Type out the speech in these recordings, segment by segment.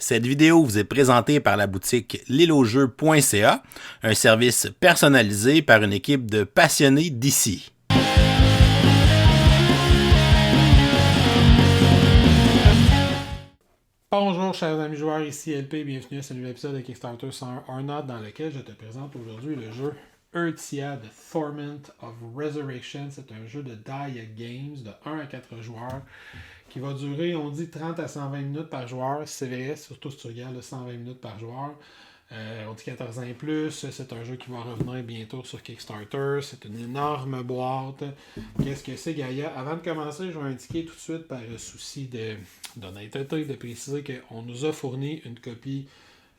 Cette vidéo vous est présentée par la boutique liloujeux.ca, un service personnalisé par une équipe de passionnés d'ici. Bonjour chers amis joueurs, ici LP, bienvenue à ce nouvel épisode de Kickstarter 101 Arnaud dans lequel je te présente aujourd'hui le jeu Urtia The Torment of Resurrection. C'est un jeu de Dia Games de 1 à 4 joueurs qui va durer, on dit 30 à 120 minutes par joueur. C'est vrai, surtout si tu regardes 120 minutes par joueur. On dit 14 ans et plus. C'est un jeu qui va revenir bientôt sur Kickstarter. C'est une énorme boîte. Qu'est-ce que c'est, Gaïa? Avant de commencer, je vais indiquer tout de suite par souci d'honnêteté de préciser qu'on nous a fourni une copie.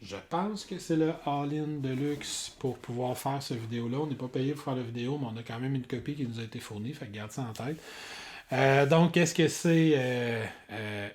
Je pense que c'est le All-in Deluxe pour pouvoir faire cette vidéo-là. On n'est pas payé pour faire la vidéo, mais on a quand même une copie qui nous a été fournie. Fait que garde ça en tête. Donc, qu'est-ce que c'est?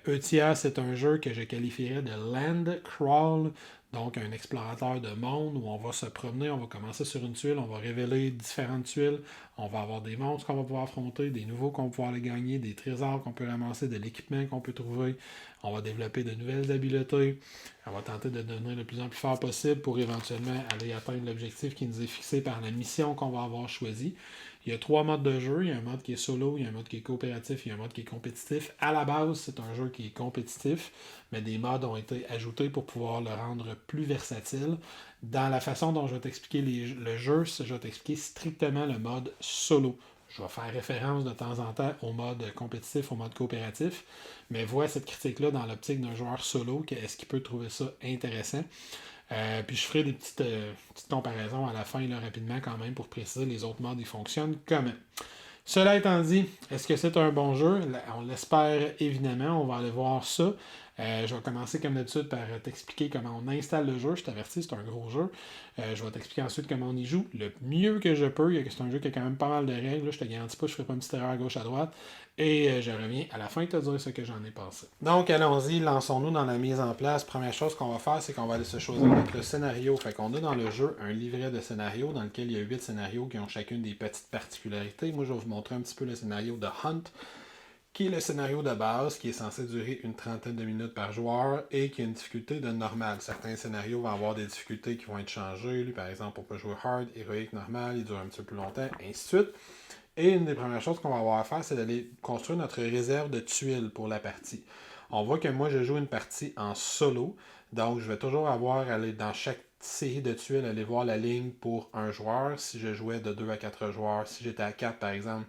Urtia, c'est un jeu que je qualifierais de land crawl, donc un explorateur de monde où on va se promener, on va commencer sur une tuile, on va révéler différentes tuiles, on va avoir des monstres qu'on va pouvoir affronter, des nouveaux qu'on va pouvoir les gagner, des trésors qu'on peut ramasser, de l'équipement qu'on peut trouver, on va développer de nouvelles habiletés, on va tenter de devenir le plus en plus fort possible pour éventuellement aller atteindre l'objectif qui nous est fixé par la mission qu'on va avoir choisie. Il y a 3 modes de jeu. Il y a un mode qui est solo, il y a un mode qui est coopératif, il y a un mode qui est compétitif. À la base, c'est un jeu qui est compétitif, mais des modes ont été ajoutés pour pouvoir le rendre plus versatile. Dans la façon dont je vais t'expliquer le jeu, je vais t'expliquer strictement le mode solo. Je vais faire référence de temps en temps au mode compétitif, au mode coopératif, mais vois cette critique-là dans l'optique d'un joueur solo, est-ce qu'il peut trouver ça intéressant? Puis je ferai des petites comparaisons à la fin là, rapidement quand même pour préciser les autres modes ils fonctionnent comment. Cela étant dit, est-ce que c'est un bon jeu? On l'espère évidemment, on va aller voir ça. Je vais commencer comme d'habitude par t'expliquer comment on installe le jeu. Je t'avertis, c'est un gros jeu. Je vais t'expliquer ensuite comment on y joue le mieux que je peux. C'est un jeu qui a quand même pas mal de règles. Là, je te garantis pas, je ne ferai pas une petite erreur à gauche à droite. Et je reviens à la fin te dire ce que j'en ai pensé. Donc allons-y, lançons-nous dans la mise en place. Première chose qu'on va faire, c'est qu'on va aller se choisir notre scénario. Fait qu'on a dans le jeu un livret de scénarios dans lequel il y a 8 scénarios qui ont chacune des petites particularités. Moi, je vais vous montrer un petit peu le scénario de Hunt, qui est le scénario de base, qui est censé durer une trentaine de minutes par joueur et qui a une difficulté de normal. Certains scénarios vont avoir des difficultés qui vont être changées. Lui, par exemple, on peut jouer hard, héroïque, normal, il dure un petit peu plus longtemps, ainsi de suite. Et une des premières choses qu'on va avoir à faire, c'est d'aller construire notre réserve de tuiles pour la partie. On voit que moi, je joue une partie en solo, donc je vais toujours avoir à aller dans chaque série de tuiles, aller voir la ligne pour un joueur. Si je jouais de 2 à 4 joueurs, si j'étais à 4 par exemple,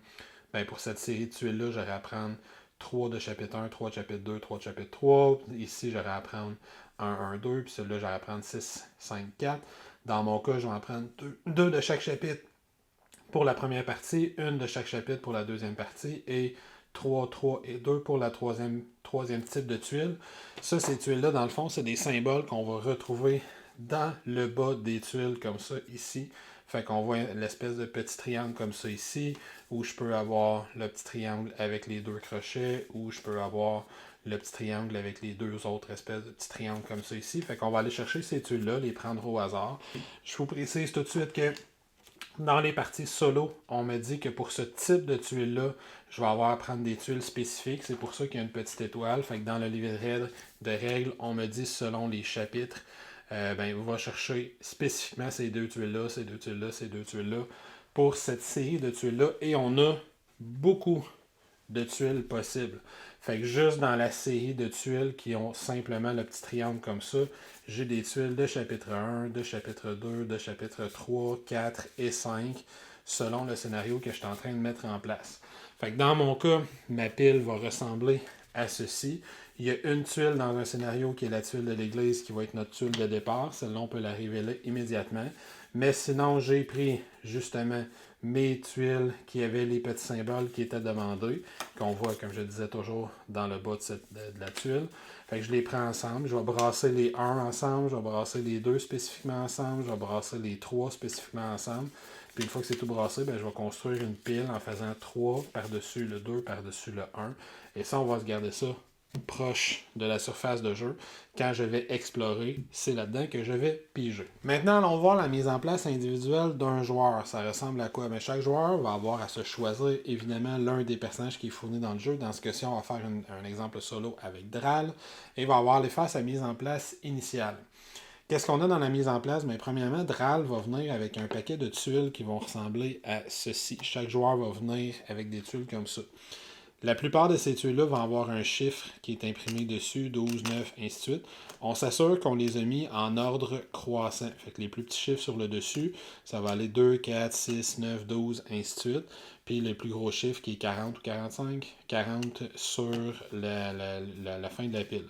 ben pour cette série de tuiles-là, j'aurais à prendre 3 de chapitre 1, 3 de chapitre 2, 3 de chapitre 3. Ici, j'aurais à prendre 1, 1, 2, puis celui-là, j'aurais à prendre 6, 5, 4. Dans mon cas, je vais en prendre 2 de chaque chapitre pour la première partie, 1 de chaque chapitre pour la deuxième partie, et 3, 3 et 2 pour la troisième type de tuiles. Ça, ces tuiles-là, dans le fond, c'est des symboles qu'on va retrouver dans le bas des tuiles, comme ça, ici. Fait qu'on voit l'espèce de petit triangle comme ça ici, où je peux avoir le petit triangle avec les 2 crochets, où je peux avoir le petit triangle avec les 2 autres espèces de petits triangles comme ça ici. Fait qu'on va aller chercher ces tuiles-là, les prendre au hasard. Je vous précise tout de suite que dans les parties solo, on me dit que pour ce type de tuiles-là, je vais avoir à prendre des tuiles spécifiques. C'est pour ça qu'il y a une petite étoile. Fait que dans le livret de règles, on me dit selon les chapitres, on va chercher spécifiquement ces 2 tuiles-là, ces 2 tuiles-là, ces 2 tuiles-là pour cette série de tuiles-là. Et on a beaucoup de tuiles possibles. Fait que juste dans la série de tuiles qui ont simplement le petit triangle comme ça, j'ai des tuiles de chapitre 1, de chapitre 2, de chapitre 3, 4 et 5, selon le scénario que je suis en train de mettre en place. Fait que dans mon cas, ma pile va ressembler à ceci. Il y a une tuile dans un scénario qui est la tuile de l'église qui va être notre tuile de départ. Celle-là, on peut la révéler immédiatement. Mais sinon, j'ai pris justement mes tuiles qui avaient les petits symboles qui étaient demandés, qu'on voit, comme je disais toujours, dans le bas de la tuile. Fait que je les prends ensemble. Je vais brasser les 1 ensemble, je vais brasser les 2 spécifiquement ensemble, je vais brasser les 3 spécifiquement ensemble. Puis une fois que c'est tout brassé, je vais construire une pile en faisant 3 par-dessus le 2, par-dessus le 1. Et ça, on va se garder ça proche de la surface de jeu. Quand je vais explorer, c'est là-dedans que je vais piger. Maintenant, allons voir la mise en place individuelle d'un joueur. Ça ressemble à quoi? Chaque joueur va avoir à se choisir, évidemment, l'un des personnages qui est fourni dans le jeu. Dans ce cas-ci, on va faire un exemple solo avec Dral. Et il va avoir sa mise en place initiale. Qu'est-ce qu'on a dans la mise en place? Premièrement, Dral va venir avec un paquet de tuiles qui vont ressembler à ceci. Chaque joueur va venir avec des tuiles comme ça. La plupart de ces tuiles-là vont avoir un chiffre qui est imprimé dessus, 12, 9, ainsi de suite. On s'assure qu'on les a mis en ordre croissant. Fait que les plus petits chiffres sur le dessus, ça va aller 2, 4, 6, 9, 12, ainsi de suite. Puis le plus gros chiffre qui est 40 ou 45, 40 sur la fin de la pile.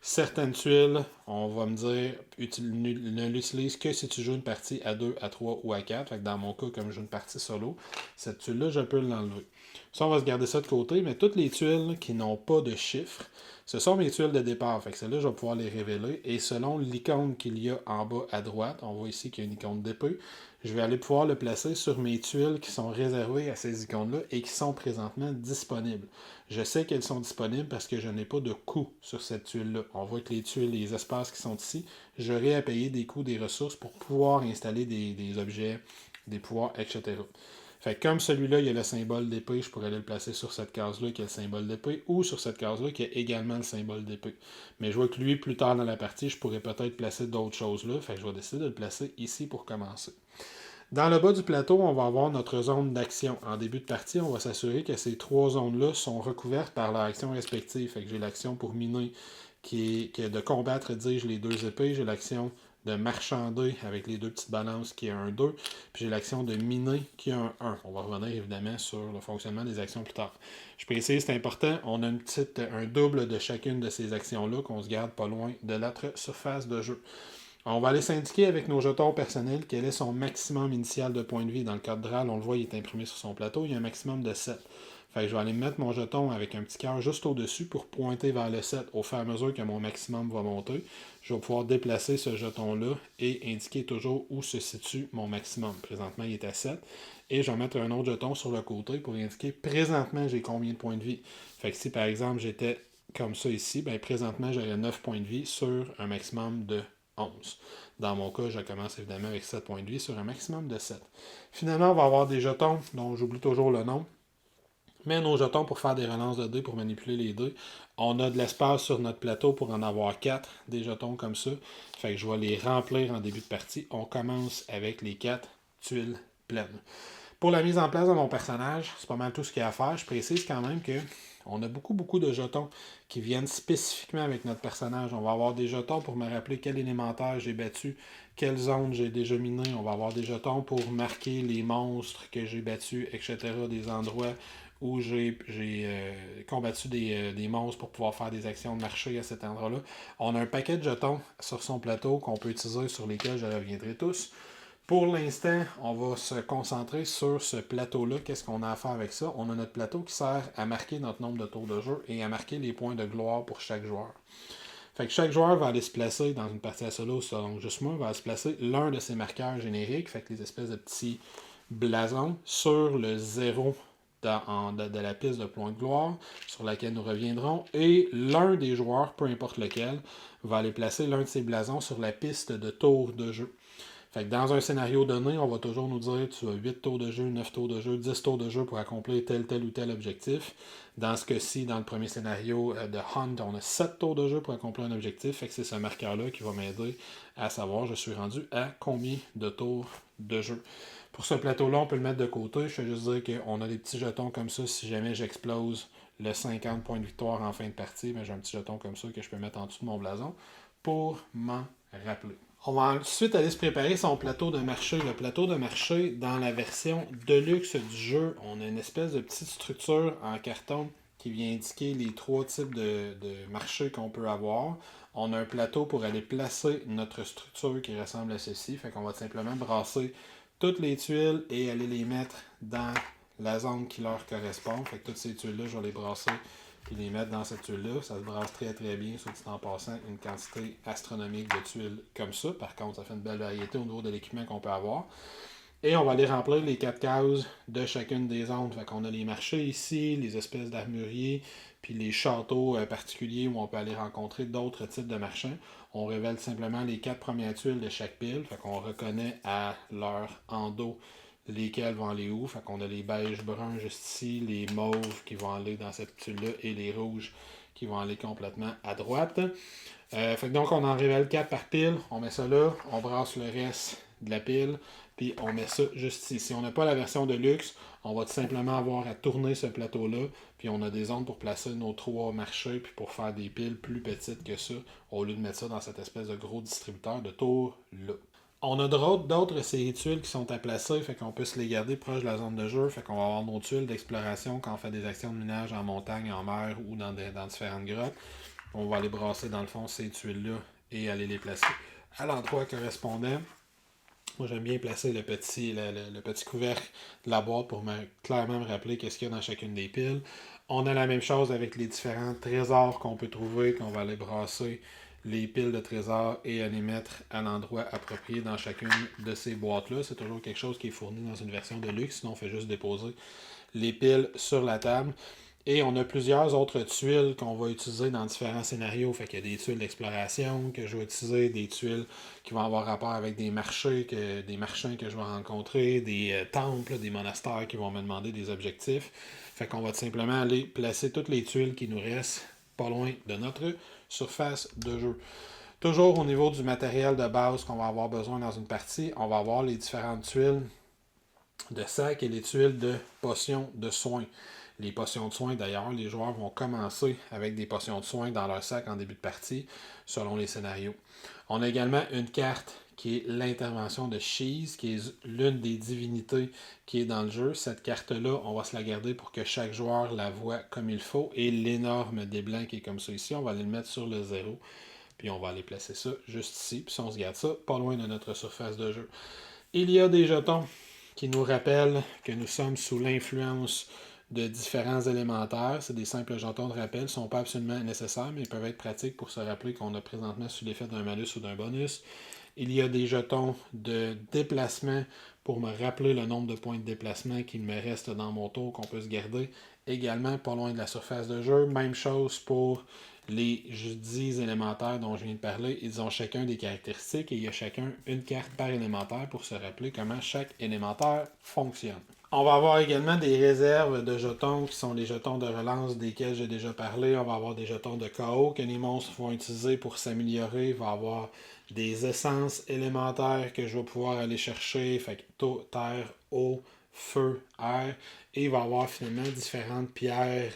Certaines tuiles, on va me dire, ne l'utilise que si tu joues une partie à 2, à 3 ou à 4. Fait que dans mon cas, comme je joue une partie solo, cette tuile-là, je peux l'enlever. Ça, on va se garder ça de côté, mais toutes les tuiles qui n'ont pas de chiffres, ce sont mes tuiles de départ. Fait que celles-là, je vais pouvoir les révéler. Et selon l'icône qu'il y a en bas à droite, on voit ici qu'il y a une icône d'épée, je vais aller pouvoir le placer sur mes tuiles qui sont réservées à ces icônes-là et qui sont présentement disponibles. Je sais qu'elles sont disponibles parce que je n'ai pas de coût sur cette tuile-là. On voit que les tuiles, les espaces qui sont ici, j'aurai à payer des coûts, des ressources pour pouvoir installer des objets, des pouvoirs, etc. Fait que comme celui-là, il y a le symbole d'épée, je pourrais aller le placer sur cette case-là qui a le symbole d'épée, ou sur cette case-là qui a également le symbole d'épée. Mais je vois que lui, plus tard dans la partie, je pourrais peut-être placer d'autres choses là. Fait que je vais décider de le placer ici pour commencer. Dans le bas du plateau, on va avoir notre zone d'action. En début de partie, on va s'assurer que ces trois zones-là sont recouvertes par leur action respective. Fait que j'ai l'action pour miner qui est de combattre, dis-je, les deux épées. J'ai l'action de marchander avec les deux petites balances qui est un 2. Puis j'ai l'action de miner qui est un 1. On va revenir évidemment sur le fonctionnement des actions plus tard. Je précise, c'est important, on a un double de chacune de ces actions-là qu'on se garde pas loin de notre surface de jeu. On va aller s'indiquer avec nos jetons personnels quel est son maximum initial de points de vie. Dans le cas de Dral, on le voit, il est imprimé sur son plateau, il y a un maximum de 7. Fait que je vais aller mettre mon jeton avec un petit cœur juste au-dessus pour pointer vers le 7 au fur et à mesure que mon maximum va monter. Je vais pouvoir déplacer ce jeton-là et indiquer toujours où se situe mon maximum. Présentement, il est à 7. Et je vais mettre un autre jeton sur le côté pour indiquer présentement j'ai combien de points de vie. Fait que si par exemple j'étais comme ça ici, présentement j'aurais 9 points de vie sur un maximum de 11. Dans mon cas, je commence évidemment avec 7 points de vie sur un maximum de 7. Finalement, on va avoir des jetons dont j'oublie toujours le nom. Mais nos jetons pour faire des relances de dés, pour manipuler les dés, on a de l'espace sur notre plateau pour en avoir 4, des jetons comme ça. Fait que je vais les remplir en début de partie. On commence avec les 4 tuiles pleines. Pour la mise en place de mon personnage, c'est pas mal tout ce qu'il y a à faire. Je précise quand même que on a beaucoup de jetons qui viennent spécifiquement avec notre personnage. On va avoir des jetons pour me rappeler quel élémentaire j'ai battu, quelle zone j'ai déjà miné. On va avoir des jetons pour marquer les monstres que j'ai battus, etc. Des endroits où j'ai combattu des monstres pour pouvoir faire des actions de marché à cet endroit-là. On a un paquet de jetons sur son plateau qu'on peut utiliser, sur lesquels je reviendrai tous. Pour l'instant, on va se concentrer sur ce plateau-là. Qu'est-ce qu'on a à faire avec ça? On a notre plateau qui sert à marquer notre nombre de tours de jeu et à marquer les points de gloire pour chaque joueur. Fait que chaque joueur va aller se placer dans une partie à solo, selon juste moi, va se placer l'un de ses marqueurs génériques, fait que les espèces de petits blasons, sur le 0 de la piste de points de gloire, sur laquelle nous reviendrons, et l'un des joueurs, peu importe lequel, va aller placer l'un de ses blasons sur la piste de tours de jeu. Fait que dans un scénario donné, on va toujours nous dire tu as 8 tours de jeu, 9 tours de jeu, 10 tours de jeu pour accomplir tel ou tel objectif. Dans ce cas-ci, dans le premier scénario de Hunt, on a 7 tours de jeu pour accomplir un objectif. Fait que c'est ce marqueur-là qui va m'aider à savoir je suis rendu à combien de tours de jeu. Pour ce plateau-là, on peut le mettre de côté. Je vais juste dire qu'on a des petits jetons comme ça si jamais j'explose le 50 points de victoire en fin de partie. J'ai un petit jeton comme ça que je peux mettre en dessous de mon blason pour m'en rappeler. On va ensuite aller se préparer son plateau de marché. Le plateau de marché, dans la version Deluxe du jeu, on a une espèce de petite structure en carton qui vient indiquer les 3 types de marchés qu'on peut avoir. On a un plateau pour aller placer notre structure qui ressemble à ceci. Fait qu'on va simplement brasser toutes les tuiles et aller les mettre dans la zone qui leur correspond. Fait que toutes ces tuiles-là, je vais les brasser et les mettre dans cette tuile-là. Ça se brasse très bien, soit dit en passant, une quantité astronomique de tuiles comme ça. Par contre, ça fait une belle variété au niveau de l'équipement qu'on peut avoir. Et on va aller remplir les 4 cases de chacune des zones. Fait qu'on a les marchés ici, les espèces d'armuriers, puis les châteaux particuliers où on peut aller rencontrer d'autres types de marchands. On révèle simplement les 4 premières tuiles de chaque pile. Fait qu'on reconnaît à leur endos lesquels vont aller où. Fait qu'on a les beiges bruns juste ici, les mauves qui vont aller dans cette tuile-là et les rouges qui vont aller complètement à droite. Fait que donc on en révèle 4 par pile, on met ça là, on brasse le reste de la pile, puis on met ça juste ici. Si on n'a pas la version de luxe, on va tout simplement avoir à tourner ce plateau-là, puis on a des zones pour placer nos 3 marchés, puis pour faire des piles plus petites que ça, au lieu de mettre ça dans cette espèce de gros distributeur de tour-là. On a d'autres séries de tuiles qui sont à placer, fait qu'on peut se les garder proche de la zone de jeu, fait qu'on va avoir nos tuiles d'exploration quand on fait des actions de minage en montagne, en mer ou dans différentes grottes. On va aller brasser dans le fond ces tuiles-là et aller les placer à l'endroit correspondant. Moi, j'aime bien placer le petit couvercle de la boîte pour clairement me rappeler qu'est-ce qu'il y a dans chacune des piles. On a la même chose avec les différents trésors qu'on peut trouver, qu'on va aller brasser les piles de trésors et à les mettre à l'endroit approprié dans chacune de ces boîtes-là. C'est toujours quelque chose qui est fourni dans une version de luxe, sinon on fait juste déposer les piles sur la table. Et on a plusieurs autres tuiles qu'on va utiliser dans différents scénarios. Fait qu'il y a des tuiles d'exploration que je vais utiliser, des tuiles qui vont avoir rapport avec des marchés, des marchands que je vais rencontrer, des temples, des monastères qui vont me demander des objectifs. Fait qu'on va tout simplement aller placer toutes les tuiles qui nous restent pas loin de notre surface de jeu. Toujours au niveau du matériel de base qu'on va avoir besoin dans une partie, on va avoir les différentes tuiles de sac et les tuiles de potions de soins. Les potions de soins, d'ailleurs, les joueurs vont commencer avec des potions de soins dans leur sac en début de partie, selon les scénarios. On a également une carte qui est l'intervention de Shees, qui est l'une des divinités qui est dans le jeu. Cette carte-là, on va se la garder pour que chaque joueur la voit comme il faut. Et l'énorme dé blanc qui est comme ça ici, on va aller le mettre sur le 0. Puis on va aller placer ça juste ici. Puis on se garde ça pas loin de notre surface de jeu. Il y a des jetons qui nous rappellent que nous sommes sous l'influence de différents élémentaires. C'est des simples jetons de rappel. Ils ne sont pas absolument nécessaires, mais ils peuvent être pratiques pour se rappeler qu'on est présentement sous l'effet d'un malus ou d'un bonus. Il y a des jetons de déplacement pour me rappeler le nombre de points de déplacement qu'il me reste dans mon tour qu'on peut se garder. Également, pas loin de la surface de jeu. Même chose pour les 10 élémentaires dont je viens de parler. Ils ont chacun des caractéristiques et il y a chacun une carte par élémentaire pour se rappeler comment chaque élémentaire fonctionne. On va avoir également des réserves de jetons qui sont les jetons de relance desquels j'ai déjà parlé. On va avoir des jetons de chaos que les monstres vont utiliser pour s'améliorer. Il va y avoir des essences élémentaires que je vais pouvoir aller chercher. Fait que terre, eau, feu, air. Et il va y avoir finalement différentes pierres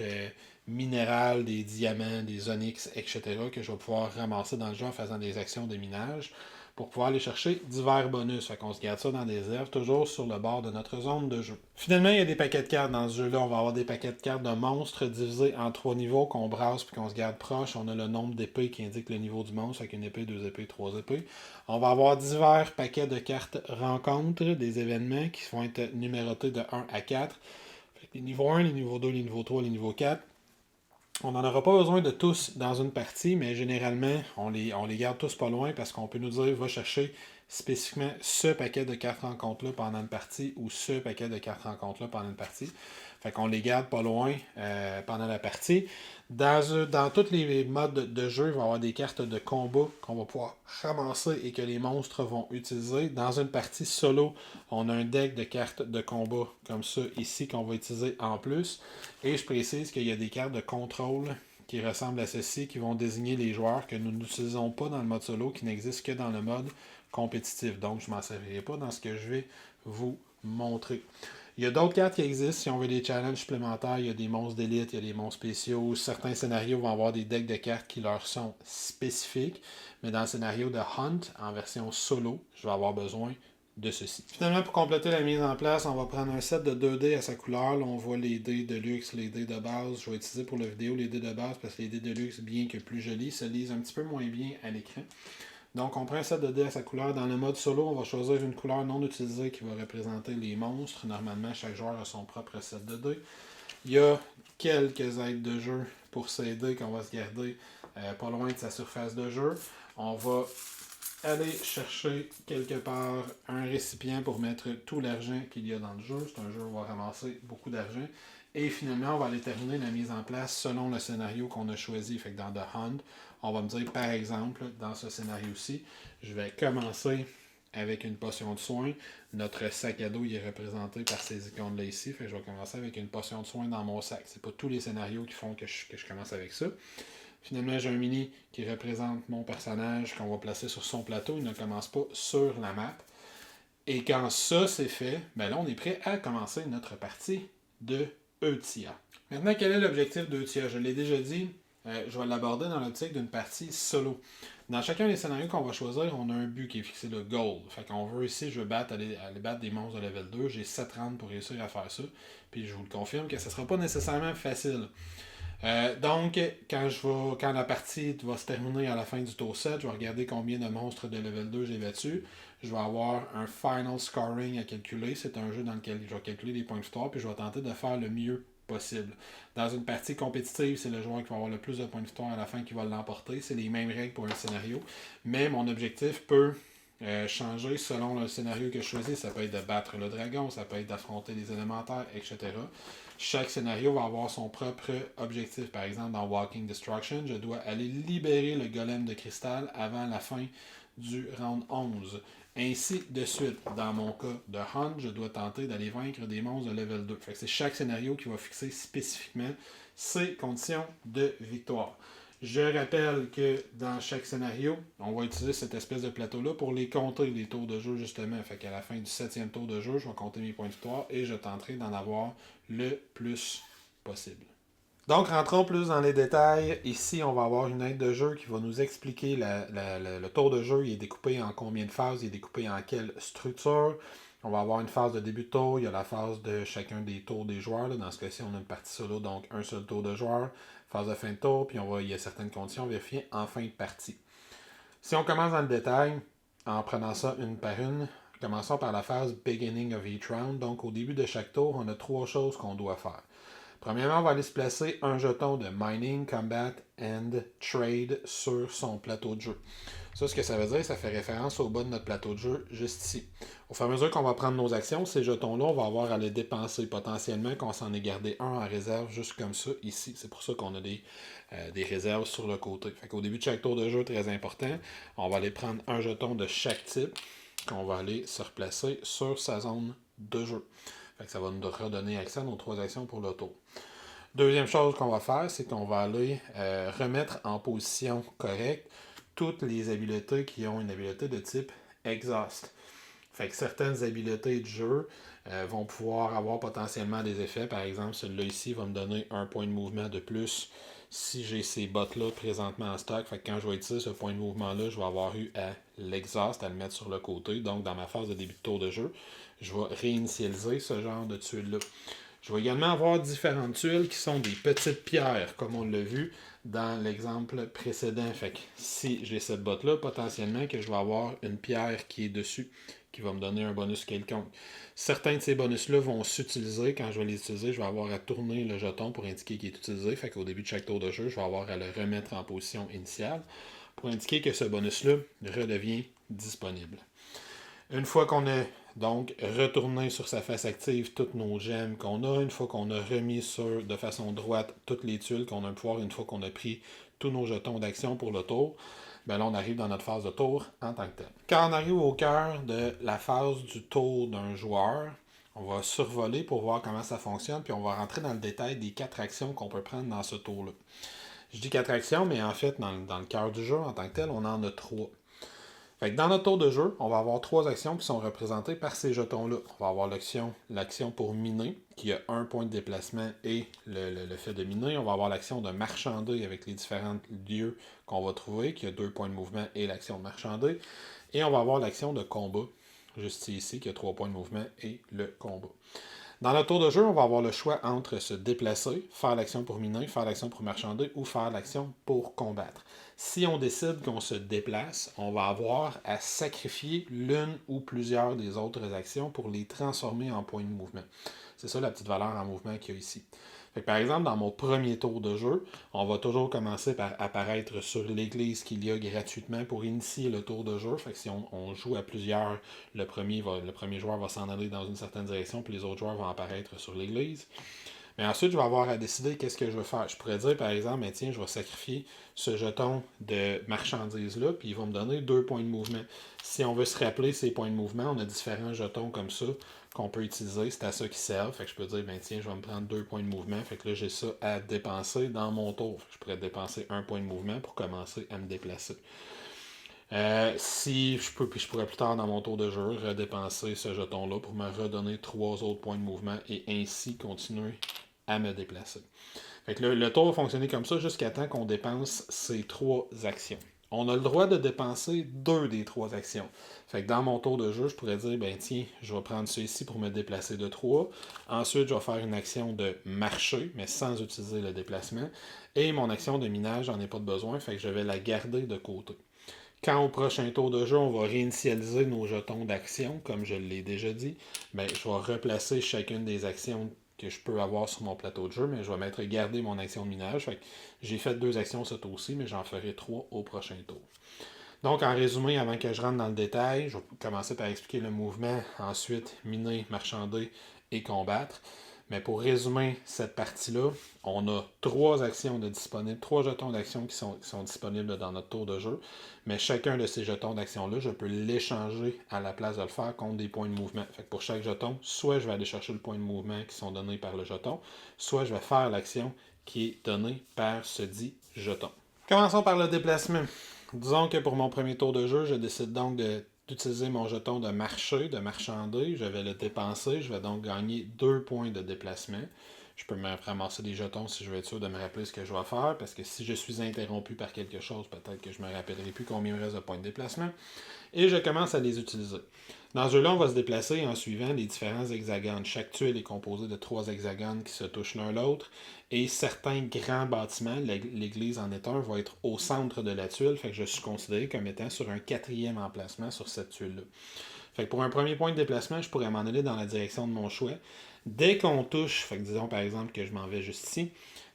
minérales, des diamants, des onyx, etc. que je vais pouvoir ramasser dans le jeu en faisant des actions de minage pour pouvoir aller chercher divers bonus. Fait qu'on se garde ça dans des réserves, toujours sur le bord de notre zone de jeu. Finalement, il y a des paquets de cartes dans ce jeu-là. On va avoir des paquets de cartes de monstres divisés en 3 niveaux qu'on brasse puis qu'on se garde proche. On a le nombre d'épées qui indique le niveau du monstre, avec une épée, 2 épées, 3 épées. On va avoir divers paquets de cartes rencontres, des événements qui vont être numérotés de 1 à 4. Fait que les niveaux 1, les niveaux 2, les niveaux 3, les niveaux 4. On n'en aura pas besoin de tous dans une partie, mais généralement, on les garde tous pas loin parce qu'on peut nous dire, va chercher spécifiquement ce paquet de cartes rencontres-là pendant une partie ou ce paquet de cartes rencontres-là pendant une partie. Fait qu'on les garde pas loin pendant la partie. Dans tous les modes de jeu, il va y avoir des cartes de combat qu'on va pouvoir ramasser et que les monstres vont utiliser. Dans une partie solo, on a un deck de cartes de combat comme ça ici qu'on va utiliser en plus. Et je précise qu'il y a des cartes de contrôle qui ressemblent à ceci, qui vont désigner les joueurs que nous n'utilisons pas dans le mode solo, qui n'existent que dans le mode compétitif. Donc, je ne m'en servirai pas dans ce que je vais vous montrer. Il y a d'autres cartes qui existent. Si on veut des challenges supplémentaires, il y a des monstres d'élite, il y a des monstres spéciaux. Certains scénarios vont avoir des decks de cartes qui leur sont spécifiques. Mais dans le scénario de Hunt, en version solo, je vais avoir besoin de ceci. Finalement, pour compléter la mise en place, on va prendre un set de 2 dés à sa couleur. Là, on voit les dés de luxe, les dés de base. Je vais utiliser pour la vidéo les dés de base parce que les dés de luxe, bien que plus jolis, se lisent un petit peu moins bien à l'écran. Donc, on prend un set de dés à sa couleur. Dans le mode solo, on va choisir une couleur non utilisée qui va représenter les monstres. Normalement, chaque joueur a son propre set de dés. Il y a quelques aides de jeu pour ces dés qu'on va se garder pas loin de sa surface de jeu. On va aller chercher quelque part un récipient pour mettre tout l'argent qu'il y a dans le jeu. C'est un jeu où on va ramasser beaucoup d'argent. Et finalement, on va aller terminer la mise en place selon le scénario qu'on a choisi. Fait que dans The Hunt, on va me dire, par exemple, dans ce scénario-ci, je vais commencer avec une potion de soin. Notre sac à dos il est représenté par ces icônes-là ici. Fait que je vais commencer avec une potion de soin dans mon sac. C'est pas tous les scénarios qui font que je commence avec ça. Finalement, j'ai un mini qui représente mon personnage qu'on va placer sur son plateau. Il ne commence pas sur la map. Et quand ça c'est fait, ben là, on est prêt à commencer notre partie de Eutia. Maintenant, quel est l'objectif d'Eutia? Je l'ai déjà dit, je vais l'aborder dans l'optique d'une partie solo. Dans chacun des scénarios qu'on va choisir, on a un but qui est fixé, le goal. Fait qu'on veut ici, je veux aller battre des monstres de level 2. J'ai 7 rounds pour réussir à faire ça. Puis je vous le confirme que ce ne sera pas nécessairement facile. Donc, quand la partie va se terminer à la fin du tour 7, je vais regarder combien de monstres de level 2 j'ai battus. Je vais avoir un final scoring à calculer. C'est un jeu dans lequel je vais calculer les points de victoire, puis je vais tenter de faire le mieux possible. Dans une partie compétitive, c'est le joueur qui va avoir le plus de points de victoire à la fin qui va l'emporter. C'est les mêmes règles pour un scénario, mais mon objectif peut changer selon le scénario que je choisis. Ça peut être de battre le dragon, ça peut être d'affronter les élémentaires, etc. Chaque scénario va avoir son propre objectif. Par exemple, dans Walking Destruction, je dois aller libérer le golem de cristal avant la fin du round 11. Ainsi de suite. Dans mon cas de Hunt, je dois tenter d'aller vaincre des monstres de level 2. Fait que c'est chaque scénario qui va fixer spécifiquement ses conditions de victoire. Je rappelle que dans chaque scénario, on va utiliser cette espèce de plateau-là pour les compter, les tours de jeu, justement. Fait qu'à la fin du 7e tour de jeu, je vais compter mes points de victoire et je tenterai d'en avoir le plus possible. Donc, rentrons plus dans les détails. Ici, on va avoir une aide de jeu qui va nous expliquer le tour de jeu. Il est découpé en combien de phases, il est découpé en quelle structure. On va avoir une phase de début de tour, il y a la phase de chacun des tours des joueurs. Là. Dans ce cas-ci, on a une partie solo, donc un seul tour de joueur. Phase de fin de tour, puis il y a certaines conditions vérifiées en fin de partie. Si on commence dans le détail, en prenant ça une par une, commençons par la phase Beginning of each round. Donc, au début de chaque tour, on a 3 choses qu'on doit faire. Premièrement, on va aller se placer un jeton de Mining, Combat and Trade sur son plateau de jeu. Ça, ce que ça veut dire, ça fait référence au bas de notre plateau de jeu, juste ici. Au fur et à mesure qu'on va prendre nos actions, ces jetons-là, on va avoir à les dépenser potentiellement, qu'on s'en ait gardé un en réserve, juste comme ça, ici. C'est pour ça qu'on a des réserves sur le côté. Fait qu'au début de chaque tour de jeu, très important, on va aller prendre un jeton de chaque type, qu'on va aller se replacer sur sa zone de jeu. Fait que ça va nous redonner accès à nos 3 actions pour le tour. Deuxième chose qu'on va faire, c'est qu'on va aller remettre en position correcte toutes les habiletés qui ont une habileté de type Exhaust. Fait que certaines habiletés du jeu vont pouvoir avoir potentiellement des effets. Par exemple, celui-là ici va me donner un point de mouvement de plus si j'ai ces bottes-là présentement en stock. Fait que quand je vais utiliser ce point de mouvement-là, je vais avoir eu à l'exhaust, à le mettre sur le côté. Donc, dans ma phase de début de tour de jeu, je vais réinitialiser ce genre de tuiles-là. Je vais également avoir différentes tuiles qui sont des petites pierres, comme on l'a vu dans l'exemple précédent. Fait que si j'ai cette botte-là, potentiellement que je vais avoir une pierre qui est dessus, qui va me donner un bonus quelconque. Certains de ces bonus-là vont s'utiliser. Quand je vais les utiliser, je vais avoir à tourner le jeton pour indiquer qu'il est utilisé. Fait qu'au début de chaque tour de jeu, je vais avoir à le remettre en position initiale pour indiquer que ce bonus-là redevient disponible. Une fois qu'on a donc retourné sur sa face active toutes nos gemmes qu'on a, une fois qu'on a remis de façon droite toutes les tuiles qu'on a pu voir, une fois qu'on a pris tous nos jetons d'action pour le tour, ben là on arrive dans notre phase de tour en tant que tel. Quand on arrive au cœur de la phase du tour d'un joueur, on va survoler pour voir comment ça fonctionne, puis on va rentrer dans le détail des 4 actions qu'on peut prendre dans ce tour-là. Je dis 4 actions, mais en fait, dans le cœur du jeu en tant que tel, on en a 3. Fait que dans notre tour de jeu, on va avoir 3 actions qui sont représentées par ces jetons-là. On va avoir l'action pour miner, qui a 1 point de déplacement et le fait de miner. On va avoir l'action de marchander avec les différents lieux qu'on va trouver, qui a 2 points de mouvement et l'action de marchander. Et on va avoir l'action de combat, juste ici, qui a 3 points de mouvement et le combat. Dans notre tour de jeu, on va avoir le choix entre se déplacer, faire l'action pour miner, faire l'action pour marchander ou faire l'action pour combattre. Si on décide qu'on se déplace, on va avoir à sacrifier l'une ou plusieurs des autres actions pour les transformer en points de mouvement. C'est ça la petite valeur en mouvement qu'il y a ici. Fait que, par exemple, dans mon premier tour de jeu, on va toujours commencer par apparaître sur l'église qu'il y a gratuitement pour initier le tour de jeu. Fait que si on joue à plusieurs, le premier joueur va s'en aller dans une certaine direction, puis les autres joueurs vont apparaître sur l'église. Mais ensuite, je vais avoir à décider qu'est-ce que je veux faire. Je pourrais dire, par exemple, ben, tiens, je vais sacrifier ce jeton de marchandise-là, puis il va me donner 2 points de mouvement. Si on veut se rappeler ces points de mouvement, on a différents jetons comme ça qu'on peut utiliser. C'est à ça qu'ils servent. Fait que je peux dire, ben tiens, je vais me prendre 2 points de mouvement. Fait que là, j'ai ça à dépenser dans mon tour. Je pourrais dépenser 1 point de mouvement pour commencer à me déplacer. Si je peux, puis je pourrais plus tard dans mon tour de jeu redépenser ce jeton-là pour me redonner 3 autres points de mouvement et ainsi continuer à me déplacer. Fait que le tour va fonctionner comme ça jusqu'à temps qu'on dépense ces 3 actions. On a le droit de dépenser 2 des 3 actions. Fait que dans mon tour de jeu, je pourrais dire, ben tiens, je vais prendre celui-ci pour me déplacer de 3. Ensuite, je vais faire une action de marcher, mais sans utiliser le déplacement. Et mon action de minage, j'en ai pas de besoin, fait que je vais la garder de côté. Quand au prochain tour de jeu, on va réinitialiser nos jetons d'action, comme je l'ai déjà dit, ben, je vais replacer chacune des actions que je peux avoir sur mon plateau de jeu, mais je vais mettre garder mon action de minage. Fait que j'ai fait 2 actions ce tour-ci, mais j'en ferai 3 au prochain tour. Donc, en résumé, avant que je rentre dans le détail, je vais commencer par expliquer le mouvement, ensuite miner, marchander et combattre. Mais pour résumer cette partie-là, on a 3 actions disponibles, 3 jetons d'action qui sont disponibles dans notre tour de jeu. Mais chacun de ces jetons d'action-là, je peux l'échanger à la place de le faire contre des points de mouvement. Fait que pour chaque jeton, soit je vais aller chercher le point de mouvement qui sont donnés par le jeton, soit je vais faire l'action qui est donnée par ce dit jeton. Commençons par le déplacement. Disons que pour mon premier tour de jeu, je décide donc d'utiliser mon jeton de marcher, de marchander. Je vais le dépenser. Je vais donc gagner 2 points de déplacement. Je peux me ramasser des jetons si je veux être sûr de me rappeler ce que je dois faire, parce que si je suis interrompu par quelque chose, peut-être que je ne me rappellerai plus combien il me reste de points de déplacement. Et je commence à les utiliser. Dans ce jeu-là, on va se déplacer en suivant les différents hexagones. Chaque tuile est composée de 3 hexagones qui se touchent l'un l'autre. Et certains grands bâtiments, l'église en est un, va être au centre de la tuile. Fait que je suis considéré comme étant sur un 4e emplacement sur cette tuile-là. Fait que pour un premier point de déplacement, je pourrais m'en aller dans la direction de mon choix. Dès qu'on touche, fait que disons par exemple que je m'en vais juste ici,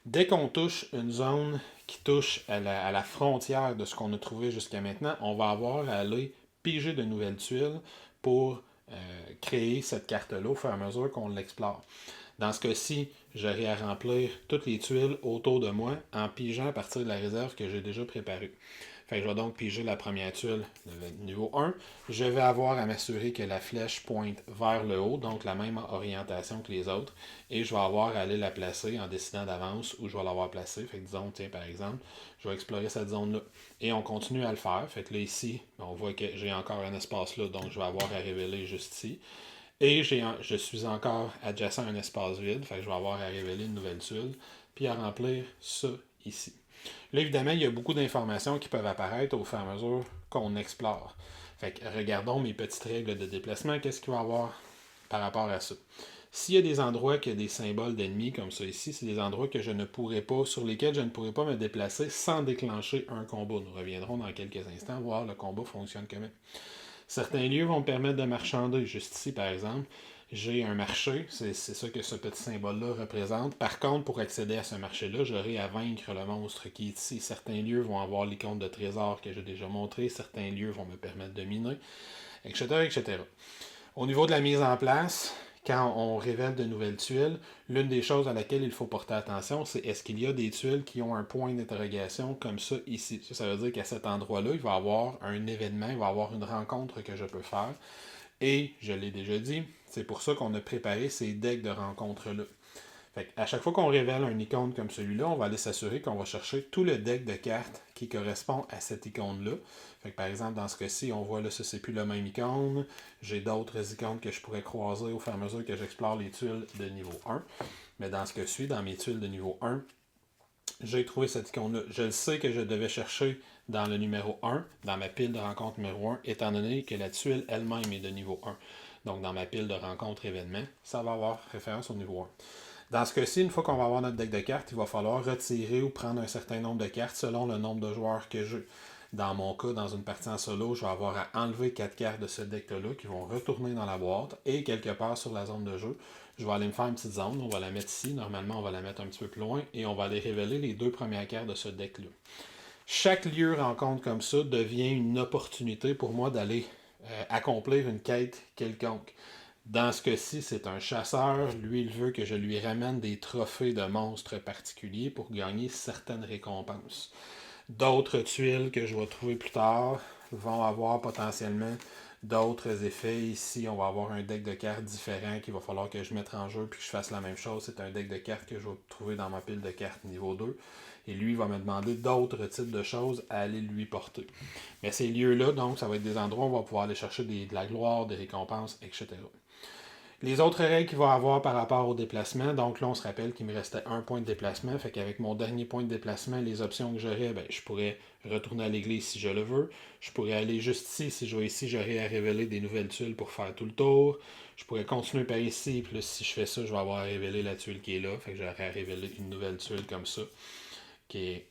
dès qu'on touche une zone qui touche à la frontière de ce qu'on a trouvé jusqu'à maintenant, on va avoir à aller piger de nouvelles tuiles pour créer cette carte-là au fur et à mesure qu'on l'explore. Dans ce cas-ci, j'aurai à remplir toutes les tuiles autour de moi en pigeant à partir de la réserve que j'ai déjà préparée. Fait que je vais donc piger la première tuile de niveau 1. Je vais avoir à m'assurer que la flèche pointe vers le haut, donc la même orientation que les autres. Et je vais avoir à aller la placer en décidant d'avance où je vais l'avoir placée. Fait que disons, tiens, par exemple, je vais explorer cette zone-là. Et on continue à le faire. Fait que là, ici, on voit que j'ai encore un espace là, donc je vais avoir à révéler juste ici. Et je suis encore adjacent à un espace vide. Fait que je vais avoir à révéler une nouvelle tuile. Puis à remplir ça ici. Là, évidemment, il y a beaucoup d'informations qui peuvent apparaître au fur et à mesure qu'on explore. Fait que regardons mes petites règles de déplacement. Qu'est-ce qu'il va y avoir par rapport à ça? S'il y a des endroits qui ont des symboles d'ennemis comme ça ici, c'est des endroits que je ne pourrais pas, sur lesquels je ne pourrais pas me déplacer sans déclencher un combat. Nous reviendrons dans quelques instants voir le combat fonctionne comment. Certains lieux vont me permettre de marchander. Juste ici, par exemple, j'ai un marché. C'est ça que ce petit symbole-là représente. Par contre, pour accéder à ce marché-là, j'aurai à vaincre le monstre qui est ici. Certains lieux vont avoir l'icône de trésor que j'ai déjà montré. Certains lieux vont me permettre de miner, etc., etc. Au niveau de la mise en place, quand on révèle de nouvelles tuiles, l'une des choses à laquelle il faut porter attention, c'est est-ce qu'il y a des tuiles qui ont un point d'interrogation comme ça ici. Ça veut dire qu'à cet endroit-là, il va y avoir un événement, il va y avoir une rencontre que je peux faire. Et, je l'ai déjà dit, c'est pour ça qu'on a préparé ces decks de rencontres-là. Fait à chaque fois qu'on révèle un icône comme celui-là, on va aller s'assurer qu'on va chercher tout le deck de cartes qui correspond à cette icône-là. Fait que par exemple, dans ce cas-ci, on voit là, ça c'est plus le même icône. J'ai d'autres icônes que je pourrais croiser au fur et à mesure que j'explore les tuiles de niveau 1. Mais dans ce cas-ci, dans mes tuiles de niveau 1, j'ai trouvé cette icône-là. Je le sais que je devais chercher dans le numéro 1, dans ma pile de rencontre numéro 1, étant donné que la tuile elle-même est de niveau 1. Donc dans ma pile de rencontre événement, ça va avoir référence au niveau 1. Dans ce cas-ci, une fois qu'on va avoir notre deck de cartes, il va falloir retirer ou prendre un certain nombre de cartes selon le nombre de joueurs que j'ai. Dans mon cas, dans une partie en solo, je vais avoir à enlever 4 cartes de ce deck-là qui vont retourner dans la boîte et quelque part sur la zone de jeu, je vais aller me faire une petite zone. On va la mettre ici. Normalement, on va la mettre un petit peu plus loin et on va aller révéler les 2 premières cartes de ce deck-là. Chaque lieu rencontre comme ça devient une opportunité pour moi d'aller accomplir une quête quelconque. Dans ce cas-ci, c'est un chasseur. Lui, il veut que je lui ramène des trophées de monstres particuliers pour gagner certaines récompenses. D'autres tuiles que je vais trouver plus tard vont avoir potentiellement d'autres effets. Ici, on va avoir un deck de cartes différent qu'il va falloir que je mette en jeu puis que je fasse la même chose. C'est un deck de cartes que je vais trouver dans ma pile de cartes niveau 2. Et lui, il va me demander d'autres types de choses à aller lui porter. Mais ces lieux-là, donc, ça va être des endroits où on va pouvoir aller chercher de la gloire, des récompenses, etc. Les autres règles qu'il va avoir par rapport au déplacement, donc là on se rappelle qu'il me restait un point de déplacement, fait qu'avec mon dernier point de déplacement, les options que j'aurais, je pourrais retourner à l'église si je le veux, je pourrais aller juste ici, si je vais ici, j'aurais à révéler des nouvelles tuiles pour faire tout le tour, je pourrais continuer par ici, puis là si je fais ça, je vais avoir à révéler la tuile qui est là, fait que j'aurais à révéler une nouvelle tuile comme ça, qui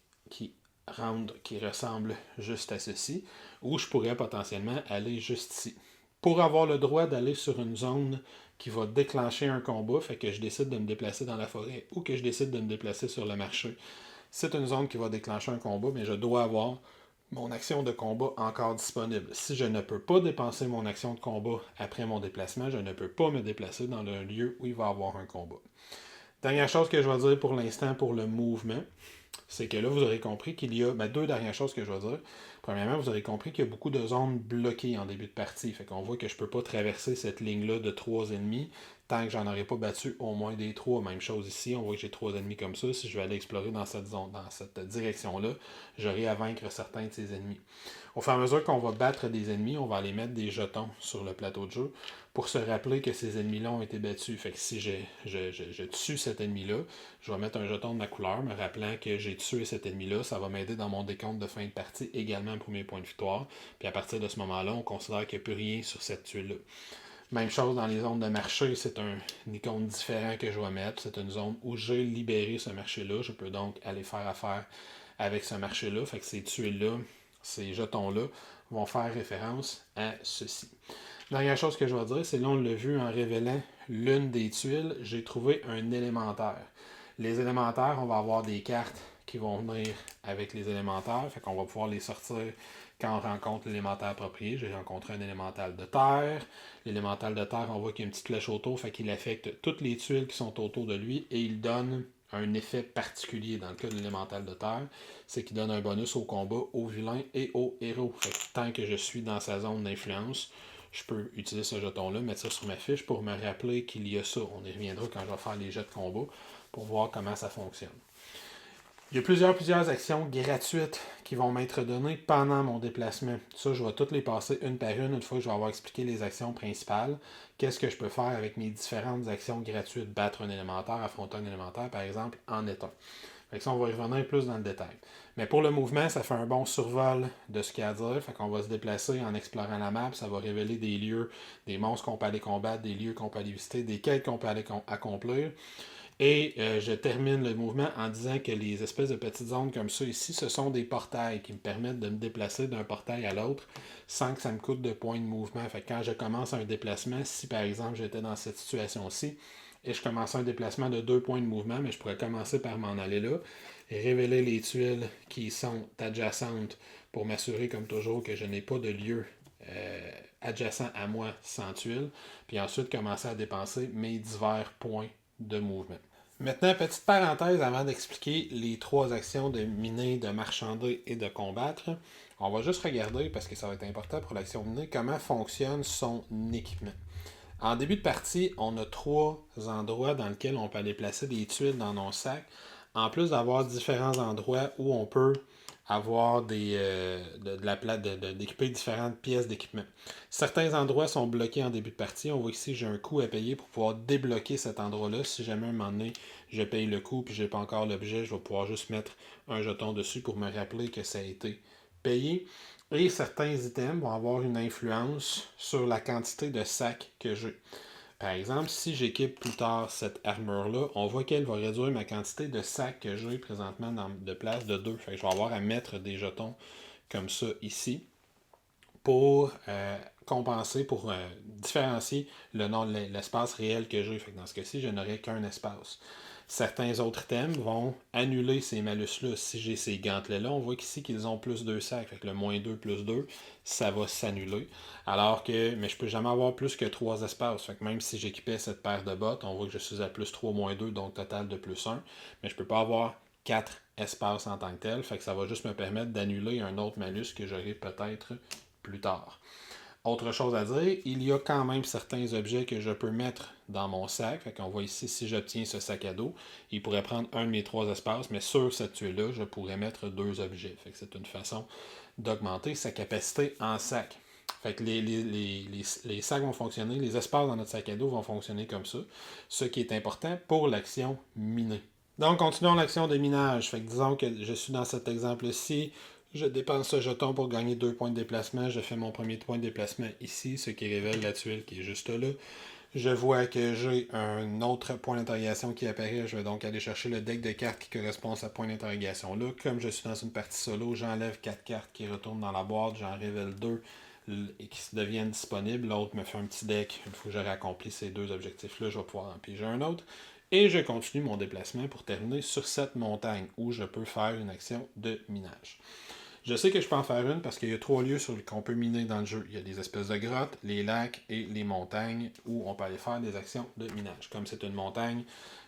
ressemble juste à ceci, ou je pourrais potentiellement aller juste ici. Pour avoir le droit d'aller sur une zone qui va déclencher un combat, fait que je décide de me déplacer dans la forêt ou que je décide de me déplacer sur le marché. C'est une zone qui va déclencher un combat, mais je dois avoir mon action de combat encore disponible. Si je ne peux pas dépenser mon action de combat après mon déplacement, je ne peux pas me déplacer dans un lieu où il va y avoir un combat. Dernière chose que je vais dire pour l'instant pour le mouvement, c'est que là, vous aurez compris qu'il y a 2 dernières choses que je vais dire. Premièrement, vous aurez compris qu'il y a beaucoup de zones bloquées en début de partie. Fait qu'on voit que je ne peux pas traverser cette ligne-là de 3 ennemis tant que j'en aurais pas battu au moins des 3. Même chose ici, on voit que j'ai 3 ennemis comme ça. Si je vais aller explorer dans cette zone, dans cette direction-là, j'aurai à vaincre certains de ces ennemis. Au fur et à mesure qu'on va battre des ennemis, on va aller mettre des jetons sur le plateau de jeu pour se rappeler que ces ennemis-là ont été battus. Fait que si je tue cet ennemi-là, je vais mettre un jeton de ma couleur, me rappelant que j'ai tué cet ennemi-là. Ça va m'aider dans mon décompte de fin de partie également pour mes points de victoire. Puis à partir de ce moment-là, on considère qu'il n'y a plus rien sur cette tuile-là. Même chose dans les zones de marché, c'est un icône différent que je vais mettre. C'est une zone où j'ai libéré ce marché-là. Je peux donc aller faire affaire avec ce marché-là. Fait que ces tuiles-là, ces jetons-là, vont faire référence à ceci. Dernière chose que je vais dire, c'est là on l'a vu en révélant l'une des tuiles, j'ai trouvé un élémentaire. Les élémentaires, on va avoir des cartes qui vont venir avec les élémentaires, fait qu'on va pouvoir les sortir quand on rencontre l'élémentaire approprié. J'ai rencontré un élémental de terre. L'élémental de terre, on voit qu'il y a une petite flèche autour, fait qu'il affecte toutes les tuiles qui sont autour de lui et il donne un effet particulier dans le cas de l'élémental de terre, c'est qu'il donne un bonus au combat, aux vilains et aux héros. Fait que tant que je suis dans sa zone d'influence, je peux utiliser ce jeton-là, mettre ça sur ma fiche pour me rappeler qu'il y a ça. On y reviendra quand je vais faire les jets de combat pour voir comment ça fonctionne. Il y a plusieurs actions gratuites qui vont m'être données pendant mon déplacement. Ça, je vais toutes les passer une par une fois que je vais avoir expliqué les actions principales. Qu'est-ce que je peux faire avec mes différentes actions gratuites? Battre un élémentaire, affronter un élémentaire, par exemple, en est un. Fait que ça, on va y revenir plus dans le détail. Mais pour le mouvement, ça fait un bon survol de ce qu'il y a à dire. Fait qu'on va se déplacer en explorant la map. Ça va révéler des lieux, des monstres qu'on peut aller combattre, des lieux qu'on peut aller visiter, des quêtes qu'on peut aller accomplir. Et je termine le mouvement en disant que les espèces de petites zones comme ça ici, ce sont des portails qui me permettent de me déplacer d'un portail à l'autre sans que ça me coûte de points de mouvement. Fait que quand je commence un déplacement, si par exemple j'étais dans cette situation-ci et je commençais un déplacement de 2 points de mouvement, mais je pourrais commencer par m'en aller là et révéler les tuiles qui sont adjacentes pour m'assurer comme toujours que je n'ai pas de lieu adjacent à moi sans tuiles, puis ensuite commencer à dépenser mes divers points de mouvement. Maintenant, petite parenthèse avant d'expliquer les 3 actions de miner, de marchander et de combattre. On va juste regarder, parce que ça va être important pour l'action miner, comment fonctionne son équipement. En début de partie, on a 3 endroits dans lesquels on peut aller placer des tuiles dans nos sacs, en plus d'avoir différents endroits où on peut avoir d'équiper différentes pièces d'équipement. Certains endroits sont bloqués en début de partie. On voit ici j'ai un coût à payer pour pouvoir débloquer cet endroit-là. Si jamais à un moment donné, je paye le coût et je n'ai pas encore l'objet, je vais pouvoir juste mettre un jeton dessus pour me rappeler que ça a été payé. Et certains items vont avoir une influence sur la quantité de sacs que j'ai. Par exemple, si j'équipe plus tard cette armure-là, on voit qu'elle va réduire ma quantité de sacs que j'ai présentement de place de 2. Fait que je vais avoir à mettre des jetons comme ça ici, pour compenser, pour différencier l'espace réel que j'ai. Fait que dans ce cas-ci, je n'aurai qu'un espace. Certains autres thèmes vont annuler ces malus-là. Si j'ai ces gantelets-là, on voit qu'ici qu'ils ont plus 2 sacs. Fait que le moins 2 plus 2, ça va s'annuler. Alors que, mais je peux jamais avoir plus que 3 espaces. Fait que même si j'équipais cette paire de bottes, on voit que je suis à plus 3 moins 2, donc total de plus 1. Mais je peux pas avoir 4 espaces en tant que tel. Fait que ça va juste me permettre d'annuler un autre malus que j'aurai peut-être plus tard. Autre chose à dire, il y a quand même certains objets que je peux mettre dans mon sac. Fait qu'on voit ici, si j'obtiens ce sac à dos, il pourrait prendre un de mes 3 espaces, mais sur cette tuile-là, je pourrais mettre 2 objets. Fait que c'est une façon d'augmenter sa capacité en sac. Fait que les sacs vont fonctionner, les espaces dans notre sac à dos vont fonctionner comme ça, ce qui est important pour l'action miner. Donc, continuons l'action de minage. Fait que disons que je suis dans cet exemple-ci. Je dépense ce jeton pour gagner 2 points de déplacement. Je fais mon premier point de déplacement ici, ce qui révèle la tuile qui est juste là. Je vois que j'ai un autre point d'interrogation qui apparaît. Je vais donc aller chercher le deck de cartes qui correspond à ce point d'interrogation-là. Comme je suis dans une partie solo, j'enlève 4 cartes qui retournent dans la boîte. J'en révèle 2 et qui deviennent disponibles. L'autre me fait un petit deck. Une fois que j'aurai accompli ces 2 objectifs-là, je vais pouvoir en piger un autre. Et je continue mon déplacement pour terminer sur cette montagne où je peux faire une action de minage. Je sais que je peux en faire une parce qu'il y a 3 lieux sur qu'on peut miner dans le jeu. Il y a des espèces de grottes, les lacs et les montagnes où on peut aller faire des actions de minage. Comme c'est une montagne,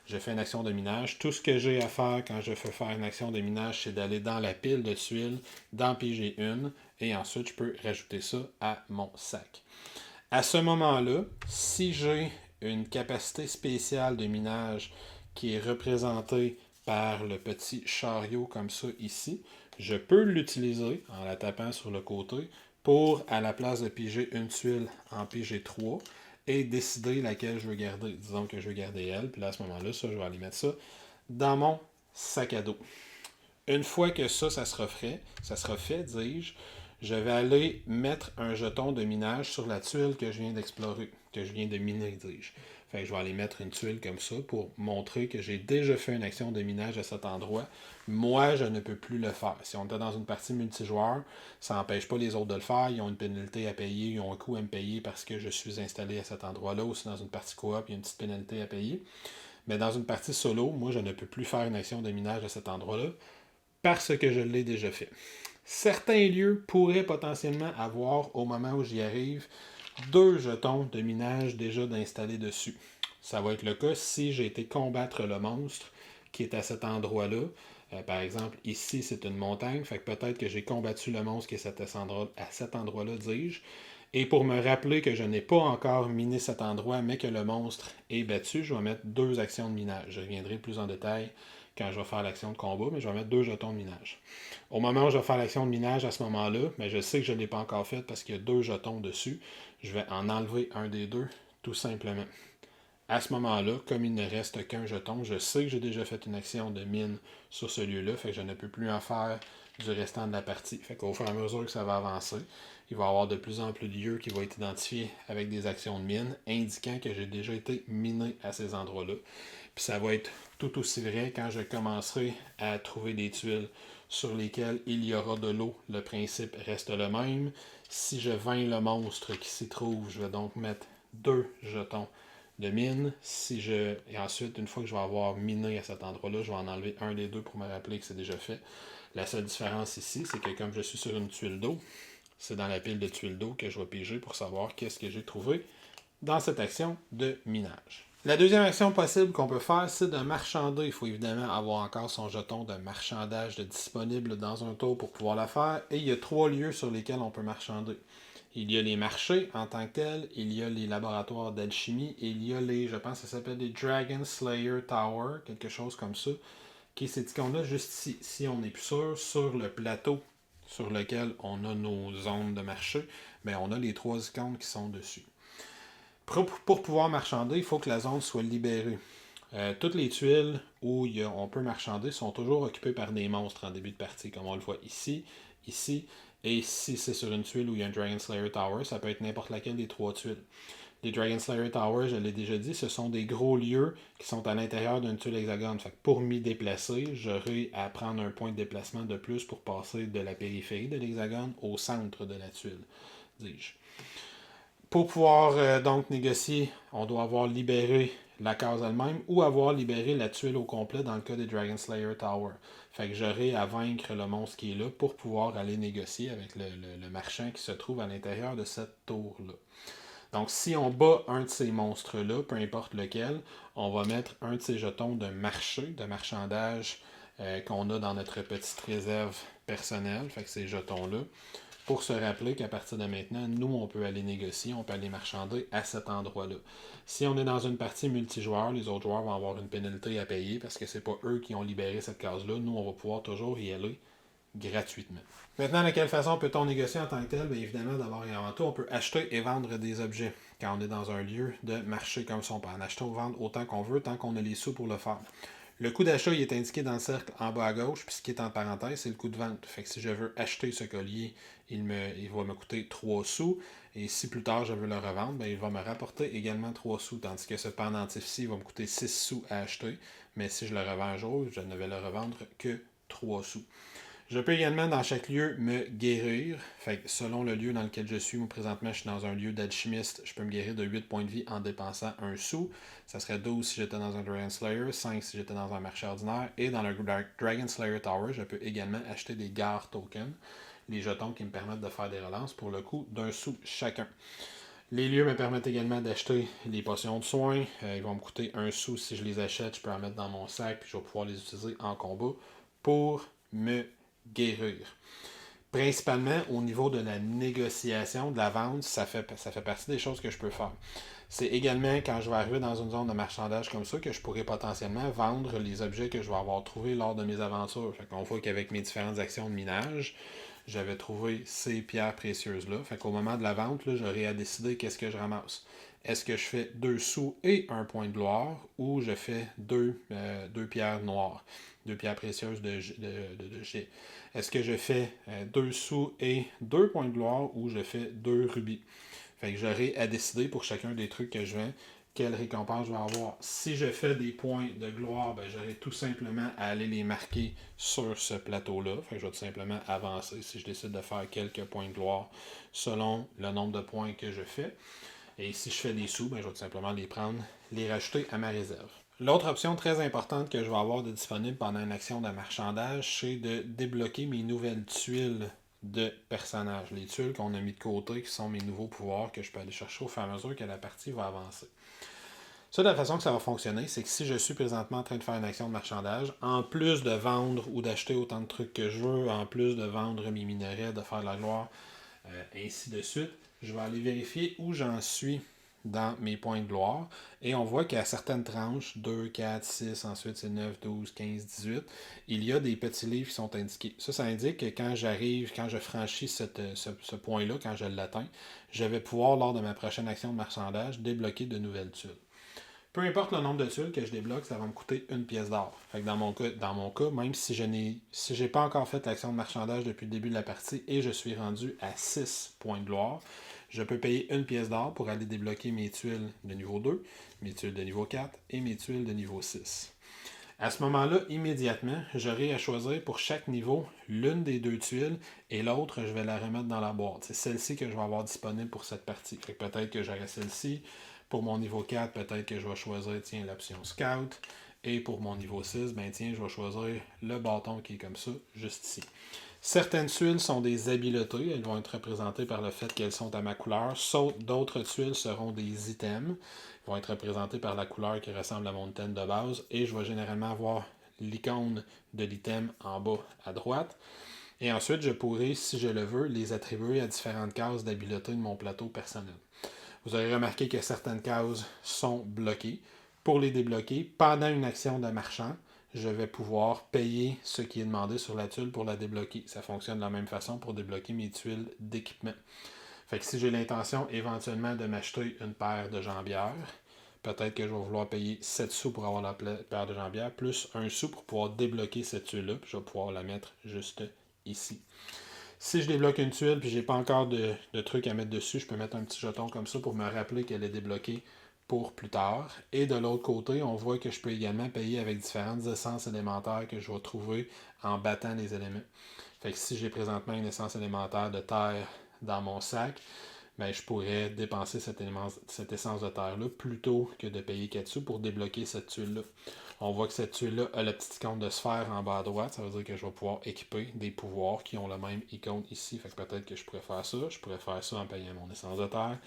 je fais une action de minage. Tout ce que j'ai à faire quand je fais faire une action de minage, c'est d'aller dans la pile de tuiles, d'en piger une, et ensuite je peux rajouter ça à mon sac. À ce moment-là, si j'ai une capacité spéciale de minage qui est représentée par le petit chariot comme ça ici, je peux l'utiliser en la tapant sur le côté pour, à la place de piger une tuile, en piger 3 et décider laquelle je veux garder. Disons que je veux garder elle, puis là, à ce moment-là, ça, je vais aller mettre ça dans mon sac à dos. Une fois que ça sera fait, dis-je, je vais aller mettre un jeton de minage sur la tuile que je viens d'explorer, que je viens de miner, dis-je. Fait que je vais aller mettre une tuile comme ça pour montrer que j'ai déjà fait une action de minage à cet endroit. Moi, je ne peux plus le faire. Si on était dans une partie multijoueur, ça n'empêche pas les autres de le faire. Ils ont une pénalité à payer, ils ont un coût à me payer parce que je suis installé à cet endroit-là. Ou si dans une partie coop, il y a une petite pénalité à payer. Mais dans une partie solo, moi, je ne peux plus faire une action de minage à cet endroit-là parce que je l'ai déjà fait. Certains lieux pourraient potentiellement avoir, au moment où j'y arrive, 2 jetons de minage déjà d'installer dessus. Ça va être le cas si j'ai été combattre le monstre qui est à cet endroit-là. Par exemple, ici, c'est une montagne, fait que peut-être que j'ai combattu le monstre qui est à cet endroit-là, dis-je. Et pour me rappeler que je n'ai pas encore miné cet endroit, mais que le monstre est battu, je vais mettre 2 actions de minage. Je reviendrai plus en détail quand je vais faire l'action de combat, mais je vais mettre 2 jetons de minage. Au moment où je vais faire l'action de minage, à ce moment-là, mais je sais que je ne l'ai pas encore faite parce qu'il y a 2 jetons dessus. Je vais en enlever un des 2, tout simplement. À ce moment-là, comme il ne reste qu'un jeton, je sais que j'ai déjà fait une action de mine sur ce lieu-là, fait que je ne peux plus en faire du restant de la partie. Fait qu'au fur et à mesure que ça va avancer, il va y avoir de plus en plus de lieux qui vont être identifiés avec des actions de mine, indiquant que j'ai déjà été miné à ces endroits-là. Puis ça va être tout aussi vrai quand je commencerai à trouver des tuiles sur lesquelles il y aura de l'eau. Le principe reste le même. Si je vainc le monstre qui s'y trouve, je vais donc mettre 2 jetons de mine. Et ensuite, une fois que je vais avoir miné à cet endroit-là, je vais en enlever un des 2 pour me rappeler que c'est déjà fait. La seule différence ici, c'est que comme je suis sur une tuile d'eau, c'est dans la pile de tuiles d'eau que je vais piger pour savoir qu'est-ce que j'ai trouvé dans cette action de minage. La deuxième action possible qu'on peut faire, c'est de marchander. Il faut évidemment avoir encore son jeton de marchandage disponible dans un tour pour pouvoir la faire. Et il y a 3 lieux sur lesquels on peut marchander. Il y a les marchés en tant que tels, il y a les laboratoires d'alchimie, et il y a je pense que ça s'appelle les Dragon Slayer Tower, quelque chose comme ça, qui est cette icône-là juste ici. Si on n'est plus sûr, sur le plateau sur lequel on a nos zones de marché, mais on a les 3 icônes qui sont dessus. Pour pouvoir marchander, il faut que la zone soit libérée. Toutes les tuiles où on peut marchander sont toujours occupées par des monstres en début de partie, comme on le voit ici, ici, et si c'est sur une tuile où il y a un Dragon Slayer Tower, ça peut être n'importe laquelle des 3 tuiles. Les Dragon Slayer Towers, je l'ai déjà dit, ce sont des gros lieux qui sont à l'intérieur d'une tuile hexagone. Fait que pour m'y déplacer, j'aurai à prendre un point de déplacement de plus pour passer de la périphérie de l'hexagone au centre de la tuile, dis-je. Pour pouvoir donc négocier, on doit avoir libéré la case elle-même ou avoir libéré la tuile au complet dans le cas des Dragon Slayer Tower. Fait que j'aurai à vaincre le monstre qui est là pour pouvoir aller négocier avec le marchand qui se trouve à l'intérieur de cette tour-là. Donc, si on bat un de ces monstres-là, peu importe lequel, on va mettre un de ces jetons de marché, de marchandage qu'on a dans notre petite réserve personnelle, fait que ces jetons-là, pour se rappeler qu'à partir de maintenant, nous, on peut aller négocier, on peut aller marchander à cet endroit-là. Si on est dans une partie multijoueur, les autres joueurs vont avoir une pénalité à payer parce que c'est pas eux qui ont libéré cette case-là. Nous, on va pouvoir toujours y aller gratuitement. Maintenant, de quelle façon peut-on négocier en tant que tel? Bien évidemment, d'abord et avant tout, on peut acheter et vendre des objets quand on est dans un lieu de marché comme ça. On peut en acheter ou vendre autant qu'on veut, tant qu'on a les sous pour le faire. Le coût d'achat il est indiqué dans le cercle en bas à gauche, puis ce qui est en parenthèse, c'est le coût de vente. Fait que si je veux acheter ce collier, il va me coûter 3 sous, et si plus tard je veux le revendre, bien, il va me rapporter également 3 sous, tandis que ce pendentif-ci va me coûter 6 sous à acheter, mais si je le revends un jour, je ne vais le revendre que 3 sous. Je peux également dans chaque lieu me guérir. Fait que selon le lieu dans lequel je suis, moi présentement je suis dans un lieu d'alchimiste, je peux me guérir de 8 points de vie en dépensant 1 sou. Ça serait 12 si j'étais dans un Dragon Slayer, 5 si j'étais dans un marché ordinaire. Et dans le Dragon Slayer Tower, je peux également acheter des Gar tokens, les jetons qui me permettent de faire des relances pour le coût d'1 sou chacun. Les lieux me permettent également d'acheter les potions de soins. Ils vont me coûter 1 sou si je les achète. Je peux en mettre dans mon sac puis je vais pouvoir les utiliser en combat pour me guérir. Principalement au niveau de la négociation, de la vente, ça fait partie des choses que je peux faire. C'est également quand je vais arriver dans une zone de marchandage comme ça que je pourrais potentiellement vendre les objets que je vais avoir trouvés lors de mes aventures. Fait qu'on voit qu'avec mes différentes actions de minage, j'avais trouvé ces pierres précieuses-là. Fait qu'au moment de la vente, là, j'aurais à décider qu'est-ce que je ramasse. Est-ce que je fais 2 sous et 1 point de gloire ou je fais 2 pierres noires, 2 pierres précieuses de jet? Est-ce que je fais 2 sous et 2 points de gloire ou je fais 2 rubis? Fait que j'aurai à décider pour chacun des trucs que je vends quelle récompense je vais avoir. Si je fais des points de gloire, ben, j'aurai tout simplement à aller les marquer sur ce plateau-là. Fait que je vais tout simplement avancer si je décide de faire quelques points de gloire selon le nombre de points que je fais. Et si je fais des sous, ben, je vais tout simplement les prendre, les rajouter à ma réserve. L'autre option très importante que je vais avoir de disponible pendant une action de marchandage, c'est de débloquer mes nouvelles tuiles de personnages. Les tuiles qu'on a mis de côté, qui sont mes nouveaux pouvoirs que je peux aller chercher au fur et à mesure que la partie va avancer. Ça, de la façon que ça va fonctionner, c'est que si je suis présentement en train de faire une action de marchandage, en plus de vendre ou d'acheter autant de trucs que je veux, en plus de vendre mes minerais, de faire de la gloire, ainsi de suite, je vais aller vérifier où j'en suis dans mes points de gloire. Et on voit qu'à certaines tranches, 2, 4, 6, ensuite c'est 9, 12, 15, 18, il y a des petits livres qui sont indiqués. Ça indique que quand j'arrive, quand je franchis ce point-là, quand je l'atteins, je vais pouvoir, lors de ma prochaine action de marchandage, débloquer de nouvelles tuiles. Peu importe le nombre de tuiles que je débloque, ça va me coûter une pièce d'or. Fait que dans mon cas, même si j'ai pas encore fait l'action de marchandage depuis le début de la partie et je suis rendu à 6 points de gloire, je peux payer une pièce d'or pour aller débloquer mes tuiles de niveau 2, mes tuiles de niveau 4 et mes tuiles de niveau 6. À ce moment-là, immédiatement, j'aurai à choisir pour chaque niveau l'une des 2 tuiles et l'autre, je vais la remettre dans la boîte. C'est celle-ci que je vais avoir disponible pour cette partie. Fait que peut-être que j'aurai celle-ci. Pour mon niveau 4, peut-être que je vais choisir l'option Scout. Et pour mon niveau 6, je vais choisir le bâton qui est comme ça, juste ici. Certaines tuiles sont des habiletés, elles vont être représentées par le fait qu'elles sont à ma couleur. D'autres tuiles seront des items, vont être représentées par la couleur qui ressemble à mon item de base. Et je vais généralement avoir l'icône de l'item en bas à droite. Et ensuite, je pourrai, si je le veux, les attribuer à différentes cases d'habileté de mon plateau personnel. Vous aurez remarqué que certaines cases sont bloquées. Pour les débloquer, pendant une action de marchand, je vais pouvoir payer ce qui est demandé sur la tuile pour la débloquer. Ça fonctionne de la même façon pour débloquer mes tuiles d'équipement. Fait que si j'ai l'intention éventuellement de m'acheter une paire de jambières, peut-être que je vais vouloir payer 7 sous pour avoir la paire de jambières, plus 1 sou pour pouvoir débloquer cette tuile-là, puis je vais pouvoir la mettre juste ici. Si je débloque une tuile puis j'ai pas encore de trucs à mettre dessus, je peux mettre un petit jeton comme ça pour me rappeler qu'elle est débloquée pour plus tard. Et de l'autre côté, on voit que je peux également payer avec différentes essences élémentaires que je vais trouver en battant les éléments. Fait que si j'ai présentement une essence élémentaire de terre dans mon sac, ben, je pourrais dépenser cette essence de terre-là plutôt que de payer 4 sous pour débloquer cette tuile-là. On voit que cette tuile-là a la petite icône de sphère en bas à droite. Ça veut dire que je vais pouvoir équiper des pouvoirs qui ont la même icône ici. Fait que peut-être que je pourrais faire ça. Je pourrais faire ça en payant mon essence de terre.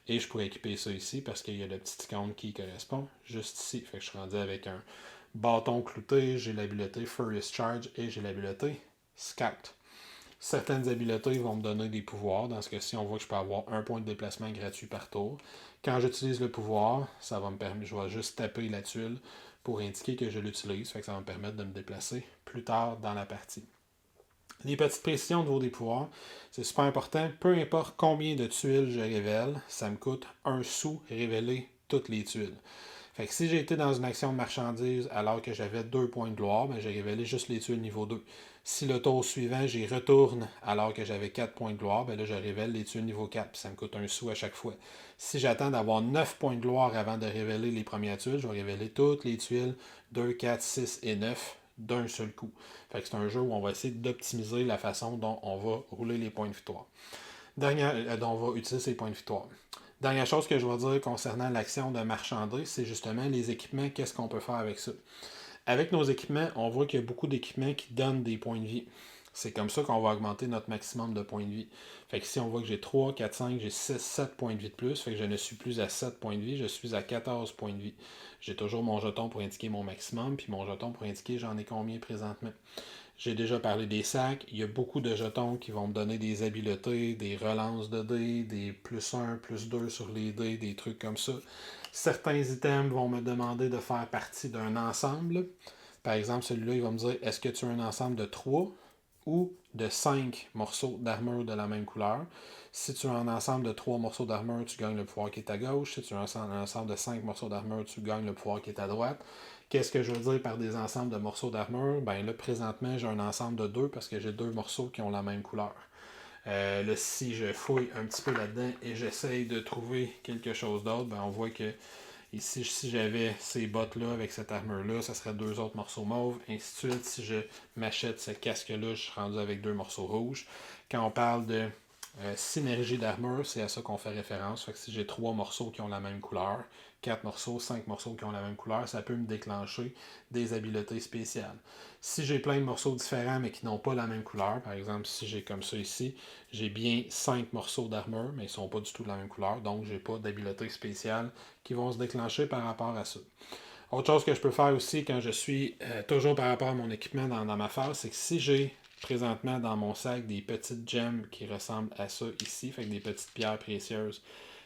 Et je pourrais équiper ça ici parce qu'il y a la petite icône qui correspond juste ici. Fait que je suis rendu avec un bâton clouté, j'ai l'habileté Furious Charge et j'ai l'habileté Scout. Certaines habiletés vont me donner des pouvoirs. Dans ce cas-ci, on voit que je peux avoir un point de déplacement gratuit par tour. Quand j'utilise le pouvoir, ça va me permettre, je vais juste taper la tuile pour indiquer que je l'utilise. Fait que ça va me permettre de me déplacer plus tard dans la partie. Les petites précisions au niveau des pouvoirs, c'est super important. Peu importe combien de tuiles je révèle, ça me coûte 1 sou révéler toutes les tuiles. Fait que si j'ai été dans une action de marchandise alors que j'avais 2 points de gloire, ben j'ai révélé juste les tuiles niveau 2. Si le tour suivant, j'y retourne alors que j'avais 4 points de gloire, ben là, je révèle les tuiles niveau 4, puis ça me coûte 1 sou à chaque fois. Si j'attends d'avoir 9 points de gloire avant de révéler les premières tuiles, je vais révéler toutes les tuiles 2, 4, 6 et 9 d'un seul coup. Fait que c'est un jeu où on va essayer d'optimiser la façon dont on va rouler les points de victoire. Dont on va utiliser ces points de victoire. Dernière chose que je vais dire concernant l'action de marchander, c'est justement les équipements, qu'est-ce qu'on peut faire avec ça. Avec nos équipements, on voit qu'il y a beaucoup d'équipements qui donnent des points de vie. C'est comme ça qu'on va augmenter notre maximum de points de vie. Fait que si on voit que j'ai 3, 4, 5, j'ai 6, 7 points de vie de plus, fait que je ne suis plus à 7 points de vie, je suis à 14 points de vie. J'ai toujours mon jeton pour indiquer mon maximum, puis mon jeton pour indiquer j'en ai combien présentement. J'ai déjà parlé des sacs. Il y a beaucoup de jetons qui vont me donner des habiletés, des relances de dés, des plus 1, plus 2 sur les dés, des trucs comme ça. Certains items vont me demander de faire partie d'un ensemble. Par exemple, celui-là, il va me dire est-ce que tu as un ensemble de 3 ou de 5 morceaux d'armure de la même couleur. Si tu as un ensemble de 3 morceaux d'armure, tu gagnes le pouvoir qui est à gauche. Si tu as un ensemble de 5 morceaux d'armure, tu gagnes le pouvoir qui est à droite. Qu'est-ce que je veux dire par des ensembles de morceaux d'armure? Ben là, présentement, j'ai un ensemble de 2 parce que j'ai 2 morceaux qui ont la même couleur. Là, si je fouille un petit peu là-dedans et j'essaye de trouver quelque chose d'autre, ben on voit que ici, si j'avais ces bottes-là avec cette armure-là, ça serait 2 autres morceaux mauves. Ainsi de suite, si je m'achète ce casque-là, je suis rendu avec 2 morceaux rouges. Quand on parle de synergie d'armure, c'est à ça qu'on fait référence. Fait que si j'ai 3 morceaux qui ont la même couleur, 4 morceaux, 5 morceaux qui ont la même couleur, ça peut me déclencher des habiletés spéciales. Si j'ai plein de morceaux différents mais qui n'ont pas la même couleur, par exemple si j'ai comme ça ici, j'ai bien 5 morceaux d'armure mais ils ne sont pas du tout de la même couleur, donc j'ai pas d'habileté spéciale qui vont se déclencher par rapport à ça. Autre chose que je peux faire aussi quand je suis toujours par rapport à mon équipement dans ma phase, c'est que si j'ai présentement dans mon sac des petites gemmes qui ressemblent à ça ici, fait que des petites pierres précieuses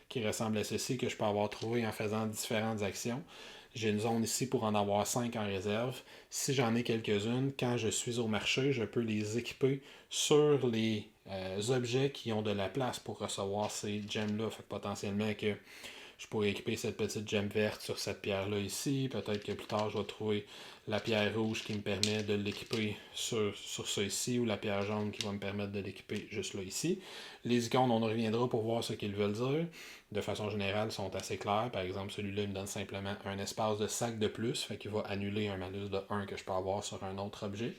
qui ressemblent à ceci que je peux avoir trouvé en faisant différentes actions. J'ai une zone ici pour en avoir 5 en réserve. Si j'en ai quelques-unes, quand je suis au marché, je peux les équiper sur les objets qui ont de la place pour recevoir ces gemmes-là. Fait que potentiellement que je pourrais équiper cette petite gemme verte sur cette pierre-là ici. Peut-être que plus tard, je vais trouver la pierre rouge qui me permet de l'équiper sur ça ici, ou la pierre jaune qui va me permettre de l'équiper juste là ici. Les icônes, on reviendra pour voir ce qu'ils veulent dire. De façon générale, sont assez clairs. Par exemple, celui-là, il me donne simplement un espace de sac de plus, fait qu'il va annuler un malus de 1 que je peux avoir sur un autre objet.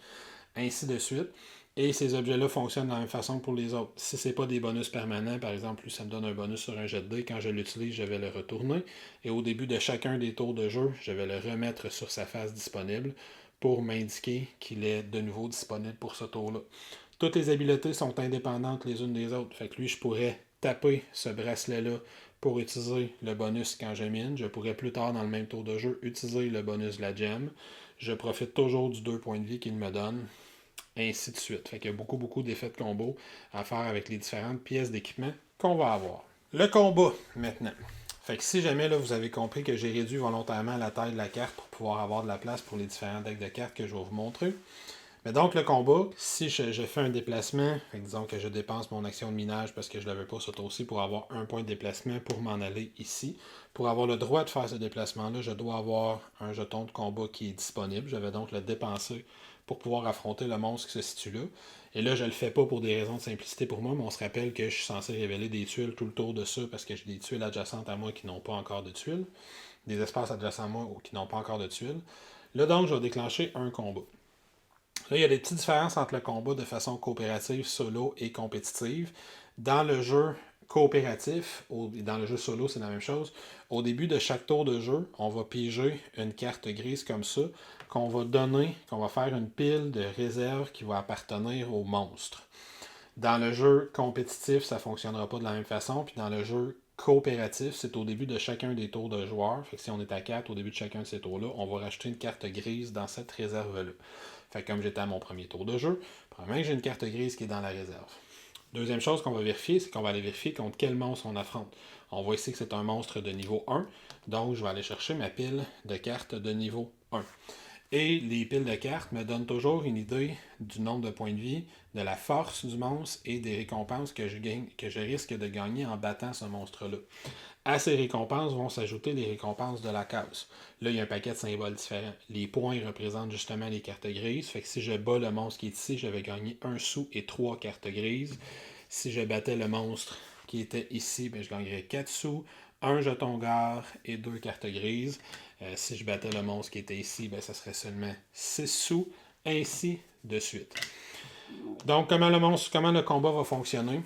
Ainsi de suite. Et ces objets-là fonctionnent de la même façon pour les autres. Si ce n'est pas des bonus permanents, par exemple, plus ça me donne un bonus sur un jet de dés, quand je l'utilise, je vais le retourner. Et au début de chacun des tours de jeu, je vais le remettre sur sa face disponible pour m'indiquer qu'il est de nouveau disponible pour ce tour-là. Toutes les habiletés sont indépendantes les unes des autres. Fait que lui, je pourrais taper ce bracelet-là pour utiliser le bonus quand je mine. Je pourrais plus tard, dans le même tour de jeu, utiliser le bonus de la gemme. Je profite toujours du 2 points de vie qu'il me donne. Ainsi de suite. Fait qu'il y a beaucoup d'effets de combo à faire avec les différentes pièces d'équipement qu'on va avoir. Le combat, maintenant. Fait que si jamais là, vous avez compris que j'ai réduit volontairement la taille de la carte pour pouvoir avoir de la place pour les différents decks de cartes que je vais vous montrer. Mais donc le combat, si je fais un déplacement, fait que disons que je dépense mon action de minage parce que je ne l'avais pas sauté aussi pour avoir un point de déplacement pour m'en aller ici. Pour avoir le droit de faire ce déplacement-là, je dois avoir un jeton de combat qui est disponible. Je vais donc le dépenser pour pouvoir affronter le monstre qui se situe là. Et là, je le fais pas pour des raisons de simplicité pour moi, mais on se rappelle que je suis censé révéler des tuiles tout le tour de ça parce que j'ai des tuiles adjacentes à moi qui n'ont pas encore de tuiles. Des espaces adjacents à moi qui n'ont pas encore de tuiles. Là, donc, je vais déclencher un combat. Là, il y a des petites différences entre le combat de façon coopérative, solo et compétitive. Dans le jeu coopératif, dans le jeu solo, c'est la même chose. Au début de chaque tour de jeu, on va piger une carte grise comme ça, qu'on va faire une pile de réserve qui va appartenir au monstre. Dans le jeu compétitif, ça ne fonctionnera pas de la même façon. Puis dans le jeu coopératif, c'est au début de chacun des tours de joueurs. Fait que si on est à 4 au début de chacun de ces tours-là, on va rajouter une carte grise dans cette réserve-là. Fait que comme j'étais à mon premier tour de jeu, probablement que j'ai une carte grise qui est dans la réserve. Deuxième chose qu'on va vérifier, c'est qu'on va aller vérifier contre quel monstre on affronte. On voit ici que c'est un monstre de niveau 1, donc je vais aller chercher ma pile de cartes de niveau 1. Et les piles de cartes me donnent toujours une idée du nombre de points de vie, de la force du monstre et des récompenses que je risque de gagner en battant ce monstre-là. À ces récompenses vont s'ajouter les récompenses de la case. Là, il y a un paquet de symboles différents. Les points représentent justement les cartes grises. Fait que si je bats le monstre qui est ici, je vais gagner 1 sou et 3 cartes grises. Si je battais le monstre qui était ici, je gagnerais 4 sous, 1 jeton gare et 2 cartes grises. Si je battais le monstre qui était ici, ça serait seulement 6 sous, ainsi de suite. Donc, comment le combat va fonctionner?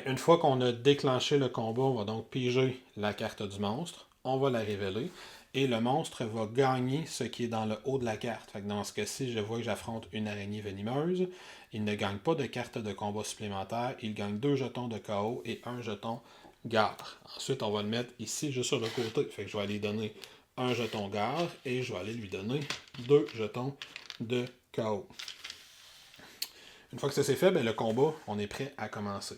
Une fois qu'on a déclenché le combat, on va donc piger la carte du monstre, on va la révéler, et le monstre va gagner ce qui est dans le haut de la carte. Fait que dans ce cas-ci, je vois que j'affronte une araignée venimeuse. Il ne gagne pas de carte de combat supplémentaire, il gagne 2 jetons de KO et 1 jeton gare. Ensuite, on va le mettre ici, juste sur le côté. Fait que je vais aller donner 1 jeton gare et je vais aller lui donner 2 jetons de KO. Une fois que ça c'est fait, le combat, on est prêt à commencer.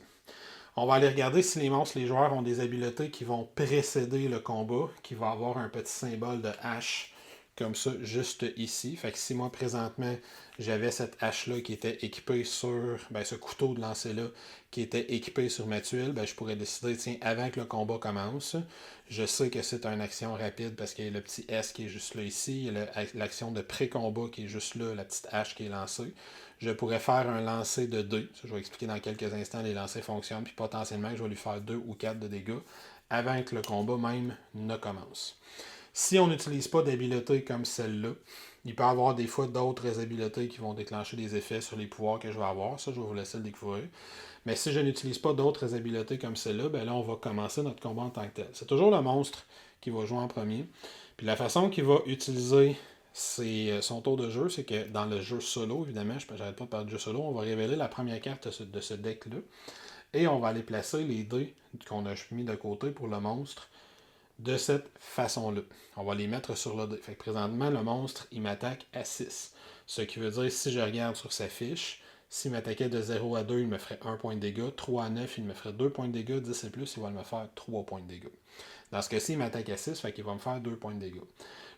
On va aller regarder si les monstres, les joueurs ont des habiletés qui vont précéder le combat, qui va avoir un petit symbole de hache comme ça, juste ici. Fait que si moi, présentement, j'avais cette hache-là qui était équipée sur, ce couteau de lancer-là, qui était équipé sur ma tuile, je pourrais décider, tiens, avant que le combat commence, je sais que c'est une action rapide parce qu'il y a le petit S qui est juste là ici, il y a l'action de pré-combat qui est juste là, la petite hache qui est lancée. Je pourrais faire un lancer de 2. Ça, je vais expliquer dans quelques instants les lancers fonctionnent, puis potentiellement, je vais lui faire 2 ou 4 de dégâts avant que le combat même ne commence. Si on n'utilise pas d'habiletés comme celle-là, il peut y avoir des fois d'autres habiletés qui vont déclencher des effets sur les pouvoirs que je vais avoir. Ça, je vais vous laisser le découvrir. Mais si je n'utilise pas d'autres habiletés comme celle-là, là, on va commencer notre combat en tant que tel. C'est toujours le monstre qui va jouer en premier. Puis la façon qu'il va utiliser son tour de jeu, c'est que dans le jeu solo, évidemment, j'arrête pas de parler de jeu solo, on va révéler la première carte de ce deck-là. Et on va aller placer les dés qu'on a mis de côté pour le monstre de cette façon-là. On va les mettre sur le dé. Fait que présentement, le monstre, il m'attaque à 6. Ce qui veut dire, si je regarde sur sa fiche, s'il m'attaquait de 0 à 2, il me ferait 1 point de dégâts. 3 à 9, il me ferait 2 points de dégâts. 10 et plus, il va me faire 3 points de dégâts. Dans ce cas-ci, il m'attaque à 6, fait qu'il va me faire 2 points de dégâts.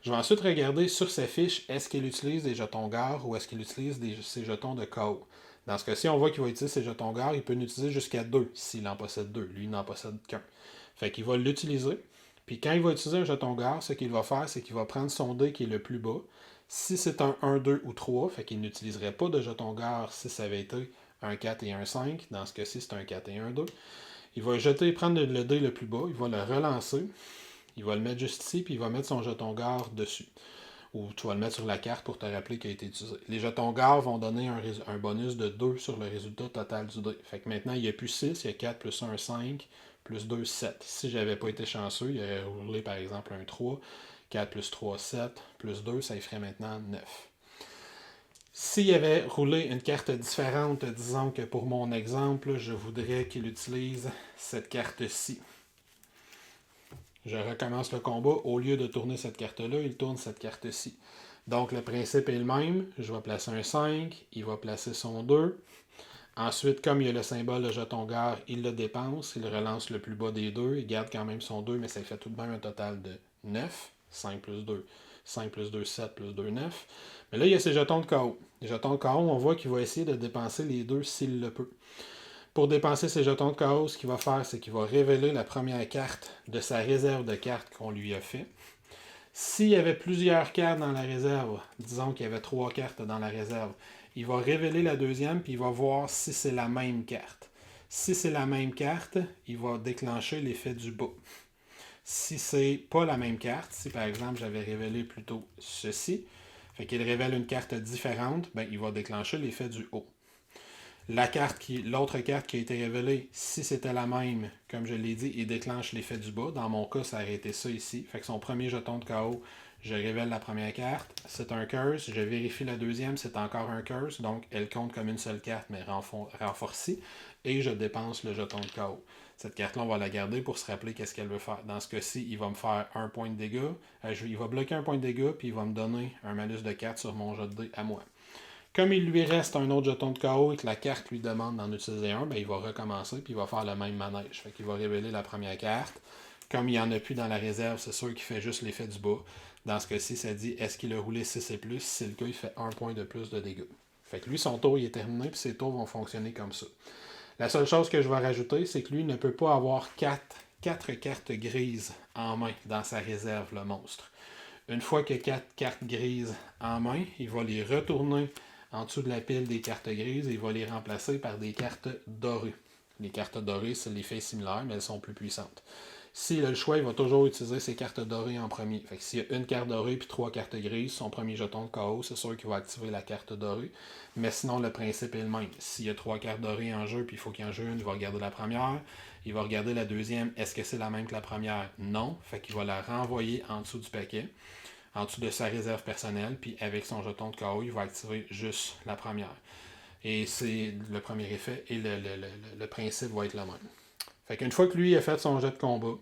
Je vais ensuite regarder sur sa fiche, est-ce qu'il utilise des jetons gare ou est-ce qu'il utilise ses jetons de KO. Dans ce cas-ci, on voit qu'il va utiliser ses jetons gare, il peut en utiliser jusqu'à 2 s'il en possède 2. Lui, il n'en possède qu'un. Fait qu'il va l'utiliser. Puis quand il va utiliser un jeton gare, ce qu'il va faire, c'est qu'il va prendre son dé qui est le plus bas. Si c'est un 1, 2 ou 3, fait qu'il n'utiliserait pas de jeton gare si ça avait été un 4 et un 5. Dans ce cas-ci, c'est un 4 et un 2. Il va prendre le dé le plus bas, il va le relancer. Il va le mettre juste ici, puis il va mettre son jeton gare dessus. Ou tu vas le mettre sur la carte pour te rappeler qu'il a été utilisé. Les jetons gare vont donner un bonus de 2 sur le résultat total du dé. Fait que maintenant, il n'y a plus 6, il y a 4 plus 1, 5, plus 2, 7. Si j'avais pas été chanceux, il aurait roulé par exemple un 3, 4 plus 3, 7, plus 2, ça y ferait maintenant 9. S'il avait roulé une carte différente, disons que pour mon exemple, je voudrais qu'il utilise cette carte-ci. Je recommence le combat. Au lieu de tourner cette carte-là, il tourne cette carte-ci. Donc, le principe est le même. Je vais placer un 5. Il va placer son 2. Ensuite, comme il y a le symbole de jeton gare, il le dépense. Il relance le plus bas des 2. Il garde quand même son 2, mais ça fait tout de même un total de 9. 5 plus 2. 5 plus 2, 7 plus 2, 9. Mais là, il y a ses jetons de KO. Les jetons de KO, on voit qu'il va essayer de dépenser les 2 s'il le peut. Pour dépenser ses jetons de chaos, ce qu'il va faire, c'est qu'il va révéler la première carte de sa réserve de cartes qu'on lui a fait. S'il y avait plusieurs cartes dans la réserve, disons qu'il y avait 3 cartes dans la réserve, il va révéler la deuxième puis il va voir si c'est la même carte. Si c'est la même carte, il va déclencher l'effet du bas. Si c'est pas la même carte, si par exemple j'avais révélé plutôt ceci, fait qu'il révèle une carte différente, ben, il va déclencher l'effet du haut. L'autre carte qui a été révélée, si c'était la même, comme je l'ai dit, il déclenche l'effet du bas. Dans mon cas, ça a été ça ici. Fait que son premier jeton de KO, je révèle la première carte. C'est un curse. Je vérifie la deuxième, c'est encore un curse. Donc, elle compte comme une seule carte, mais renforcée. Et je dépense le jeton de KO. Cette carte-là, on va la garder pour se rappeler qu'est-ce qu'elle veut faire. Dans ce cas-ci, il va me faire un point de dégâts. Il va bloquer un point de dégâts, puis il va me donner un malus de 4 sur mon jet de dés à moi. Comme il lui reste un autre jeton de KO et que la carte lui demande d'en utiliser un, ben il va recommencer puis il va faire le même manège. Fait qu'il va révéler la première carte. Comme il n'y en a plus dans la réserve, c'est sûr qu'il fait juste l'effet du bas. Dans ce cas-ci, ça dit est-ce qu'il a roulé 6 et plus? Si c'est le cas, il fait un point de plus de dégâts. Fait que lui, son tour il est terminé puis ses tours vont fonctionner comme ça. La seule chose que je vais rajouter, c'est que lui ne peut pas avoir 4 cartes grises en main dans sa réserve, le monstre. Une fois qu'il a 4 cartes grises en main, il va les retourner en dessous de la pile des cartes grises et il va les remplacer par des cartes dorées. Les cartes dorées, c'est l'effet similaire, mais elles sont plus puissantes. S'il a le choix, il va toujours utiliser ses cartes dorées en premier. Fait que s'il y a une carte dorée puis 3 cartes grises, son premier jeton de KO, c'est sûr qu'il va activer la carte dorée. Mais sinon, le principe est le même. S'il y a 3 cartes dorées en jeu puis il faut qu'il en joue une, il va regarder la première. Il va regarder la deuxième. Est-ce que c'est la même que la première? Non. Fait qu'il va la renvoyer en dessous du paquet, en dessous de sa réserve personnelle, puis avec son jeton de KO, il va activer juste la première. Et c'est le premier effet, et le principe va être le même. Fait qu'une fois que lui a fait son jet de combat,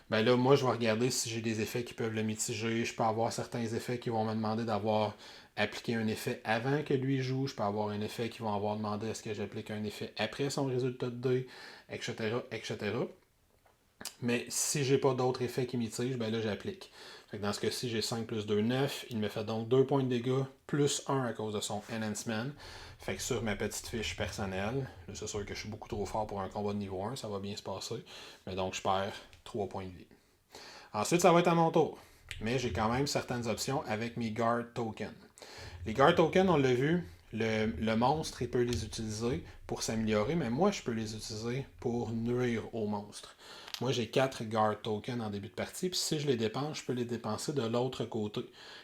ben là, moi, je vais regarder si j'ai des effets qui peuvent le mitiger. Je peux avoir certains effets qui vont me demander d'avoir appliqué un effet avant que lui joue. Je peux avoir un effet qui vont avoir demandé est-ce que j'applique un effet après son résultat de dés, etc., etc. Mais si j'ai pas d'autres effets qui mitigent, ben là, j'applique. Fait que dans ce cas-ci, j'ai 5 plus 2, 9. Il me fait donc 2 points de dégâts, plus 1 à cause de son Enhancement. Fait que sur ma petite fiche personnelle, là, c'est sûr que je suis beaucoup trop fort pour un combat de niveau 1, ça va bien se passer. Mais donc, je perds 3 points de vie. Ensuite, ça va être à mon tour. Mais j'ai quand même certaines options avec mes Guard Tokens. Les Guard Tokens, on l'a vu, le monstre, il peut les utiliser pour s'améliorer, mais moi, je peux les utiliser pour nuire au monstre. Moi, j'ai 4 Guard Tokens en début de partie, puis si je les dépense, je peux les dépenser de l'autre côté.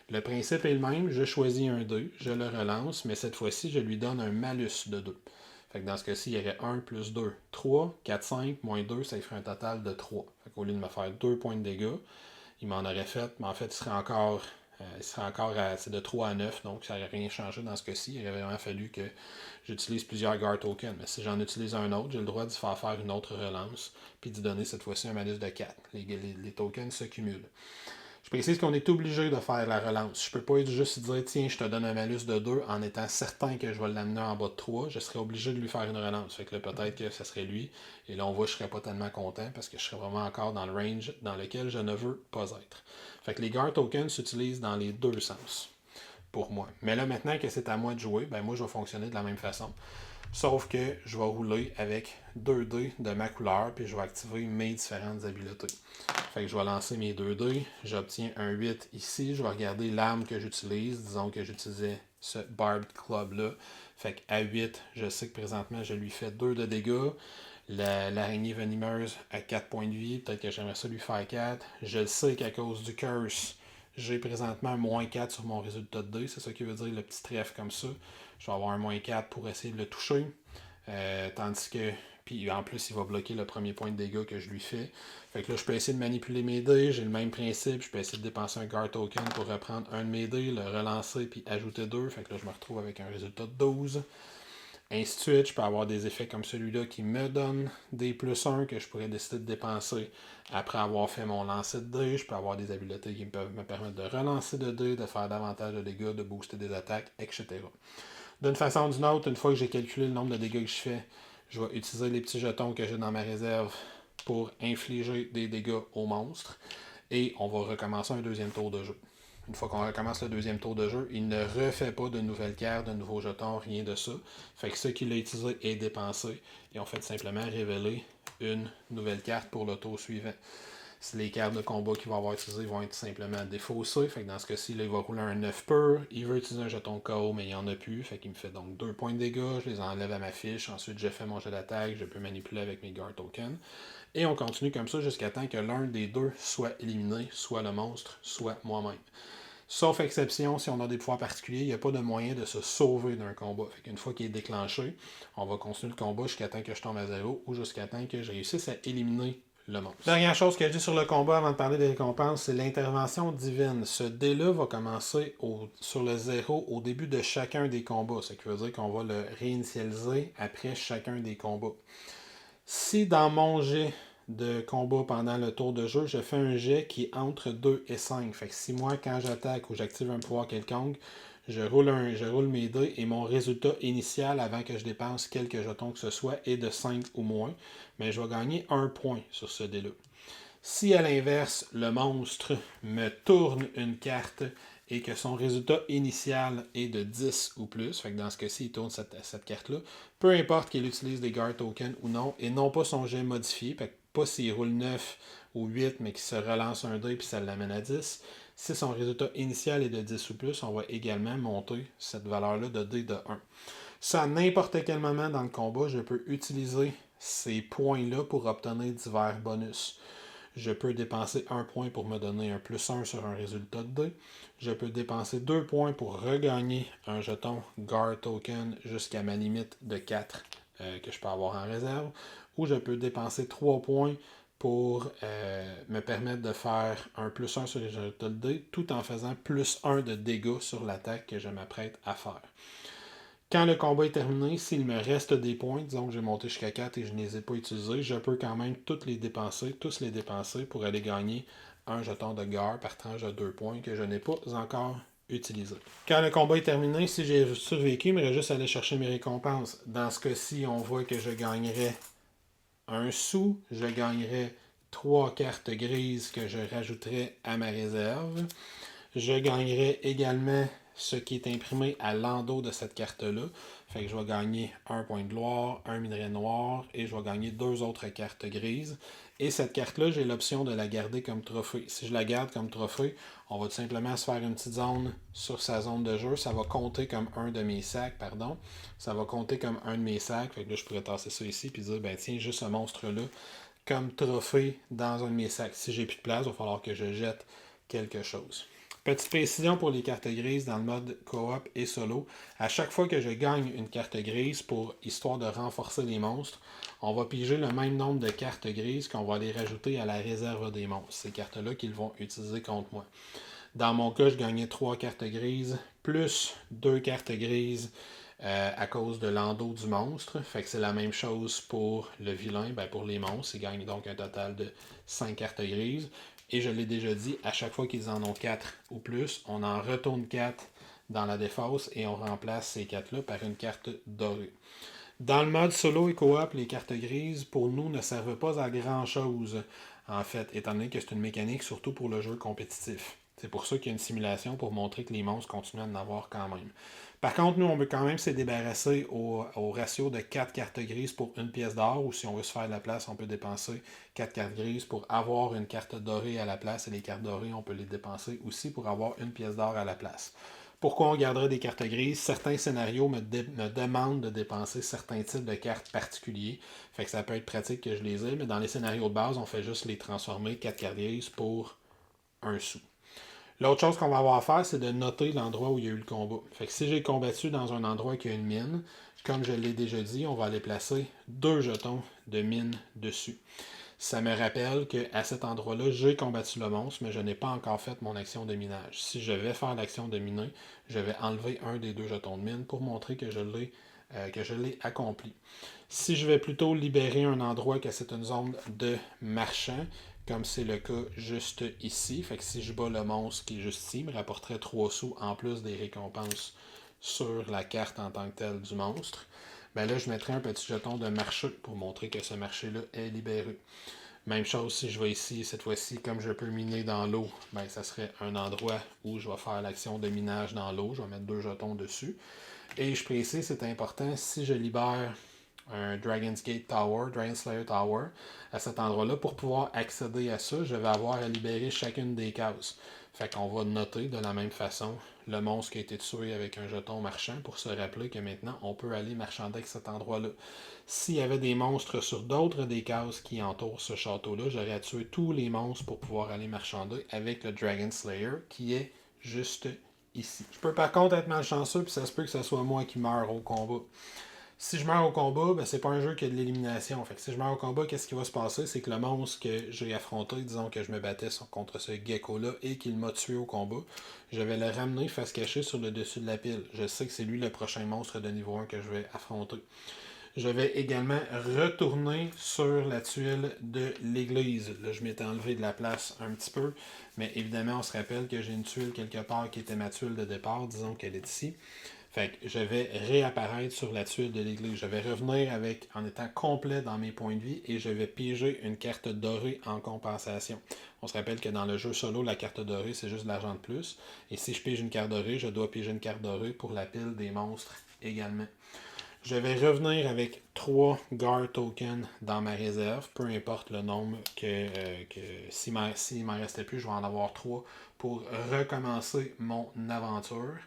Le principe est le même, je choisis un 2, je le relance, mais cette fois-ci, je lui donne un malus de 2. Fait que dans ce cas-ci, il y aurait 1 plus 2, 3, 4, 5, moins 2, ça ferait un total de 3. Fait qu'au lieu de me faire 2 points de dégâts, il m'en aurait fait, mais en fait, il serait encore c'est de 3 à 9, donc ça n'aurait rien changé dans ce cas-ci. Il aurait vraiment fallu que j'utilise plusieurs Guard Tokens. Mais si j'en utilise un autre, j'ai le droit d'y faire une autre relance, puis d'y donner cette fois-ci un malus de 4. Les tokens se cumulent. Je précise qu'on est obligé de faire la relance. Je peux pas juste dire tiens, je te donne un malus de 2 en étant certain que je vais l'amener en bas de 3. Je serais obligé de lui faire une relance. Fait que là, peut-être que ce serait lui. Et là, on voit que je serais pas tellement content parce que je serais vraiment encore dans le range dans lequel je ne veux pas être. Fait que les Guard Tokens s'utilisent dans les deux sens pour moi. Mais là, maintenant que c'est à moi de jouer, ben moi, je vais fonctionner de la même façon. Sauf que je vais rouler avec 2 dés de ma couleur, puis je vais activer mes différentes habiletés. Fait que je vais lancer mes 2 dés, j'obtiens un 8 ici, je vais regarder l'arme que j'utilise, disons que j'utilisais ce Barbed Club-là. Fait qu'à 8, je sais que présentement, je lui fais 2 de dégâts. L'araignée venimeuse à 4 points de vie, peut-être que j'aimerais ça lui faire 4. Je le sais qu'à cause du curse, j'ai présentement un moins 4 sur mon résultat de dés, c'est ça qui veut dire le petit trèfle comme ça. Je vais avoir un moins 4 pour essayer de le toucher. Tandis que, puis en plus, il va bloquer le premier point de dégâts que je lui fais. Fait que là, je peux essayer de manipuler mes dés. J'ai le même principe. Je peux essayer de dépenser un Guard Token pour reprendre un de mes dés, le relancer, puis ajouter 2. Fait que là, je me retrouve avec un résultat de 12. Ainsi de suite, je peux avoir des effets comme celui-là qui me donnent des plus 1 que je pourrais décider de dépenser après avoir fait mon lancer de dés. Je peux avoir des habiletés qui peuvent me permettre de relancer de dés, de faire davantage de dégâts, de booster des attaques, etc. D'une façon ou d'une autre, une fois que j'ai calculé le nombre de dégâts que je fais, je vais utiliser les petits jetons que j'ai dans ma réserve pour infliger des dégâts aux monstres. Et on va recommencer un deuxième tour de jeu. Une fois qu'on recommence le deuxième tour de jeu, il ne refait pas de nouvelles cartes, de nouveaux jetons, rien de ça. Fait que ce qu'il a utilisé est dépensé. Et on fait simplement révéler une nouvelle carte pour le tour suivant. Les cartes de combat qu'il va avoir utilisées vont être simplement défaussées. Fait que dans ce cas-ci, là, il va rouler un 9 pur. Il veut utiliser un jeton KO, mais il n'y en a plus. Fait qu'il me fait donc 2 points de dégâts. Je les enlève à ma fiche. Ensuite, je fais mon jet d'attaque. Je peux manipuler avec mes guard tokens. Et on continue comme ça jusqu'à temps que l'un des deux soit éliminé, soit le monstre, soit moi-même. Sauf exception, si on a des pouvoirs particuliers, il n'y a pas de moyen de se sauver d'un combat. Fait qu'une fois qu'il est déclenché, on va continuer le combat jusqu'à temps que je tombe à zéro ou jusqu'à temps que je réussisse à éliminer le monstre. Dernière chose que je dis sur le combat avant de parler des récompenses, c'est l'intervention divine. Ce dé-là va commencer sur le 0 au début de chacun des combats. Ce qui veut dire qu'on va le réinitialiser après chacun des combats. Si dans mon jet de combat pendant le tour de jeu, je fais un jet qui est entre 2 et 5. Fait que si moi, quand j'attaque ou j'active un pouvoir quelconque, je roule mes dés et mon résultat initial avant que je dépense quelques jetons que ce soit est de 5 ou moins, mais je vais gagner 1 point sur ce dé-là. Si à l'inverse, le monstre me tourne une carte et que son résultat initial est de 10 ou plus, fait que dans ce cas-ci, il tourne cette carte-là, peu importe qu'il utilise des guard tokens ou non, et non pas son jet modifié, fait que pas s'il roule 9 ou 8, mais qu'il se relance un dé et ça l'amène à 10. Si son résultat initial est de 10 ou plus, on va également monter cette valeur-là de dé de 1. Ça, à n'importe quel moment dans le combat, je peux utiliser ces points-là pour obtenir divers bonus. Je peux dépenser 1 point pour me donner un plus 1 sur un résultat de dé. Je peux dépenser 2 points pour regagner un jeton guard token jusqu'à ma limite de 4 que je peux avoir en réserve. Ou je peux dépenser 3 points pour me permettre de faire un plus 1 sur les résultats de dé tout en faisant plus 1 de dégâts sur l'attaque que je m'apprête à faire. Quand le combat est terminé, s'il me reste des points, disons que j'ai monté jusqu'à 4 et je ne les ai pas utilisés, je peux quand même tous les dépenser pour aller gagner un jeton de guard par tranche de 2 points que je n'ai pas encore utilisé. Quand le combat est terminé, si j'ai survécu, il me reste juste à aller chercher mes récompenses. Dans ce cas-ci, on voit que je gagnerais un sou, je gagnerais 3 cartes grises que je rajouterais à ma réserve. Je gagnerais également ce qui est imprimé à l'endos de cette carte-là. Fait que je vais gagner un point de gloire, un minerai noir et je vais gagner 2 autres cartes grises. Et cette carte-là, j'ai l'option de la garder comme trophée. Si je la garde comme trophée, on va tout simplement se faire une petite zone sur sa zone de jeu. Ça va compter comme un de mes sacs, pardon. Ça va compter comme un de mes sacs. Fait que là, je pourrais tasser ça ici et dire, ben tiens, juste ce monstre-là comme trophée dans un de mes sacs. Si j'ai plus de place, il va falloir que je jette quelque chose. Petite précision pour les cartes grises dans le mode coop et solo. À chaque fois que je gagne une carte grise pour histoire de renforcer les monstres, on va piger le même nombre de cartes grises qu'on va les rajouter à la réserve des monstres. Ces cartes-là qu'ils vont utiliser contre moi. Dans mon cas, je gagnais 3 cartes grises plus 2 cartes grises à cause de l'endos du monstre. Fait que c'est la même chose pour le vilain, pour les monstres. Ils gagnent donc un total de 5 cartes grises. Et je l'ai déjà dit, à chaque fois qu'ils en ont 4 ou plus, on en retourne 4 dans la défausse et on remplace ces 4-là par une carte dorée. Dans le mode solo et coop, les cartes grises, pour nous, ne servent pas à grand-chose, en fait, étant donné que c'est une mécanique surtout pour le jeu compétitif. C'est pour ça qu'il y a une simulation pour montrer que les monstres continuent à en avoir quand même. Par contre, nous, on veut quand même se débarrasser au ratio de 4 cartes grises pour une pièce d'or, ou si on veut se faire de la place, on peut dépenser 4 cartes grises pour avoir une carte dorée à la place, et les cartes dorées, on peut les dépenser aussi pour avoir une pièce d'or à la place. Pourquoi on garderait des cartes grises? Certains scénarios me demandent de dépenser certains types de cartes particuliers. Fait que ça peut être pratique que je les ai, mais dans les scénarios de base, on fait juste les transformer 4 cartes grises pour un sou. L'autre chose qu'on va avoir à faire, c'est de noter l'endroit où il y a eu le combat. Fait que si j'ai combattu dans un endroit qui a une mine, comme je l'ai déjà dit, on va aller placer 2 jetons de mine dessus. Ça me rappelle qu'à cet endroit-là, j'ai combattu le monstre, mais je n'ai pas encore fait mon action de minage. Si je vais faire l'action de miner, je vais enlever un des 2 jetons de mine pour montrer que je l'ai accompli. Si je vais plutôt libérer un endroit que c'est une zone de marchand, comme c'est le cas juste ici, fait que si je bats le monstre qui est juste ici, il me rapporterait 3 sous en plus des récompenses sur la carte en tant que telle du monstre. Ben là, je mettrai un petit jeton de marché pour montrer que ce marché-là est libéré. Même chose si je vais ici, cette fois-ci, comme je peux miner dans l'eau, ben ça serait un endroit où je vais faire l'action de minage dans l'eau. Je vais mettre 2 jetons dessus. Et je précise, c'est important, si je libère un Dragon's Gate Tower, Dragon Slayer Tower, à cet endroit-là. Pour pouvoir accéder à ça, je vais avoir à libérer chacune des cases. Fait qu'on va noter de la même façon le monstre qui a été tué avec un jeton marchand pour se rappeler que maintenant on peut aller marchander à cet endroit-là. S'il y avait des monstres sur d'autres des cases qui entourent ce château-là, j'aurais à tuer tous les monstres pour pouvoir aller marchander avec le Dragon Slayer qui est juste ici. Je peux par contre être malchanceux puis ça se peut que ce soit moi qui meure au combat. Si je meurs au combat, ben c'est pas un jeu qui a de l'élimination. Fait que si je meurs au combat, qu'est-ce qui va se passer? C'est que le monstre que j'ai affronté, disons que je me battais contre ce gecko-là et qu'il m'a tué au combat, je vais le ramener face cachée sur le dessus de la pile. Je sais que c'est lui le prochain monstre de niveau 1 que je vais affronter. Je vais également retourner sur la tuile de l'église. Là, je m'étais enlevé de la place un petit peu, mais évidemment, on se rappelle que j'ai une tuile quelque part qui était ma tuile de départ, disons qu'elle est ici. Fait que je vais réapparaître sur la tuile de l'église. Je vais revenir en étant complet dans mes points de vie et je vais piéger une carte dorée en compensation. On se rappelle que dans le jeu solo, la carte dorée, c'est juste de l'argent de plus. Et si je pige une carte dorée, je dois piger une carte dorée pour la pile des monstres également. Je vais revenir avec 3 Guard Tokens dans ma réserve, peu importe le nombre s'il m'en restait plus, je vais en avoir 3 pour recommencer mon aventure.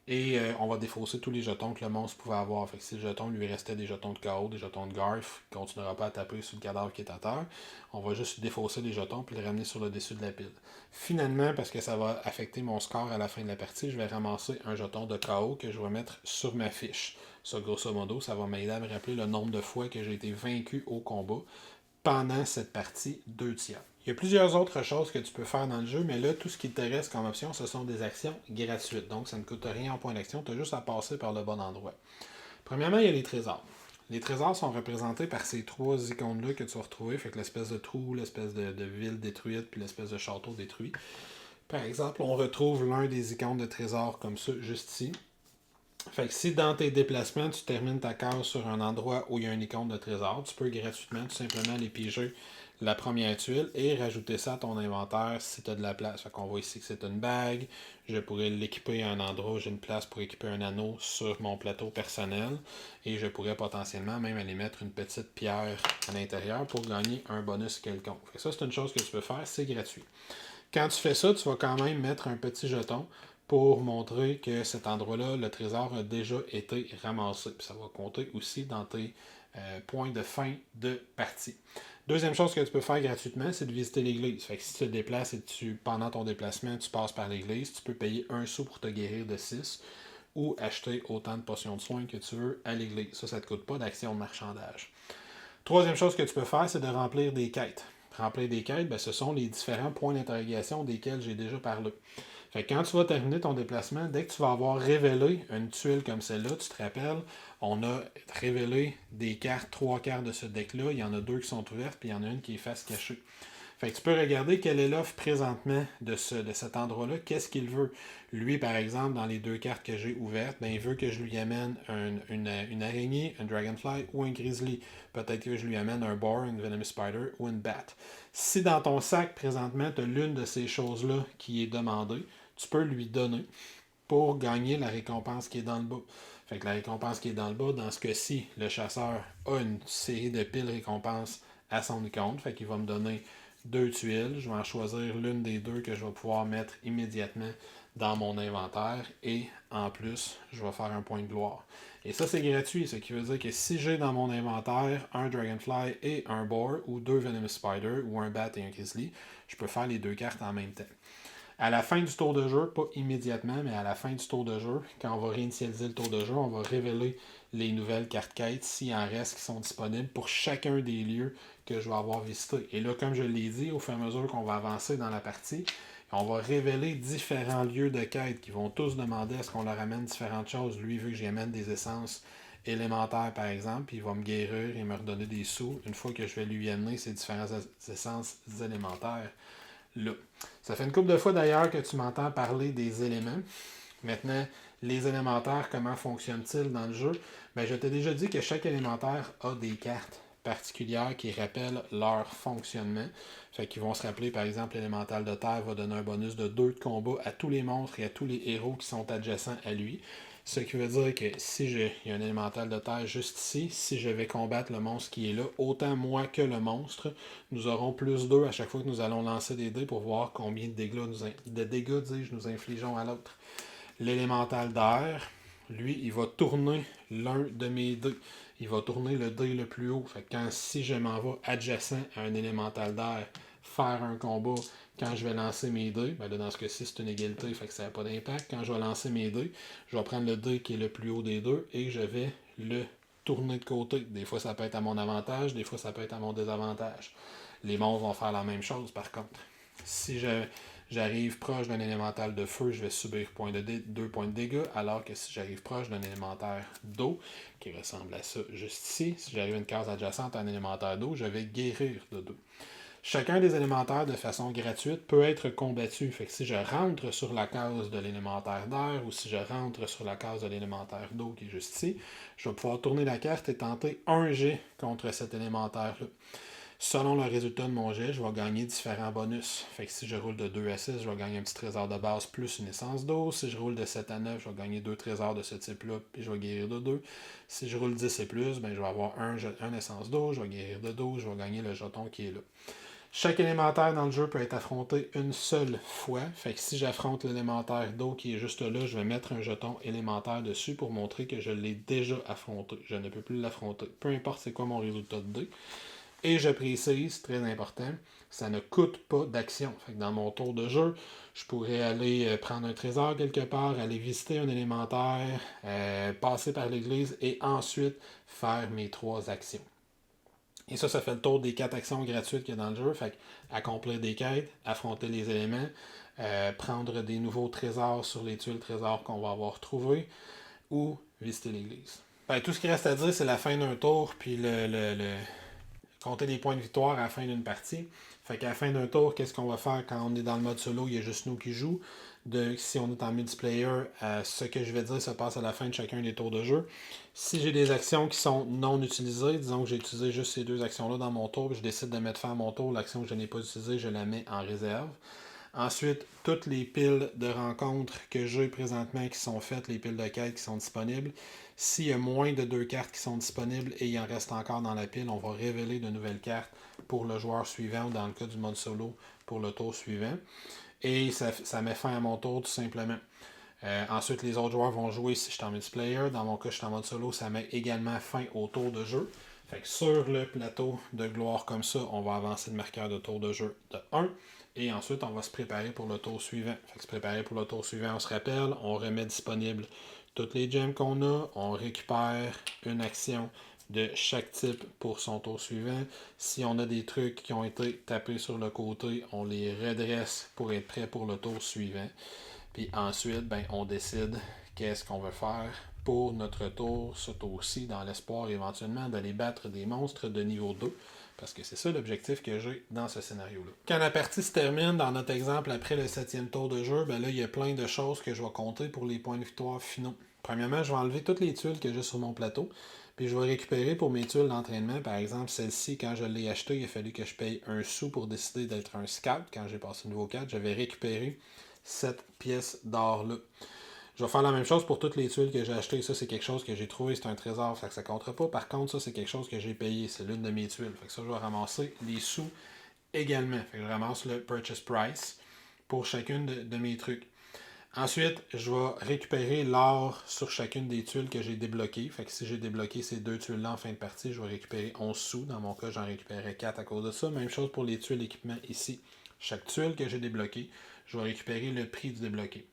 Et on va défausser tous les jetons que le monstre pouvait avoir. Fait que si le jeton lui restait des jetons de KO, des jetons de Garf, il ne continuera pas à taper sur le cadavre qui est à terre. On va juste défausser les jetons puis les ramener sur le dessus de la pile. Finalement, parce que ça va affecter mon score à la fin de la partie, je vais ramasser un jeton de KO que je vais mettre sur ma fiche. Ça, grosso modo, ça va m'aider à me rappeler le nombre de fois que j'ai été vaincu au combat pendant cette partie 2 tiers. Il y a plusieurs autres choses que tu peux faire dans le jeu, mais là, tout ce qui te reste comme option, ce sont des actions gratuites. Donc, ça ne coûte rien en point d'action, tu as juste à passer par le bon endroit. Premièrement, il y a les trésors. Les trésors sont représentés par ces 3 icônes-là que tu vas retrouver, fait que l'espèce de trou, l'espèce de ville détruite, puis l'espèce de château détruit. Par exemple, on retrouve l'un des icônes de trésors comme ça, juste ici. Fait que si dans tes déplacements, tu termines ta case sur un endroit où il y a une icône de trésor, tu peux gratuitement tout simplement aller piger la première tuile et rajouter ça à ton inventaire si tu as de la place. Fait qu'on voit ici que c'est une bague. Je pourrais l'équiper à un endroit où j'ai une place pour équiper un anneau sur mon plateau personnel. Et je pourrais potentiellement même aller mettre une petite pierre à l'intérieur pour gagner un bonus quelconque. Fait que ça, c'est une chose que tu peux faire, c'est gratuit. Quand tu fais ça, tu vas quand même mettre un petit jeton pour montrer que cet endroit-là, le trésor a déjà été ramassé. Puis ça va compter aussi dans tes points de fin de partie. Deuxième chose que tu peux faire gratuitement, c'est de visiter l'église. Fait que si tu te déplaces et pendant ton déplacement, tu passes par l'église, tu peux payer 1 sou pour te guérir de 6 ou acheter autant de potions de soins que tu veux à l'église. Ça ne te coûte pas d'action de marchandage. Troisième chose que tu peux faire, c'est de remplir des quêtes. Remplir des quêtes, ben, ce sont les différents points d'interrogation desquels j'ai déjà parlé. Fait que quand tu vas terminer ton déplacement, dès que tu vas avoir révélé une tuile comme celle-là, tu te rappelles, on a révélé des cartes, 3 cartes de ce deck-là. Il y en a 2 qui sont ouvertes, puis il y en a une qui est face cachée. Fait que tu peux regarder quelle est l'offre présentement de cet endroit-là. Qu'est-ce qu'il veut? Lui, par exemple, dans les 2 cartes que j'ai ouvertes, ben, il veut que je lui amène une araignée, un dragonfly ou un grizzly. Peut-être que je lui amène un boar, une venomous spider ou une bat. Si dans ton sac, présentement, tu as l'une de ces choses-là qui est demandée, tu peux lui donner pour gagner la récompense qui est dans le bas. Fait que la récompense qui est dans le bas, dans ce cas-ci, le chasseur a une série de piles récompenses à son compte. Fait qu'il va me donner 2 tuiles. Je vais en choisir l'une des 2 que je vais pouvoir mettre immédiatement dans mon inventaire. Et en plus, je vais faire un point de gloire. Et ça, c'est gratuit. Ce qui veut dire que si j'ai dans mon inventaire un Dragonfly et un Boar, ou 2 Venomous Spider, ou un Bat et un Grizzly, je peux faire les 2 cartes en même temps. À la fin du tour de jeu, pas immédiatement, mais à la fin du tour de jeu, quand on va réinitialiser le tour de jeu, on va révéler les nouvelles cartes quêtes, s'il en reste qui sont disponibles pour chacun des lieux que je vais avoir visités. Et là, comme je l'ai dit, au fur et à mesure qu'on va avancer dans la partie, on va révéler différents lieux de quête qui vont tous demander à ce qu'on leur amène différentes choses. Lui, vu que j'y amène des essences élémentaires, par exemple, puis il va me guérir et me redonner des sous une fois que je vais lui amener ces différentes essences élémentaires. Là. Ça fait une couple de fois d'ailleurs que tu m'entends parler des éléments. Maintenant, les élémentaires, comment fonctionnent-ils dans le jeu? Ben, je t'ai déjà dit que chaque élémentaire a des cartes particulières qui rappellent leur fonctionnement. Fait qu'ils vont se rappeler, par exemple, l'élémental de terre va donner un bonus de 2 de combat à tous les monstres et à tous les héros qui sont adjacents à lui. Ce qui veut dire que si il y a un élémental de terre juste ici, si je vais combattre le monstre qui est là, autant moi que le monstre, nous aurons plus 2 à chaque fois que nous allons lancer des dés pour voir combien de dégâts, nous infligeons à l'autre. L'élémental d'air, lui, il va tourner l'un de mes dés. Il va tourner le dé le plus haut. Fait que si je m'en vais adjacent à un élémental d'air, faire un combat, quand je vais lancer mes dés, ben là, dans ce cas-ci, c'est une égalité, fait que ça n'a pas d'impact. Quand je vais lancer mes dés, je vais prendre le dé qui est le plus haut des deux et je vais le tourner de côté. Des fois, ça peut être à mon avantage, des fois, ça peut être à mon désavantage. Les monstres vont faire la même chose, par contre. Si j'arrive proche d'un élémental de feu, je vais subir 2 points de dégâts, alors que si j'arrive proche d'un élémentaire d'eau, qui ressemble à ça juste ici, si j'arrive à une case adjacente à un élémentaire d'eau, je vais guérir de 2. Chacun des élémentaires, de façon gratuite, peut être combattu. Fait que si je rentre sur la case de l'élémentaire d'air ou si je rentre sur la case de l'élémentaire d'eau qui est juste ici, je vais pouvoir tourner la carte et tenter un jet contre cet élémentaire-là. Selon le résultat de mon jet, je vais gagner différents bonus. Fait que si je roule de 2 à 6, je vais gagner un petit trésor de base plus une essence d'eau. Si je roule de 7 à 9, je vais gagner 2 trésors de ce type-là, puis je vais guérir de 2. Si je roule 10 et plus, ben, je vais avoir un essence d'eau, je vais guérir de 12, je vais gagner le jeton qui est là. Chaque élémentaire dans le jeu peut être affronté une seule fois. Fait que si j'affronte l'élémentaire d'eau qui est juste là, je vais mettre un jeton élémentaire dessus pour montrer que je l'ai déjà affronté. Je ne peux plus l'affronter. Peu importe c'est quoi mon résultat de dé. Et je précise, très important, ça ne coûte pas d'action. Fait que dans mon tour de jeu, je pourrais aller prendre un trésor quelque part, aller visiter un élémentaire, passer par l'église et ensuite faire mes 3 actions. Et ça fait le tour des 4 actions gratuites qu'il y a dans le jeu. Fait que accomplir des quêtes, affronter les éléments, prendre des nouveaux trésors sur les tuiles trésors qu'on va avoir trouvés ou visiter l'église. Tout ce qui reste à dire, c'est la fin d'un tour, puis compter des points de victoire à la fin d'une partie. Fait qu'à la fin d'un tour, qu'est-ce qu'on va faire quand on est dans le mode solo, il y a juste nous qui jouent. Si on est en multiplayer, ce que je vais dire se passe à la fin de chacun des tours de jeu. Si j'ai des actions qui sont non utilisées, disons que j'ai utilisé juste ces 2 actions-là dans mon tour, puis je décide de mettre fin à mon tour, l'action que je n'ai pas utilisée, je la mets en réserve. Ensuite, toutes les piles de rencontres que j'ai présentement qui sont faites, les piles de quêtes qui sont disponibles, s'il y a moins de 2 cartes qui sont disponibles et il en reste encore dans la pile, on va révéler de nouvelles cartes pour le joueur suivant ou dans le cas du mode solo pour le tour suivant. Et ça met fin à mon tour tout simplement. Ensuite, les autres joueurs vont jouer si je suis en multiplayer. Dans mon cas, je suis en mode solo, ça met également fin au tour de jeu. Fait que sur le plateau de gloire comme ça, on va avancer le marqueur de tour de jeu de 1. Et ensuite, on va se préparer pour le tour suivant. Fait que se préparer pour le tour suivant, on se rappelle, on remet disponible toutes les gems qu'on a, on récupère une action de chaque type pour son tour suivant. Si on a des trucs qui ont été tapés sur le côté, on les redresse pour être prêt pour le tour suivant. Puis ensuite, on décide qu'est-ce qu'on veut faire pour notre tour, ce tour-ci, dans l'espoir éventuellement d'aller battre des monstres de niveau 2. Parce que c'est ça l'objectif que j'ai dans ce scénario-là. Quand la partie se termine, dans notre exemple, après le 7e tour de jeu, là, il y a plein de choses que je vais compter pour les points de victoire finaux. Premièrement, je vais enlever toutes les tuiles que j'ai sur mon plateau. Puis je vais récupérer pour mes tuiles d'entraînement. Par exemple, celle-ci, quand je l'ai achetée, il a fallu que je paye 1 sou pour décider d'être un scout. Quand j'ai passé niveau 4, j'avais récupéré cette pièce d'or-là. Je vais faire la même chose pour toutes les tuiles que j'ai achetées. Ça, c'est quelque chose que j'ai trouvé, c'est un trésor, ça ne comptera pas. Par contre, ça, c'est quelque chose que j'ai payé. C'est l'une de mes tuiles. Fait que ça, je vais ramasser les sous également. Fait que je ramasse le purchase price pour chacune de mes trucs. Ensuite, je vais récupérer l'or sur chacune des tuiles que j'ai débloquées. Fait que si j'ai débloqué ces 2 tuiles-là en fin de partie, je vais récupérer 11 sous. Dans mon cas, j'en récupérais 4 à cause de ça. Même chose pour les tuiles d'équipement ici. Chaque tuile que j'ai débloquée, je vais récupérer le prix du débloqué.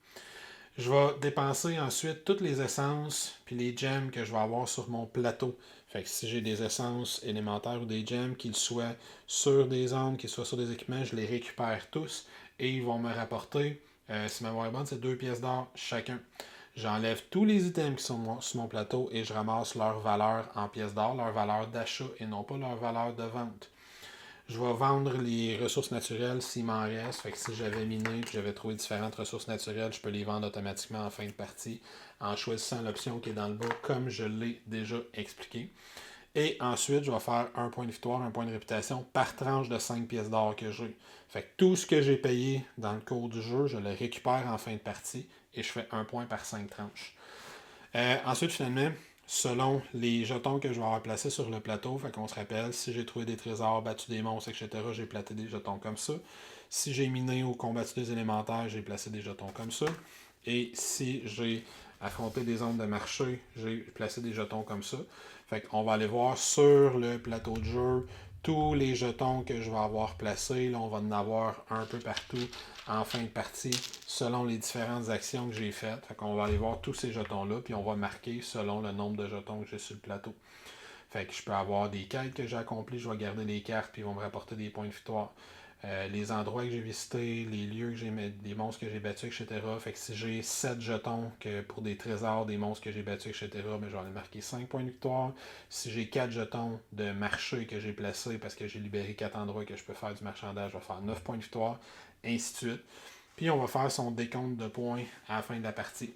Je vais dépenser ensuite toutes les essences puis les gems que je vais avoir sur mon plateau. Fait que si j'ai des essences élémentaires ou des gems, qu'ils soient sur des armes, qu'ils soient sur des équipements, je les récupère tous et ils vont me rapporter, si ma mémoire est bonne, c'est 2 pièces d'or chacun. J'enlève tous les items qui sont sur mon plateau et je ramasse leur valeur en pièces d'or, leur valeur d'achat et non pas leur valeur de vente. Je vais vendre les ressources naturelles s'il m'en reste. Fait que si j'avais miné et j'avais trouvé différentes ressources naturelles, je peux les vendre automatiquement en fin de partie en choisissant l'option qui est dans le bas comme je l'ai déjà expliqué. Et ensuite, je vais faire un point de victoire, un point de réputation par tranche de 5 pièces d'or que j'ai. Fait que tout ce que j'ai payé dans le cours du jeu, je le récupère en fin de partie et je fais un point par 5 tranches. Ensuite, finalement, selon les jetons que je vais avoir placés sur le plateau, fait qu'on se rappelle, si j'ai trouvé des trésors, battu des monstres, etc., j'ai placé des jetons comme ça. Si j'ai miné ou combattu des élémentaires, j'ai placé des jetons comme ça. Et si j'ai affronté des zones de marché, j'ai placé des jetons comme ça. Fait qu'on va aller voir sur le plateau de jeu tous les jetons que je vais avoir placés. Là, on va en avoir un peu partout en fin de partie selon les différentes actions que j'ai faites. Fait qu'on va aller voir tous ces jetons-là, puis on va marquer selon le nombre de jetons que j'ai sur le plateau. Fait que je peux avoir des quêtes que j'ai accomplies, je vais garder les cartes, puis ils vont me rapporter des points de victoire. Les endroits que j'ai visités, les lieux que j'ai des monstres que j'ai battus, etc. Fait que si j'ai 7 jetons que pour des trésors, des monstres que j'ai battus, etc., ben, j'en ai marqué 5 points de victoire. Si j'ai 4 jetons de marché que j'ai placés parce que j'ai libéré 4 endroits que je peux faire du marchandage, je vais faire 9 points de victoire, ainsi de suite. Puis on va faire son décompte de points à la fin de la partie.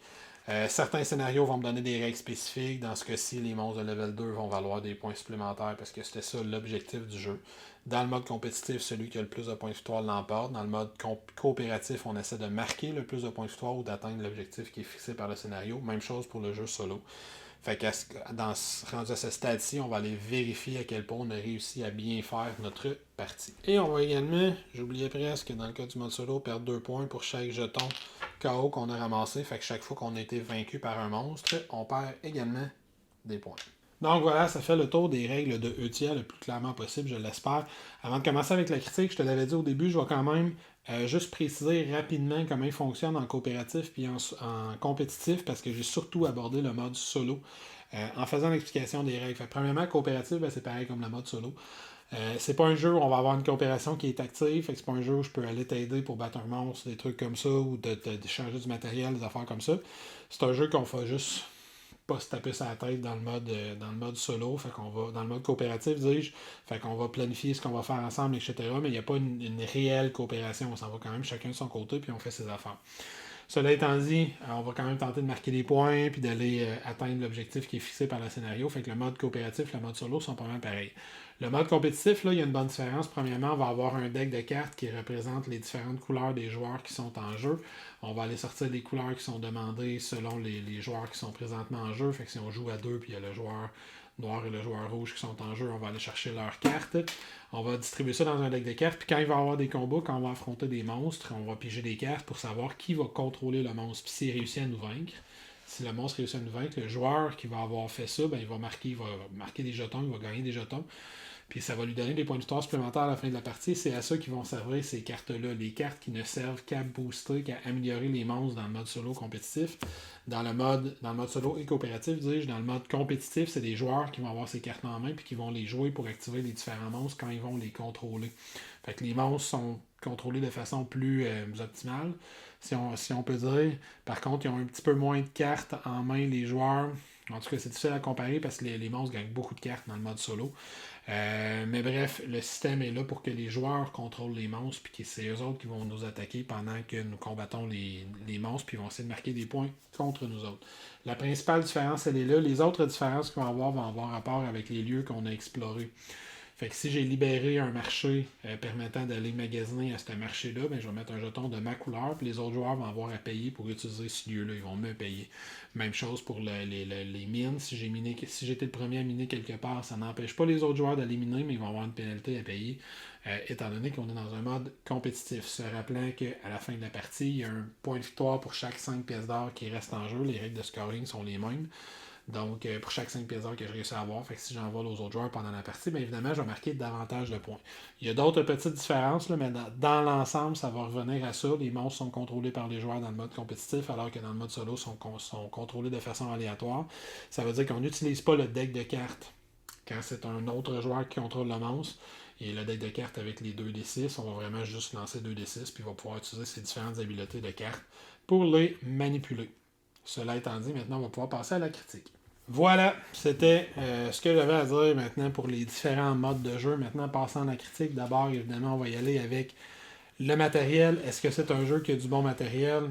Certains scénarios vont me donner des règles spécifiques. Dans ce cas-ci, les monstres de level 2 vont valoir des points supplémentaires parce que c'était ça l'objectif du jeu. Dans le mode compétitif, celui qui a le plus de points de victoire l'emporte. Dans le mode coopératif, on essaie de marquer le plus de points de victoire ou d'atteindre l'objectif qui est fixé par le scénario. Même chose pour le jeu solo. Fait que rendu à ce stade-ci, on va aller vérifier à quel point on a réussi à bien faire notre partie. Et on va également, j'oubliais presque, dans le cas du mode solo, perdre 2 points pour chaque jeton KO qu'on a ramassé. Fait que chaque fois qu'on a été vaincu par un monstre, on perd également des points. Donc voilà, ça fait le tour des règles de ETIA le plus clairement possible, je l'espère. Avant de commencer avec la critique, je te l'avais dit au début, je vais quand même juste préciser rapidement comment il fonctionne en coopératif puis en compétitif parce que j'ai surtout abordé le mode solo en faisant l'explication des règles. Fait, premièrement, coopératif, ben, c'est pareil comme le mode solo. C'est pas un jeu où on va avoir une coopération qui est active, fait que c'est pas un jeu où je peux aller t'aider pour battre un monstre, des trucs comme ça, ou de changer du matériel, des affaires comme ça. C'est un jeu qu'on fait juste pas se taper sa tête dans le mode solo, fait qu'on va dans le mode coopératif, dis-je, fait qu'on va planifier ce qu'on va faire ensemble, etc. Mais il n'y a pas une réelle coopération, on s'en va quand même chacun de son côté, puis on fait ses affaires. Cela étant dit, on va quand même tenter de marquer des points puis d'aller atteindre l'objectif qui est fixé par le scénario. Fait que le mode coopératif et le mode solo sont pas mal pareils. Le mode compétitif, là, il y a une bonne différence. Premièrement, on va avoir un deck de cartes qui représente les différentes couleurs des joueurs qui sont en jeu. On va aller sortir des couleurs qui sont demandées selon les joueurs qui sont présentement en jeu. Fait que si on joue à deux puis il y a le joueur noir et le joueur rouge qui sont en jeu, on va aller chercher leurs cartes. On va distribuer ça dans un deck de cartes. Puis quand il va y avoir des combats, quand on va affronter des monstres, on va piger des cartes pour savoir qui va contrôler le monstre. Puis s'il réussit à nous vaincre, si le monstre réussit à nous vaincre, le joueur qui va avoir fait ça, ben, il va marquer des jetons, il va gagner des jetons. Puis ça va lui donner des points de victoire supplémentaires à la fin de la partie. C'est à ça qu'ils vont servir ces cartes-là. Les cartes qui ne servent qu'à booster, qu'à améliorer les monstres dans le mode solo compétitif. Dans le mode solo et coopératif, dis-je, dans le mode compétitif, c'est des joueurs qui vont avoir ces cartes en main puis qui vont les jouer pour activer les différents monstres quand ils vont les contrôler. Fait que les monstres sont contrôlés de façon plus optimale, si on peut dire. Par contre, ils ont un petit peu moins de cartes en main, les joueurs. En tout cas, c'est difficile à comparer parce que les monstres gagnent beaucoup de cartes dans le mode solo. Mais bref, le système est là pour que les joueurs contrôlent les monstres, puis que c'est eux autres qui vont nous attaquer pendant que nous combattons les monstres, puis ils vont essayer de marquer des points contre nous autres. La principale différence, elle est là. Les autres différences qu'on vont avoir rapport avec les lieux qu'on a explorés. Fait que si j'ai libéré un marché permettant d'aller magasiner à ce marché-là, ben, je vais mettre un jeton de ma couleur, puis les autres joueurs vont avoir à payer pour utiliser ce lieu-là. Ils vont me payer. Même chose pour les mines. Si j'étais le premier à miner quelque part, ça n'empêche pas les autres joueurs d'aller miner, mais ils vont avoir une pénalité à payer, étant donné qu'on est dans un mode compétitif. Se rappelant qu'à la fin de la partie, il y a un point de victoire pour chaque 5 pièces d'or qui reste en jeu. Les règles de scoring sont les mêmes. Donc, pour chaque 5 pièces d'or que je réussis à avoir, fait que si j'en vole aux autres joueurs pendant la partie, bien évidemment, je vais marquer davantage de points. Il y a d'autres petites différences, là, mais dans l'ensemble, ça va revenir à ça. Les monstres sont contrôlés par les joueurs dans le mode compétitif, alors que dans le mode solo, sont contrôlés de façon aléatoire. Ça veut dire qu'on n'utilise pas le deck de cartes quand c'est un autre joueur qui contrôle le monstre. Et le deck de cartes avec les 2d6, on va vraiment juste lancer 2d6, puis il va pouvoir utiliser ses différentes habiletés de cartes pour les manipuler. Cela étant dit, maintenant, on va pouvoir passer à la critique. Voilà, c'était ce que j'avais à dire maintenant pour les différents modes de jeu. Maintenant, passant à la critique, d'abord, évidemment, on va y aller avec le matériel. Est-ce que c'est un jeu qui a du bon matériel?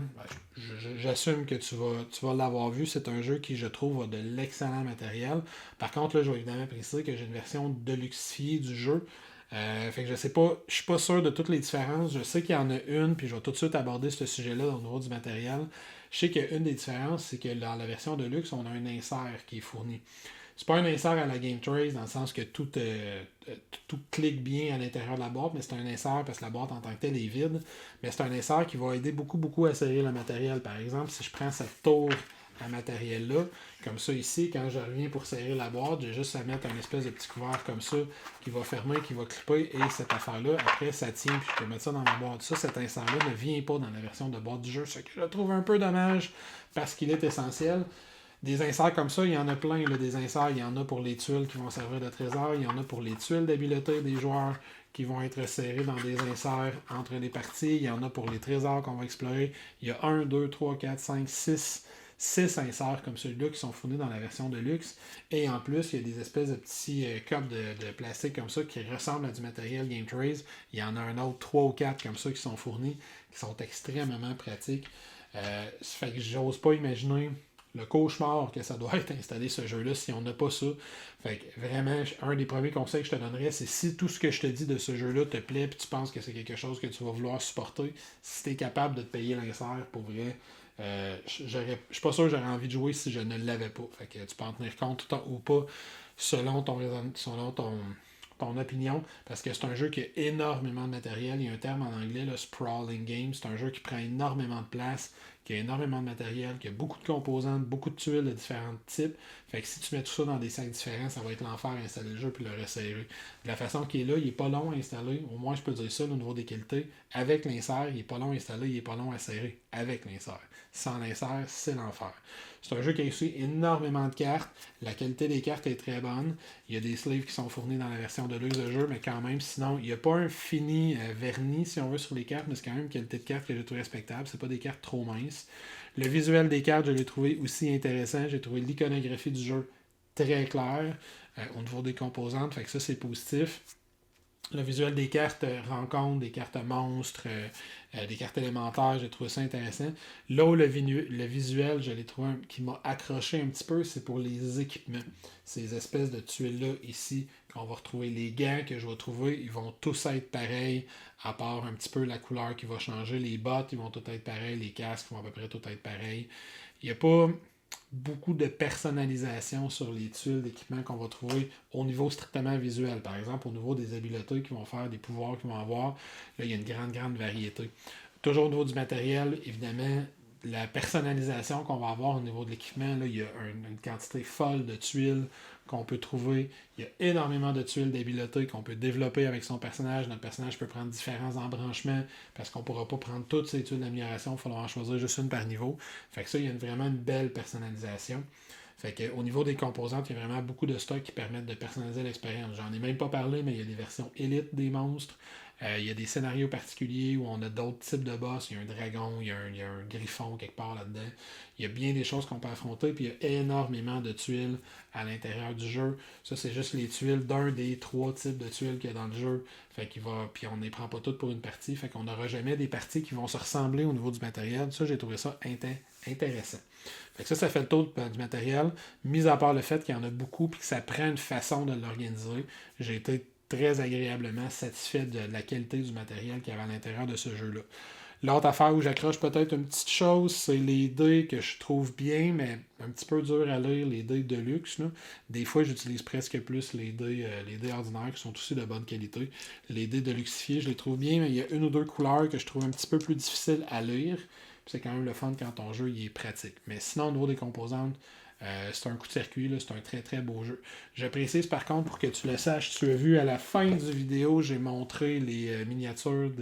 J'assume que tu vas l'avoir vu. C'est un jeu qui, je trouve, a de l'excellent matériel. Par contre, là, je vais évidemment préciser que j'ai une version deluxifiée du jeu Fait que je sais pas, je suis pas sûr de toutes les différences. Je sais qu'il y en a une, puis je vais tout de suite aborder ce sujet-là au niveau du matériel. Je sais qu'une des différences, c'est que dans la version de luxe, on a un insert qui est fourni. C'est pas un insert à la Game Trace dans le sens que tout clique bien à l'intérieur de la boîte, mais c'est un insert parce que la boîte en tant que telle est vide. Mais c'est un insert qui va aider beaucoup à serrer le matériel. Par exemple, si je prends cette tour à matériel-là, comme ça ici, quand je reviens pour serrer la boîte, j'ai juste à mettre un espèce de petit couvert comme ça qui va fermer, qui va clipper, et cette affaire-là, après, ça tient, puis je peux mettre ça dans ma boîte. Ça, cet insert-là ne vient pas dans la version de boîte du jeu, ce que je trouve un peu dommage parce qu'il est essentiel. Des inserts comme ça, il y en a plein. Là, des inserts, il y en a pour les tuiles qui vont servir de trésor, il y en a pour les tuiles d'habileté des joueurs qui vont être serrés dans des inserts entre les parties, il y en a pour les trésors qu'on va explorer. Il y a 1, 2, 3, 4, 5, 6 inserts comme celui-là qui sont fournis dans la version de luxe. Et en plus, il y a des espèces de petits cups de plastique comme ça qui ressemblent à du matériel Game Trace. Il y en a un autre, 3 ou 4 comme ça qui sont fournis, qui sont extrêmement pratiques. Ça fait que j'ose pas imaginer le cauchemar que ça doit être installé ce jeu-là si on n'a pas ça. Fait que vraiment, un des premiers conseils que je te donnerais, c'est si tout ce que je te dis de ce jeu-là te plaît et tu penses que c'est quelque chose que tu vas vouloir supporter, si tu es capable de te payer l'insert pour vrai, je suis pas sûr que j'aurais envie de jouer si je ne l'avais pas. Fait que tu peux en tenir compte ou pas selon ton opinion, parce que c'est un jeu qui a énormément de matériel. Il y a un terme en anglais, le sprawling game. C'est un jeu qui prend énormément de place, qui a énormément de matériel, qui a beaucoup de composantes, beaucoup de tuiles de différents types. Fait que si tu mets tout ça dans des sacs différents, ça va être l'enfer à installer le jeu puis le resserrer. De la façon qu'il est là, il est pas long à installer. Au moins, je peux dire ça au niveau des qualités. Avec l'insert, il est pas long à installer, il est pas long à serrer. Avec l'insert. Sans l'insert, c'est l'enfer. C'est un jeu qui a reçu énormément de cartes. La qualité des cartes est très bonne. Il y a des sleeves qui sont fournis dans la version de luxe de jeu, mais quand même, sinon, il n'y a pas un fini vernis, si on veut, sur les cartes, mais c'est quand même une qualité de carte que j'ai trouvé respectable. C'est pas des cartes trop minces. Le visuel des cartes, je l'ai trouvé aussi intéressant. J'ai trouvé l'iconographie du jeu très claire au niveau des composantes, fait que ça, c'est positif. Le visuel des cartes rencontres, des cartes monstres, des cartes élémentaires, j'ai trouvé ça intéressant. Là où le visuel, je l'ai trouvé qui m'a accroché un petit peu, c'est pour les équipements. Ces espèces de tuiles-là ici, qu'on va retrouver les gants que je vais trouver, ils vont tous être pareils, à part un petit peu la couleur qui va changer. Les bottes, ils vont tous être pareils, les casques vont à peu près tous être pareils. Il n'y a pas beaucoup de personnalisation sur les tuiles d'équipement qu'on va trouver au niveau strictement visuel. Par exemple, au niveau des habiletés qui vont faire, des pouvoirs qu'ils vont avoir, là, il y a une grande variété. Toujours au niveau du matériel, évidemment, la personnalisation qu'on va avoir au niveau de l'équipement, là, il y a une quantité folle de tuiles qu'on peut trouver. Il y a énormément de tuiles d'habileté qu'on peut développer avec son personnage. Notre personnage peut prendre différents embranchements parce qu'on ne pourra pas prendre toutes ces tuiles d'amélioration. Il faudra en choisir juste une par niveau. Fait que ça, il y a vraiment une belle personnalisation. Fait que, au niveau des composantes, il y a vraiment beaucoup de stocks qui permettent de personnaliser l'expérience. J'en ai même pas parlé, mais il y a des versions élites des monstres. Il y a des scénarios particuliers où on a d'autres types de boss. Il y a un dragon, il y a un griffon quelque part là-dedans. Il y a bien des choses qu'on peut affronter. Puis il y a énormément de tuiles à l'intérieur du jeu. Ça, c'est juste les tuiles d'un des 3 types de tuiles qu'il y a dans le jeu. Fait qu'il va. Puis on ne les prend pas toutes pour une partie. Fait qu'on n'aura jamais des parties qui vont se ressembler au niveau du matériel. Ça, j'ai trouvé ça intéressant. Fait que ça fait le tour du matériel. Mis à part le fait qu'il y en a beaucoup et que ça prend une façon de l'organiser, j'ai été très agréablement satisfait de la qualité du matériel qu'il y avait à l'intérieur de ce jeu-là. L'autre affaire où j'accroche peut-être une petite chose, c'est les dés que je trouve bien, mais un petit peu dur à lire, les dés de luxe. Là. Des fois, j'utilise presque plus les dés ordinaires qui sont aussi de bonne qualité. Les dés de luxifiés, je les trouve bien, mais il y a une ou deux couleurs que je trouve un petit peu plus difficiles à lire. C'est quand même le fun quand ton jeu il est pratique. Mais sinon, au niveau des composantes, c'est un coup de circuit, là, c'est un très beau jeu. Je précise par contre, pour que tu le saches, tu as vu à la fin du vidéo, j'ai montré les miniatures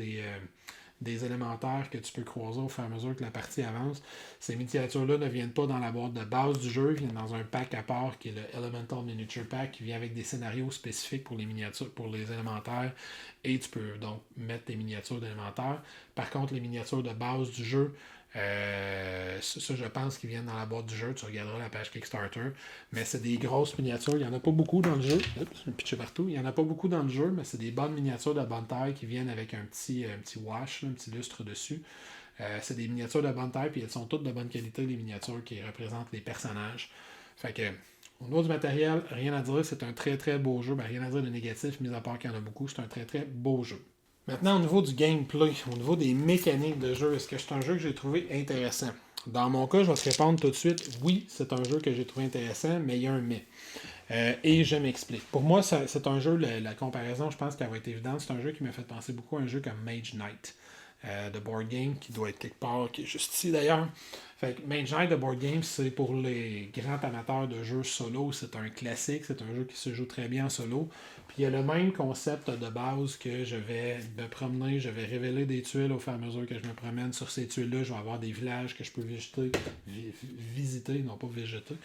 des élémentaires que tu peux croiser au fur et à mesure que la partie avance. Ces miniatures-là ne viennent pas dans la boîte de base du jeu, ils viennent dans un pack à part qui est le Elemental Miniature Pack, qui vient avec des scénarios spécifiques pour les miniatures, pour les élémentaires, et tu peux donc mettre tes miniatures d'élémentaires. Par contre, les miniatures de base du jeu, ça, je pense qu'ils viennent dans la boîte du jeu. Tu regarderas la page Kickstarter. Mais c'est des grosses miniatures. Il n'y en a pas beaucoup dans le jeu. Oups, je pitché partout. Il n'y en a pas beaucoup dans le jeu, mais c'est des bonnes miniatures de bonne taille qui viennent avec un petit wash, un petit lustre dessus. C'est des miniatures de bonne taille, puis elles sont toutes de bonne qualité, les miniatures qui représentent les personnages. Fait que Au niveau du matériel, rien à dire, c'est un très très beau jeu. Ben, rien à dire de négatif, mis à part qu'il y en a beaucoup, c'est un très très beau jeu. Maintenant, au niveau du gameplay, au niveau des mécaniques de jeu, est-ce que c'est un jeu que j'ai trouvé intéressant? Dans mon cas, je vais te répondre tout de suite, oui, c'est un jeu que j'ai trouvé intéressant, mais il y a un mais. Et je m'explique. Pour moi, c'est un jeu, la comparaison, je pense qu'elle va être évidente, c'est un jeu qui m'a fait penser beaucoup à un jeu comme Mage Knight de board game, qui doit être quelque part, qui est juste ici d'ailleurs. Fait que Mage Knight de board game, c'est pour les grands amateurs de jeux solo, c'est un classique, c'est un jeu qui se joue très bien en solo. Puis il y a le même concept de base que je vais me promener, je vais révéler des tuiles au fur et à mesure que je me promène sur ces tuiles-là. Je vais avoir des villages que je peux visiter, non pas végéter.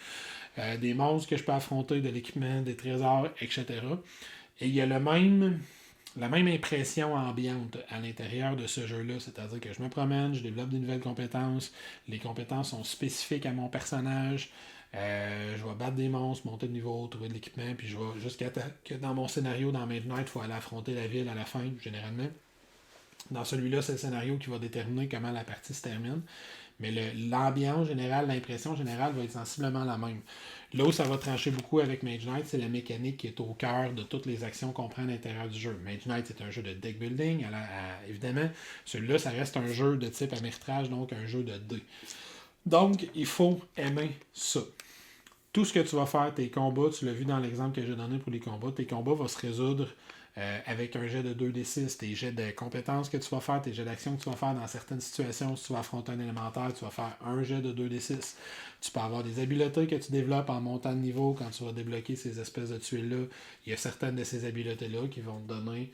Des monstres que je peux affronter, de l'équipement, des trésors, etc. Et il y a la même impression ambiante à l'intérieur de ce jeu-là, c'est-à-dire que je me promène, je développe des nouvelles compétences, les compétences sont spécifiques à mon personnage, je vais battre des monstres, monter de niveau, trouver de l'équipement, puis je vais jusqu'à que dans mon scénario, dans Midnight, il faut aller affronter la ville à la fin, généralement. Dans celui-là, c'est le scénario qui va déterminer comment la partie se termine. Mais l'ambiance générale, l'impression générale va être sensiblement la même. Là où ça va trancher beaucoup avec Mage Knight, c'est la mécanique qui est au cœur de toutes les actions qu'on prend à l'intérieur du jeu. Mage Knight, c'est un jeu de deck building. Évidemment, celui-là, ça reste un jeu de type arbitrage, donc un jeu de dés. Donc, il faut aimer ça. Tout ce que tu vas faire, tes combats, tu l'as vu dans l'exemple que j'ai donné pour les combats, tes combats vont se résoudre avec un jet de 2d6, tes jets de compétences que tu vas faire, tes jets d'action que tu vas faire dans certaines situations. Si tu vas affronter un élémentaire, tu vas faire un jet de 2d6. Tu peux avoir des habiletés que tu développes en montant de niveau quand tu vas débloquer ces espèces de tuiles-là. Il y a certaines de ces habiletés-là qui vont te donner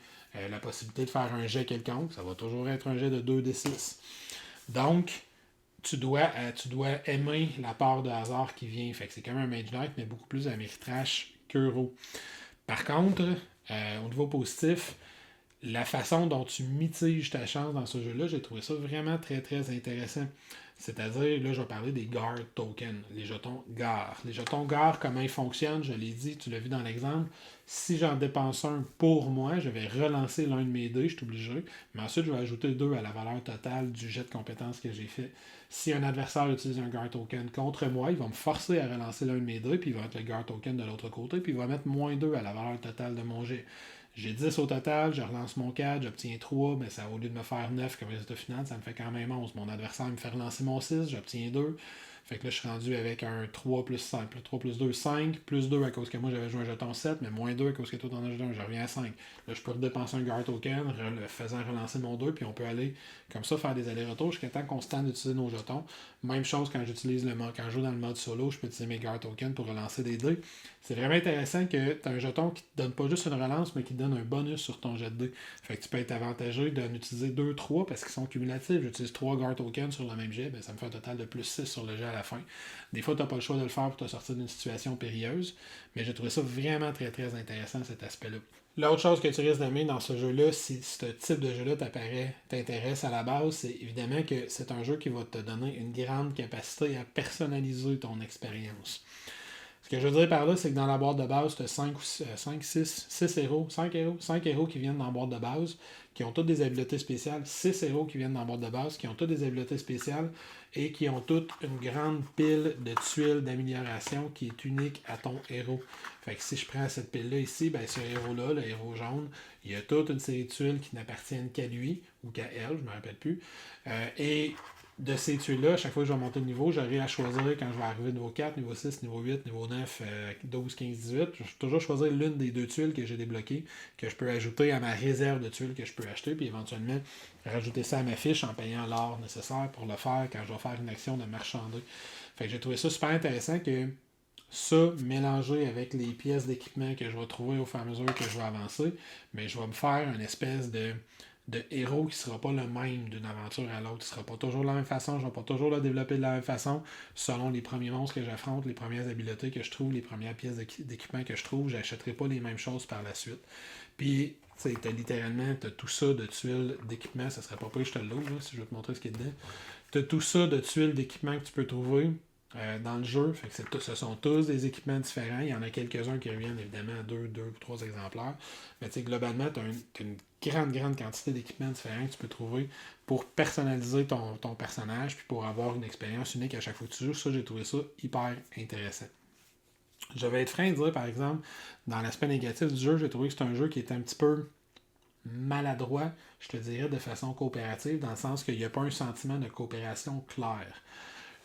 la possibilité de faire un jet quelconque. Ça va toujours être un jet de 2d6. Donc, tu dois aimer la part de hasard qui vient. Fait que c'est comme un Mage Knight, mais beaucoup plus Ameritrash qu'Euro. Par contre, au niveau positif, la façon dont tu mitiges ta chance dans ce jeu-là, j'ai trouvé ça vraiment très très intéressant. C'est-à-dire, là, je vais parler des Guard Tokens, les jetons GAR. Les jetons GAR, comment ils fonctionnent, je l'ai dit, tu l'as vu dans l'exemple. Si j'en dépense un pour moi, je vais relancer l'un de mes dés, je suis obligé. Mais ensuite, je vais ajouter 2 à la valeur totale du jet de compétences que j'ai fait. Si un adversaire utilise un Guard Token contre moi, il va me forcer à relancer l'un de mes dés, puis il va mettre le Guard Token de l'autre côté, puis il va mettre -2 à la valeur totale de mon jet. J'ai 10 au total, je relance mon 4, j'obtiens 3, mais ça, au lieu de me faire 9 comme résultat final, ça me fait quand même 11. Mon adversaire me fait relancer mon 6, j'obtiens 2. Fait que là, je suis rendu avec un 3 plus 5. 3 plus 2, 5. Plus 2 à cause que moi, j'avais joué un jeton 7, mais -2 à cause que toi, t'en as jeté un. Je reviens à 5. Là, je peux redépenser un guard token, faisant relancer mon 2, puis on peut aller comme ça faire des allers-retours jusqu'à temps qu'on se tente d'utiliser nos jetons. Même chose quand j'utilise quand je joue dans le mode solo, je peux utiliser mes guard tokens pour relancer des dés. C'est vraiment intéressant que tu as un jeton qui te donne pas juste une relance, mais qui te donne un bonus sur ton jet de dés. Fait que tu peux être avantagé d'en utiliser 2, 3 parce qu'ils sont cumulatifs. J'utilise 3 guard tokens sur le même jet, ben ça me fait un total de plus 6 sur le jet à la fin. Des fois, tu n'as pas le choix de le faire pour te sortir d'une situation périlleuse, mais j'ai trouvé ça vraiment très très intéressant cet aspect-là. L'autre chose que tu risques d'aimer dans ce jeu-là, si ce type de jeu-là t'intéresse à la base, c'est évidemment que c'est un jeu qui va te donner une grande capacité à personnaliser ton expérience. Ce que je veux dire par là, c'est que dans la boîte de base, tu as 6 héros, 5 héros qui viennent dans la boîte de base, qui ont toutes des habiletés spéciales, 6 héros qui viennent dans la boîte de base, qui ont toutes des habiletés spéciales et qui ont toutes une grande pile de tuiles d'amélioration qui est unique à ton héros. Fait que si je prends cette pile-là ici, ben ce héros-là, le héros jaune, il y a toute une série de tuiles qui n'appartiennent qu'à lui, ou qu'à elle, je ne me rappelle plus. Et de ces tuiles-là, à chaque fois que je vais monter de niveau, j'aurai à choisir quand je vais arriver niveau 4, niveau 6, niveau 8, niveau 9, 12, 15, 18. Je vais toujours choisir l'une des 2 tuiles que j'ai débloquées, que je peux ajouter à ma réserve de tuiles que je peux acheter, puis éventuellement rajouter ça à ma fiche en payant l'or nécessaire pour le faire quand je vais faire une action de marchander. Fait que j'ai trouvé ça super intéressant que ça, mélangé avec les pièces d'équipement que je vais trouver au fur et à mesure que je vais avancer, mais je vais me faire une espèce de héros qui ne sera pas le même d'une aventure à l'autre. Il ne sera pas toujours de la même façon, je ne vais pas toujours le développer de la même façon. Selon les premiers monstres que j'affronte, les premières habiletés que je trouve, les premières pièces d'équipement que je trouve, je n'achèterai pas les mêmes choses par la suite. Puis, tu sais, t'as tout ça de tuiles d'équipement, ça serait pas pire, je te l'ouvre, si je veux te montrer ce qu'il y a dedans. Tu as tout ça de tuiles d'équipement que tu peux trouver dans le jeu. Fait que ce sont tous des équipements différents. Il y en a quelques-uns qui reviennent évidemment à 2 ou 3 exemplaires. Mais tu sais, globalement, tu as une grande quantité d'équipements différents que tu peux trouver pour personnaliser ton personnage puis pour avoir une expérience unique à chaque fois que tu joues. Ça, j'ai trouvé ça hyper intéressant. Je vais être franc de dire, par exemple, dans l'aspect négatif du jeu, j'ai trouvé que c'est un jeu qui est un petit peu maladroit, je te dirais, de façon coopérative, dans le sens qu'il n'y a pas un sentiment de coopération clair.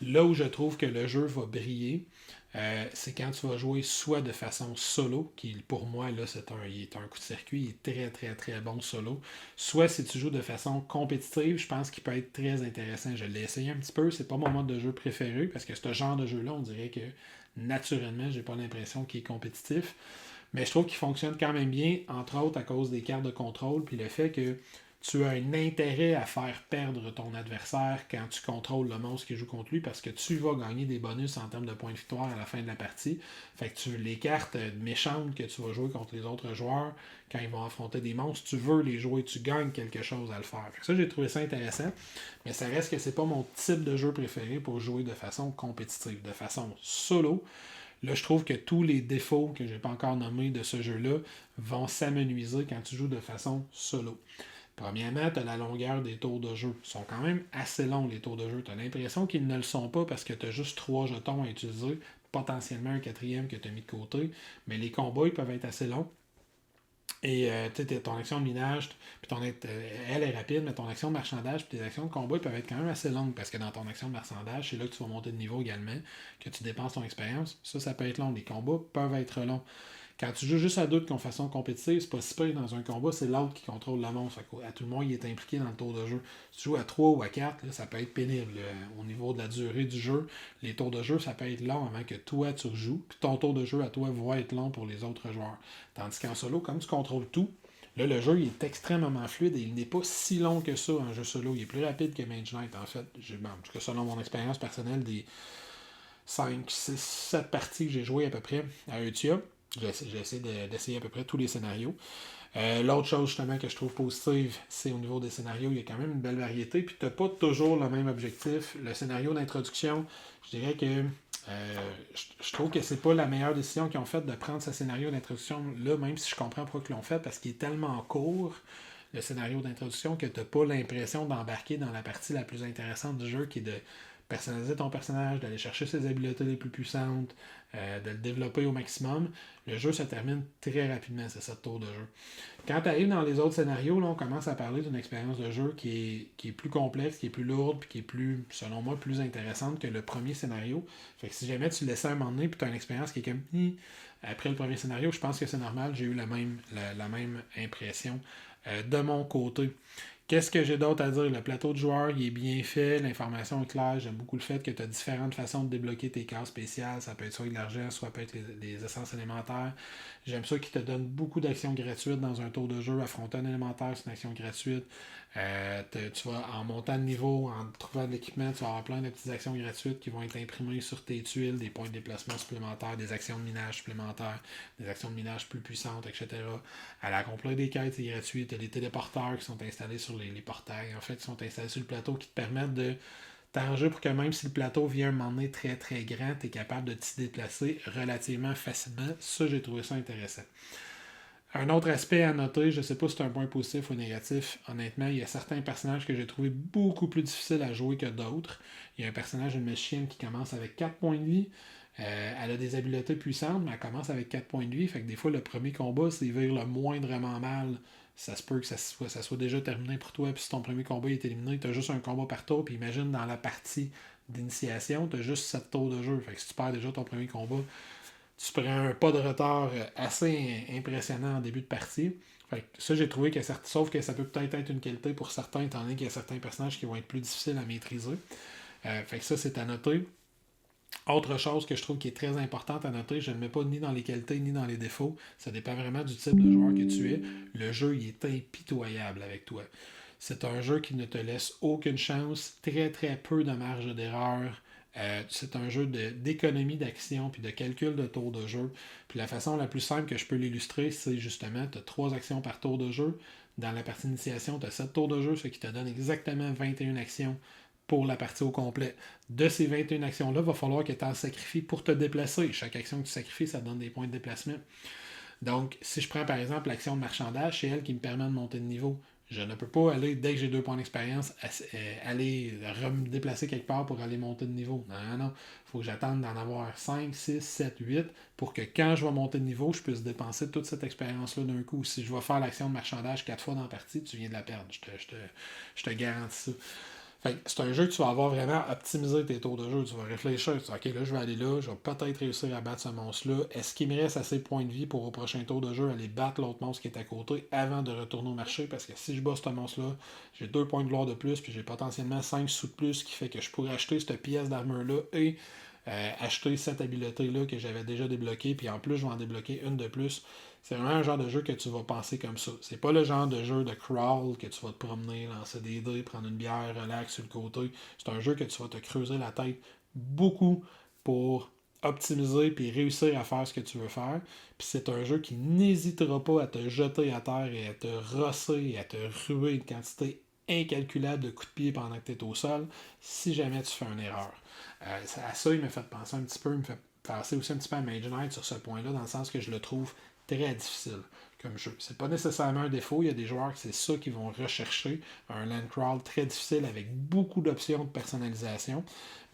Là où je trouve que le jeu va briller, c'est quand tu vas jouer soit de façon solo, qui pour moi, là, il est un coup de circuit, il est très très très bon solo, soit si tu joues de façon compétitive, je pense qu'il peut être très intéressant. Je l'ai essayé un petit peu, c'est pas mon mode de jeu préféré, parce que ce genre de jeu-là, on dirait que naturellement, j'ai pas l'impression qu'il est compétitif. Mais je trouve qu'il fonctionne quand même bien, entre autres à cause des cartes de contrôle, puis le fait que tu as un intérêt à faire perdre ton adversaire quand tu contrôles le monstre qui joue contre lui parce que tu vas gagner des bonus en termes de points de victoire à la fin de la partie. Fait que les cartes méchantes que tu vas jouer contre les autres joueurs quand ils vont affronter des monstres, tu veux les jouer, tu gagnes quelque chose à le faire. Fait que ça, j'ai trouvé ça intéressant, mais ça reste que c'est pas mon type de jeu préféré pour jouer de façon compétitive, de façon solo. Là, je trouve que tous les défauts que je n'ai pas encore nommés de ce jeu-là vont s'amenuiser quand tu joues de façon solo. Premièrement, tu as la longueur des tours de jeu. Ils sont quand même assez longs, les tours de jeu. Tu as l'impression qu'ils ne le sont pas parce que tu as juste 3 jetons à utiliser, potentiellement un quatrième que tu as mis de côté. Mais les combats, ils peuvent être assez longs. Et ton action de minage, puis elle est rapide, mais ton action de marchandage, puis tes actions de combat, ils peuvent être quand même assez longues parce que dans ton action de marchandage, c'est là que tu vas monter de niveau également, que tu dépenses ton expérience. Ça peut être long. Les combats peuvent être longs. Quand tu joues juste à deux de façon compétitive, c'est pas si pire dans un combat, c'est l'autre qui contrôle la monstre. À tout le monde, il est impliqué dans le tour de jeu. Si tu joues à 3 ou à 4, là, ça peut être pénible. Au niveau de la durée du jeu, les tours de jeu, ça peut être long avant que toi tu rejoues. Puis ton tour de jeu à toi va être long pour les autres joueurs. Tandis qu'en solo, comme tu contrôles tout, là, le jeu il est extrêmement fluide et il n'est pas si long que ça en jeu solo. Il est plus rapide que Mage Knight, en fait. En tout cas, selon mon expérience personnelle des 5, 6, 7 parties que j'ai jouées à peu près à Eutia. J'ai essayé d'essayer à peu près tous les scénarios. L'autre chose justement que je trouve positive, c'est au niveau des scénarios, il y a quand même une belle variété, puis tu n'as pas toujours le même objectif. Le scénario d'introduction, je dirais que je trouve que c'est pas la meilleure décision qu'ils ont faite de prendre ce scénario d'introduction là, même si je comprends pourquoi ils l'ont fait, parce qu'il est tellement court, le scénario d'introduction, que tu n'as pas l'impression d'embarquer dans la partie la plus intéressante du jeu, qui est de personnaliser ton personnage, d'aller chercher ses habiletés les plus puissantes, de le développer au maximum. Le jeu se termine très rapidement, c'est ça le tour de jeu. Quand tu arrives dans les autres scénarios, là, on commence à parler d'une expérience de jeu qui est plus complexe, qui est plus lourde, puis qui est plus, selon moi, plus intéressante que le premier scénario. Fait que si jamais tu le laisses un moment donné, puis tu as une expérience qui est comme après le premier scénario, je pense que c'est normal, j'ai eu la même impression de mon côté. Qu'est-ce que j'ai d'autre à dire? Le plateau de joueur, il est bien fait, l'information est claire. J'aime beaucoup le fait que tu as différentes façons de débloquer tes cartes spéciales. Ça peut être soit de l'argent, soit peut être des essences élémentaires. J'aime ça qui te donne beaucoup d'actions gratuites dans un tour de jeu. Affronter un élémentaire, c'est une action gratuite. Tu vas, en montant de niveau, en trouvant de l'équipement, tu vas avoir plein de petites actions gratuites qui vont être imprimées sur tes tuiles, des points de déplacement supplémentaires, des actions de minage supplémentaires, des actions de minage plus puissantes, etc. À l'accomplir des quêtes, c'est gratuit. Tu as des téléporteurs qui sont installés sur les portails, en fait, qui sont installés sur le plateau, qui te permettent de t'arranger pour que même si le plateau vient un moment donné très très grand, tu es capable de t'y déplacer relativement facilement. Ça, j'ai trouvé ça intéressant. Un autre aspect à noter, je ne sais pas si c'est un point positif ou négatif, honnêtement, il y a certains personnages que j'ai trouvé beaucoup plus difficiles à jouer que d'autres. Il y a un personnage, une machine qui commence avec 4 points de vie. Elle a des habiletés puissantes, mais elle commence avec 4 points de vie. Fait que des fois, le premier combat, s'il vire le moindrement mal, ça se peut que ça soit déjà terminé pour toi. Puis si ton premier combat est éliminé, tu as juste un combat par tour. Puis imagine dans la partie d'initiation, tu as juste 7 tours de jeu. Fait que si tu perds déjà ton premier combat, tu prends un pas de retard assez impressionnant en début de partie. Fait que ça, j'ai trouvé que sauf que ça peut peut-être être une qualité pour certains, étant donné qu'il y a certains personnages qui vont être plus difficiles à maîtriser. Fait que ça, c'est à noter. Autre chose que je trouve qui est très importante à noter, je ne le mets pas ni dans les qualités ni dans les défauts, ça dépend vraiment du type de joueur que tu es. Le jeu, il est impitoyable avec toi. C'est un jeu qui ne te laisse aucune chance, très très peu de marge d'erreur. C'est un jeu d'économie d'action puis de calcul de tour de jeu. Puis la façon la plus simple que je peux l'illustrer, c'est justement, tu as 3 actions par tour de jeu. Dans la partie initiation, tu as 7 tours de jeu, ce qui te donne exactement 21 actions pour la partie au complet. De ces 21 actions-là, il va falloir que tu en sacrifies pour te déplacer. Chaque action que tu sacrifies, ça te donne des points de déplacement. Donc, si je prends par exemple l'action de marchandage, c'est elle qui me permet de monter de niveau. Je ne peux pas aller, dès que j'ai 2 points d'expérience, aller me déplacer quelque part pour aller monter de niveau. Non. Il faut que j'attende d'en avoir 5, 6, 7, 8 pour que quand je vais monter de niveau, je puisse dépenser toute cette expérience-là d'un coup. Si je vais faire l'action de marchandage 4 fois dans la partie, tu viens de la perdre. Je te garantis ça. Fait que c'est un jeu que tu vas avoir vraiment optimisé tes tours de jeu. Tu vas réfléchir, tu vas dire, OK, là, je vais aller là, je vais peut-être réussir à battre ce monstre-là. Est-ce qu'il me reste assez de points de vie pour au prochain tour de jeu aller battre l'autre monstre qui est à côté avant de retourner au marché? Parce que si je bats ce monstre-là, j'ai 2 points de gloire de plus, puis j'ai potentiellement 5 sous de plus, ce qui fait que je pourrais acheter cette pièce d'armure-là et acheter cette habileté-là que j'avais déjà débloquée, puis en plus, je vais en débloquer une de plus. C'est vraiment un genre de jeu que tu vas penser comme ça. C'est pas le genre de jeu de crawl que tu vas te promener, lancer des dés, prendre une bière, relax sur le côté. C'est un jeu que tu vas te creuser la tête beaucoup pour optimiser puis réussir à faire ce que tu veux faire. Puis c'est un jeu qui n'hésitera pas à te jeter à terre et à te rosser et à te ruer une quantité incalculable de coups de pied pendant que tu es au sol si jamais tu fais une erreur. À ça, il m'a fait penser un petit peu, il me fait penser aussi un petit peu à Mage Knight sur ce point-là, dans le sens que je le trouve très difficile comme jeu. C'est pas nécessairement un défaut, il y a des joueurs que c'est ça qu'ils vont rechercher, un land crawl très difficile avec beaucoup d'options de personnalisation,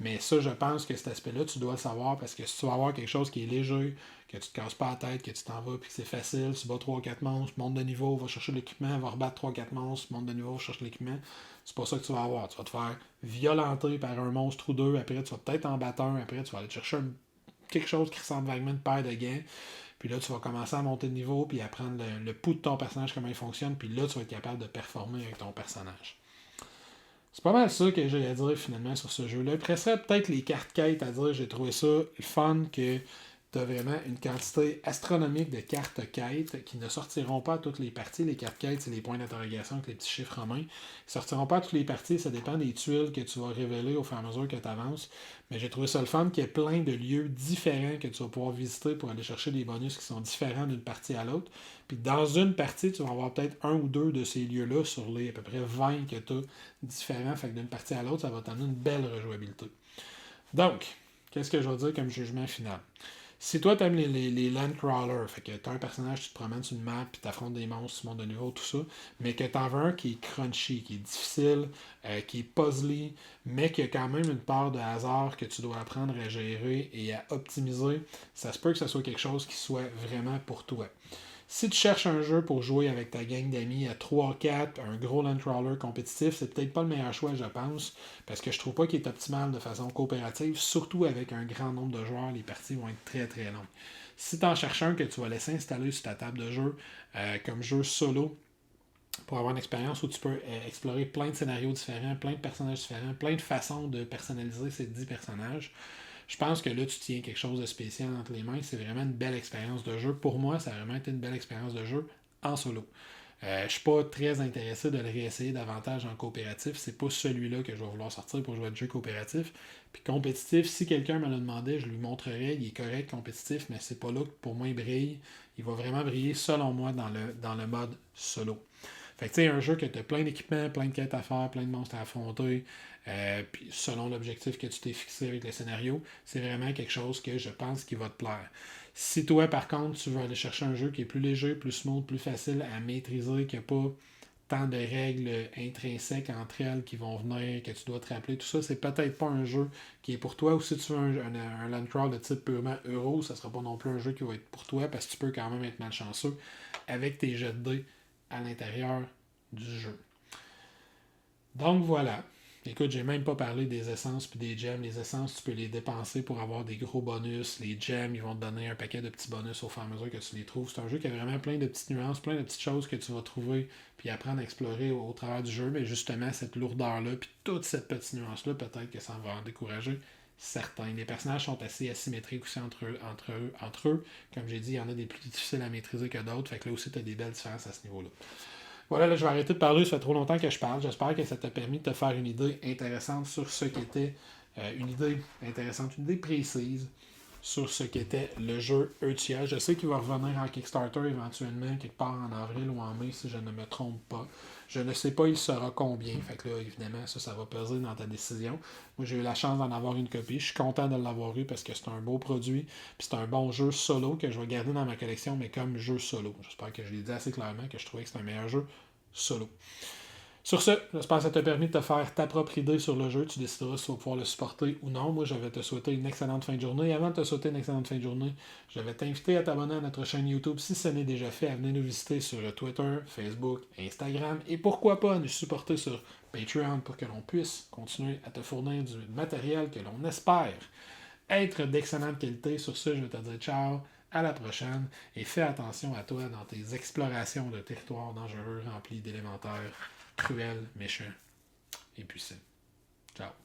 mais ça, je pense que cet aspect-là, tu dois le savoir, parce que si tu vas avoir quelque chose qui est léger, que tu te casses pas la tête, que tu t'en vas, puis que c'est facile, tu bats 3-4 monstres, monte de niveau, va chercher l'équipement, va rebattre 3-4 monstres, monte de niveau, va chercher l'équipement, c'est pas ça que tu vas avoir. Tu vas te faire violenter par un monstre ou deux, après tu vas peut-être en battre un, après tu vas aller chercher quelque chose qui ressemble vaguement à une paire de gants. Puis là, tu vas commencer à monter de niveau, puis apprendre le pouls de ton personnage, comment il fonctionne, puis là, tu vas être capable de performer avec ton personnage. C'est pas mal ça que j'ai à dire finalement sur ce jeu-là. Il resterait peut-être les cartes quêtes à dire. J'ai trouvé ça fun que tu as vraiment une quantité astronomique de cartes quêtes qui ne sortiront pas à toutes les parties. Les cartes quêtes, c'est les points d'interrogation avec les petits chiffres romains. Ils ne sortiront pas à toutes les parties. Ça dépend des tuiles que tu vas révéler au fur et à mesure que tu avances. Mais j'ai trouvé ça le fun qu'il y ait plein de lieux différents que tu vas pouvoir visiter pour aller chercher des bonus qui sont différents d'une partie à l'autre. Puis dans une partie, tu vas avoir peut-être un ou deux de ces lieux-là sur les à peu près 20 que tu as différents. Fait que d'une partie à l'autre, ça va t'amener une belle rejouabilité. Donc, qu'est-ce que je vais dire comme jugement final? Si toi, t'aimes les land crawlers, fait que t'as un personnage, tu te promènes sur une map, puis t'affrontes des monstres, tu montes de niveau, tout ça, mais que t'en veux un qui est crunchy, qui est difficile, qui est puzzly, mais qui a quand même une part de hasard que tu dois apprendre à gérer et à optimiser, ça se peut que ce soit quelque chose qui soit vraiment pour toi. Si tu cherches un jeu pour jouer avec ta gang d'amis à 3-4, un gros land crawler compétitif, c'est peut-être pas le meilleur choix, je pense, parce que je trouve pas qu'il est optimal de façon coopérative, surtout avec un grand nombre de joueurs, les parties vont être très très longues. Si tu en cherches un que tu vas laisser installer sur ta table de jeu comme jeu solo, pour avoir une expérience où tu peux explorer plein de scénarios différents, plein de personnages différents, plein de façons de personnaliser ces 10 personnages, je pense que là, tu tiens quelque chose de spécial entre les mains. C'est vraiment une belle expérience de jeu. Pour moi, ça a vraiment été une belle expérience de jeu en solo. Je suis pas très intéressé de le réessayer davantage en coopératif. C'est pas celui-là que je vais vouloir sortir pour jouer à du jeu coopératif. Puis compétitif, si quelqu'un me le demandait, je lui montrerais. Il est correct compétitif, mais c'est pas là que pour moi il brille. Il va vraiment briller, selon moi, dans le mode solo. Fait que tu sais, un jeu que tu as plein d'équipements, plein de quêtes à faire, plein de monstres à affronter, puis selon l'objectif que tu t'es fixé avec le scénario, c'est vraiment quelque chose que je pense qui va te plaire. Si toi, par contre, tu veux aller chercher un jeu qui est plus léger, plus smooth, plus facile à maîtriser, qui n'a pas tant de règles intrinsèques entre elles qui vont venir, que tu dois te rappeler, tout ça, c'est peut-être pas un jeu qui est pour toi. Ou si tu veux un land crawl de type purement euro, ça sera pas non plus un jeu qui va être pour toi, parce que tu peux quand même être malchanceux avec tes jets de dés à l'intérieur du jeu. Donc voilà. Écoute, j'ai même pas parlé des essences puis des gems. Les essences, tu peux les dépenser pour avoir des gros bonus. Les gems, ils vont te donner un paquet de petits bonus au fur et à mesure que tu les trouves. C'est un jeu qui a vraiment plein de petites nuances, plein de petites choses que tu vas trouver puis apprendre à explorer au travers du jeu. Mais justement, cette lourdeur-là puis toute cette petite nuance-là, peut-être que ça va en décourager certains. Les personnages sont assez asymétriques aussi entre eux. Comme j'ai dit, il y en a des plus difficiles à maîtriser que d'autres. Fait que là aussi, tu as des belles différences à ce niveau-là. Voilà, là, je vais arrêter de parler, ça fait trop longtemps que je parle. J'espère que ça t'a permis de te faire une idée intéressante sur ce qu'était une idée intéressante, une idée précise sur ce qu'était le jeu Eutia. Je sais qu'il va revenir en Kickstarter éventuellement, quelque part en avril ou en mai, si je ne me trompe pas. Je ne sais pas il sera combien. Fait que là, évidemment, ça va peser dans ta décision. Moi, j'ai eu la chance d'en avoir une copie. Je suis content de l'avoir eu parce que c'est un beau produit. Puis c'est un bon jeu solo que je vais garder dans ma collection, mais comme jeu solo. J'espère que je l'ai dit assez clairement que je trouvais que c'est un meilleur jeu solo. Sur ce, j'espère que ça t'a permis de te faire ta propre idée sur le jeu. Tu décideras si tu vas pouvoir le supporter ou non. Moi, je vais te souhaiter une excellente fin de journée. Avant de te souhaiter une excellente fin de journée, je vais t'inviter à t'abonner à notre chaîne YouTube si ce n'est déjà fait, à venir nous visiter sur Twitter, Facebook, Instagram et pourquoi pas nous supporter sur Patreon pour que l'on puisse continuer à te fournir du matériel que l'on espère être d'excellente qualité. Sur ce, je vais te dire ciao, à la prochaine et fais attention à toi dans tes explorations de territoires dangereux remplis d'élémentaires cruel, méchant et puissant. Ciao.